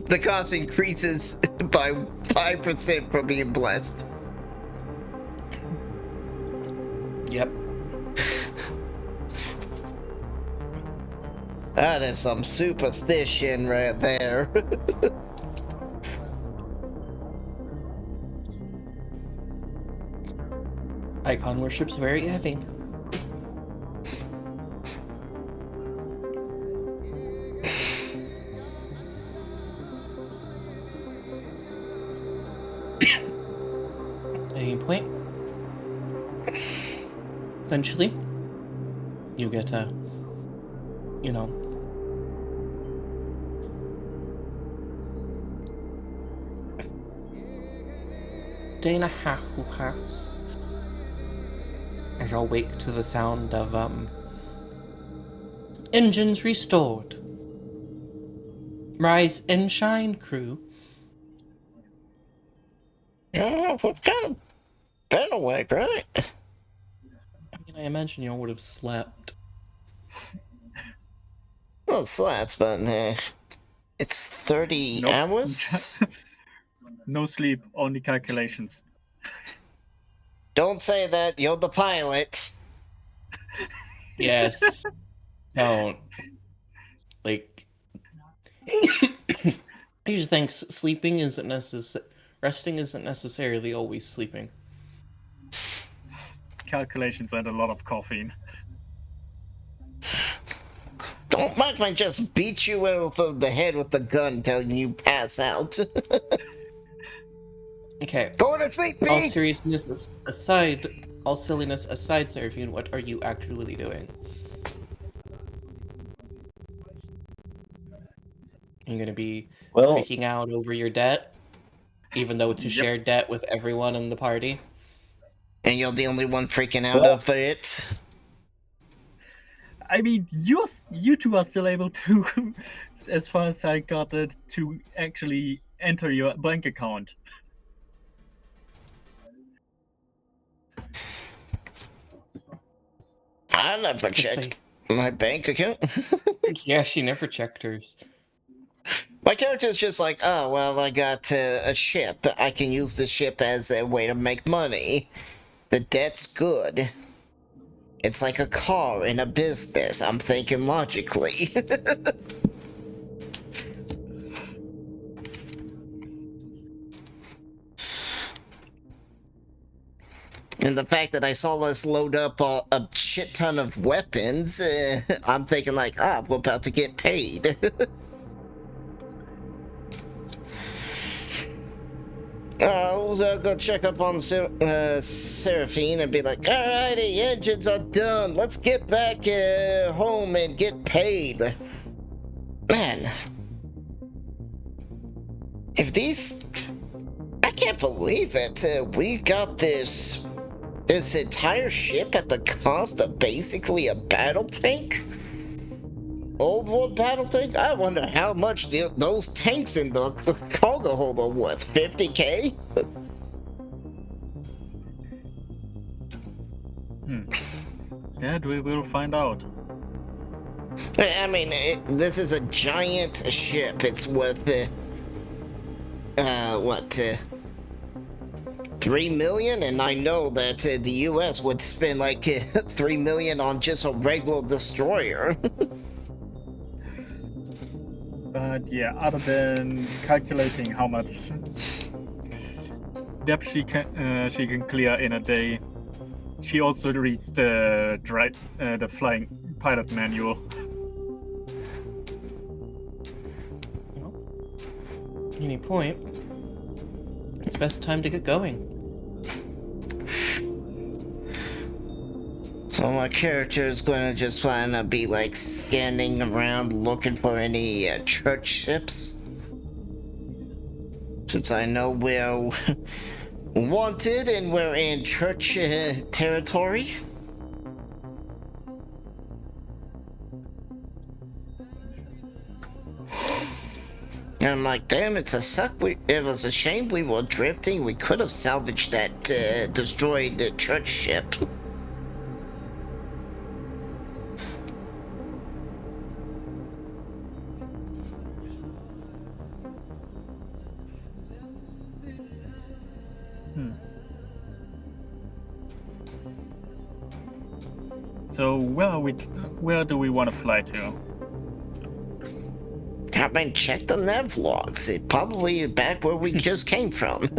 The cost increases by 5% for being blessed. Yep. That is some superstition right there. Icon worship's very heavy. eventually, you get a, you know, day and a half will pass as you'll wake to the sound of engines restored. Rise and shine, crew. Yeah, we've kind of been awake, right? I mean, I imagine y'all would have slept. Well, slats, but it's 30 Nope. hours. No sleep, only calculations. Don't say that. You're the pilot. Yes. Don't. Like, I usually think sleeping isn't necessary. Resting isn't necessarily always sleeping. Calculations and a lot of caffeine. Don't mind if I just beat you over the head with the gun until you pass out. Okay. Go to sleep, All Pete! seriousness aside, all silliness aside, Seraphine, what are you actually doing? You're gonna be Well, freaking out over your debt, even though it's a Yep. shared debt with everyone in the party. And you're the only one freaking out Well- over it. I mean, you two are still able to, as far as I got it, to actually enter your bank account. I never checked my bank account. Yeah, she never checked hers. My character's just like, oh, well, I got a ship. I can use the ship as a way to make money. The debt's good. It's like a car in a business. I'm thinking logically. And the fact that I saw us load up a shit ton of weapons, I'm thinking like, we're about to get paid. I was gonna check up on Seraphine and be like, alrighty, engines are done. Let's get back home and get paid. Man. If these... I can't believe it. We got this entire ship at the cost of basically a battle tank? Old world battle tank? I wonder how much those tanks in the cargo hold are worth. 50k? That we will find out. I mean, this is a giant ship. It's worth, what, 3 million? And I know that the US would spend like 3 million on just a regular destroyer. But yeah, other than calculating how much debt she can clear in a day, she also reads the flying pilot manual. Any point, it's best time to get going. So my character is gonna just plan to be like scanning around looking for any church ships. Since I know we're wanted and we're in church territory. And I'm like, damn, it was a shame we were drifting. We could have salvaged that destroyed church ship. So where do we want to fly to? Haven't checked the nav logs. It's probably back where we just came from.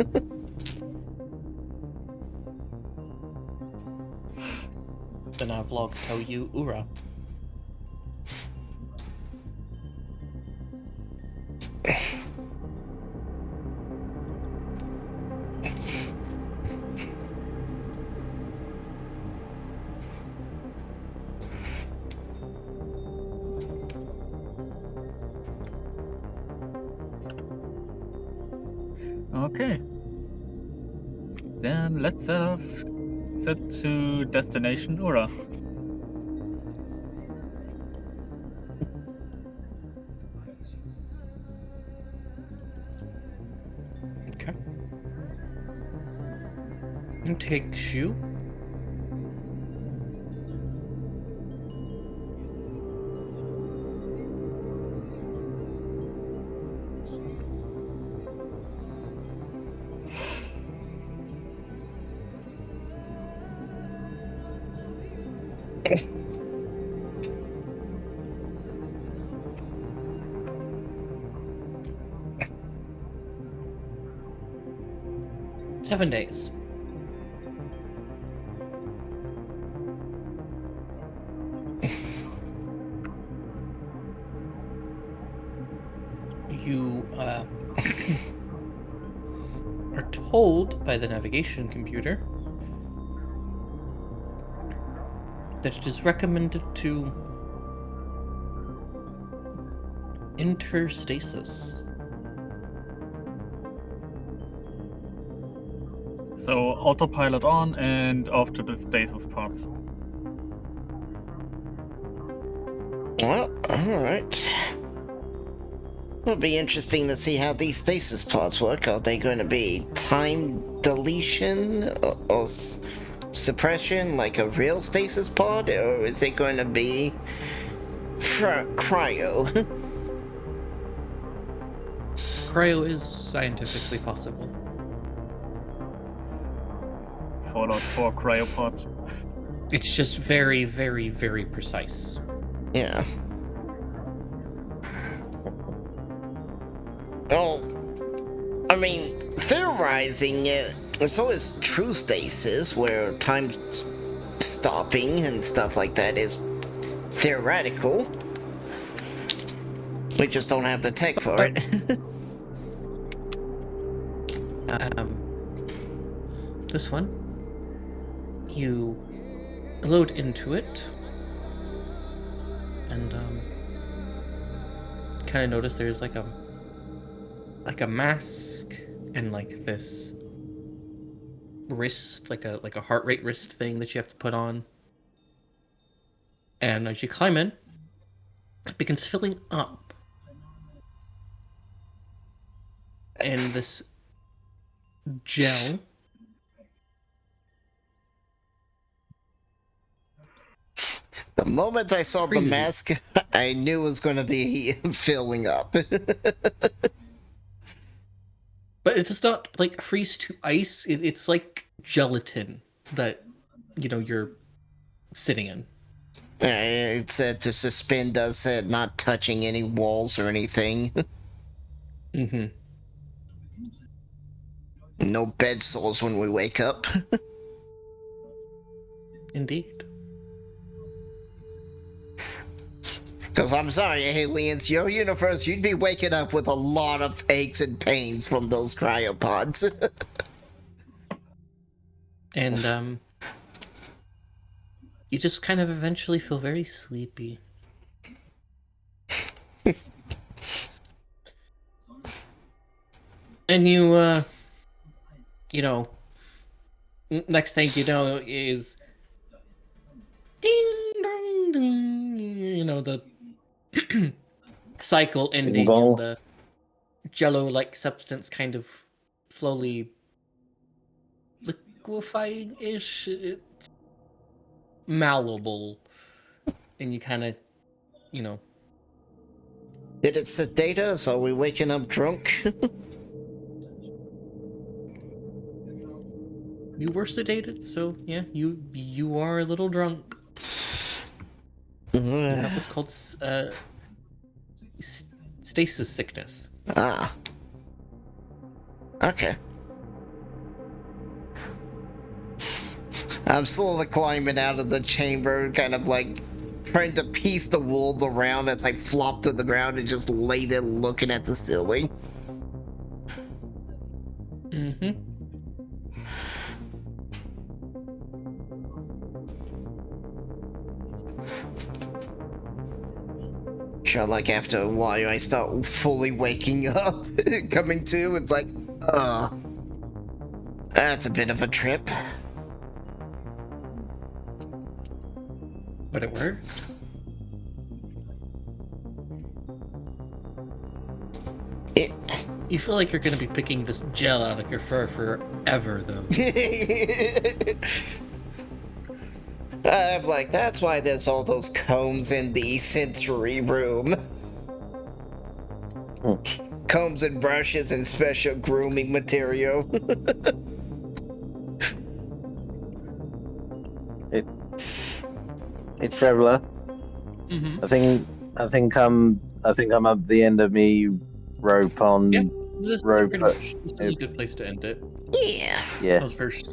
The nav logs tell you Ura. Okay. Then let's set to destination Ura. Okay. And take Shu. Seven days. You are told by the navigation computer that it is recommended to enter stasis. So autopilot on and off to the stasis pods. Well, alright. It'll be interesting to see how these stasis pods work. Are they going to be time deletion or suppression like a real stasis pod? Or is it going to be cryo? Cryo is scientifically possible. Fallout 4 cryopods. It's just very, very, very precise. Yeah. Well, I mean, theorizing it, so is true stasis, where time stopping and stuff like that is theoretical. We just don't have the tech for it. This one, you load into it, and kind of notice there's like a mask and like this wrist, like a heart rate wrist thing that you have to put on. And as you climb in, it begins filling up. And this gel The moment I saw the mask, I knew it was going to be filling up. But it does not like freeze to ice. It's like gelatin that you're sitting in. It said to suspend us at not touching any walls or anything. Mm-hmm. No bed sores when we wake up. Indeed. Because I'm sorry, aliens, your universe, you'd be waking up with a lot of aches and pains from those cryopods. And you just kind of eventually feel very sleepy. And next thing you know is ding dong ding, the cycle ending and the jello-like substance kind of slowly liquefying-ish. It's malleable. And you kind of, Did it sedate us? Are we waking up drunk? You were sedated, so yeah, you are a little drunk. You have what's called stasis sickness. Ah. Okay. I'm slowly climbing out of the chamber, kind of like trying to piece the world around as I flop to the ground and just lay there looking at the ceiling. Mm-hmm. Sure, like after a while I start fully waking up, coming to, it's like, Oh, that's a bit of a trip. But it worked. It... You feel like you're gonna be picking this gel out of your fur forever, though. I'm like, that's why there's all those combs in the sensory room. Combs and brushes and special grooming material. Hey, traveler. Mm-hmm. I think I'm at the end of me rope on. Yeah, this is rope. a good place to end it. Yeah. Yeah. Those first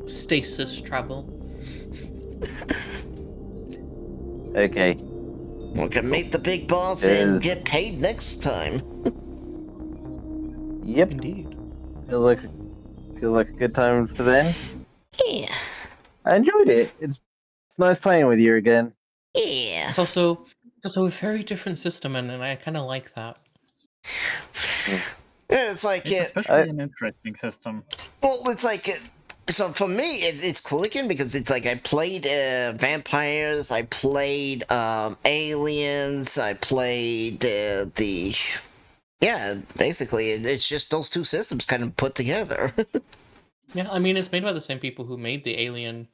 stasis travel. Okay. We can meet the big boss and get paid next time. Yep. Indeed. Feels like a good time for then. Yeah. I enjoyed it. It's nice playing with you again. Yeah. It's also a very different system, and I kind of like that. It's like It's especially an interesting system. Well, it's like so for me, it's clicking because it's like I played vampires, I played aliens, I played basically it's just those two systems kind of put together. Yeah, I mean, it's made by the same people who made the Alien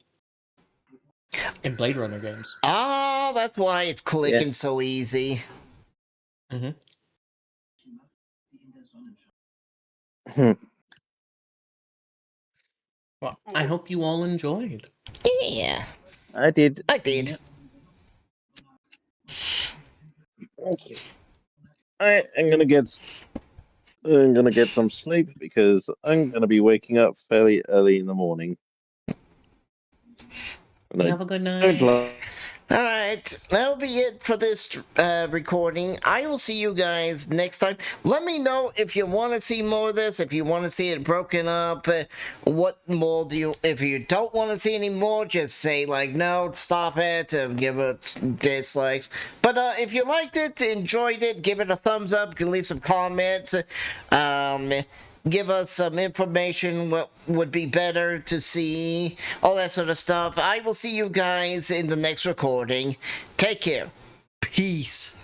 and Blade Runner games. Oh, that's why it's clicking so easy. Mm-hmm. Well, I hope you all enjoyed. Yeah. I did. I did. Okay. I'm gonna get some sleep because I'm gonna be waking up fairly early in the morning. And Have a good don't night. Alright, that'll be it for this recording. I will see you guys next time. Let me know if you want to see more of this, if you want to see it broken up. What more do you... If you don't want to see any more, just say, like, no, stop it, give it dislikes. But if you liked it, enjoyed it, give it a thumbs up, you can leave some comments. Give us some information, what would be better to see, all that sort of stuff. I will see you guys in the next recording. Take care. Peace.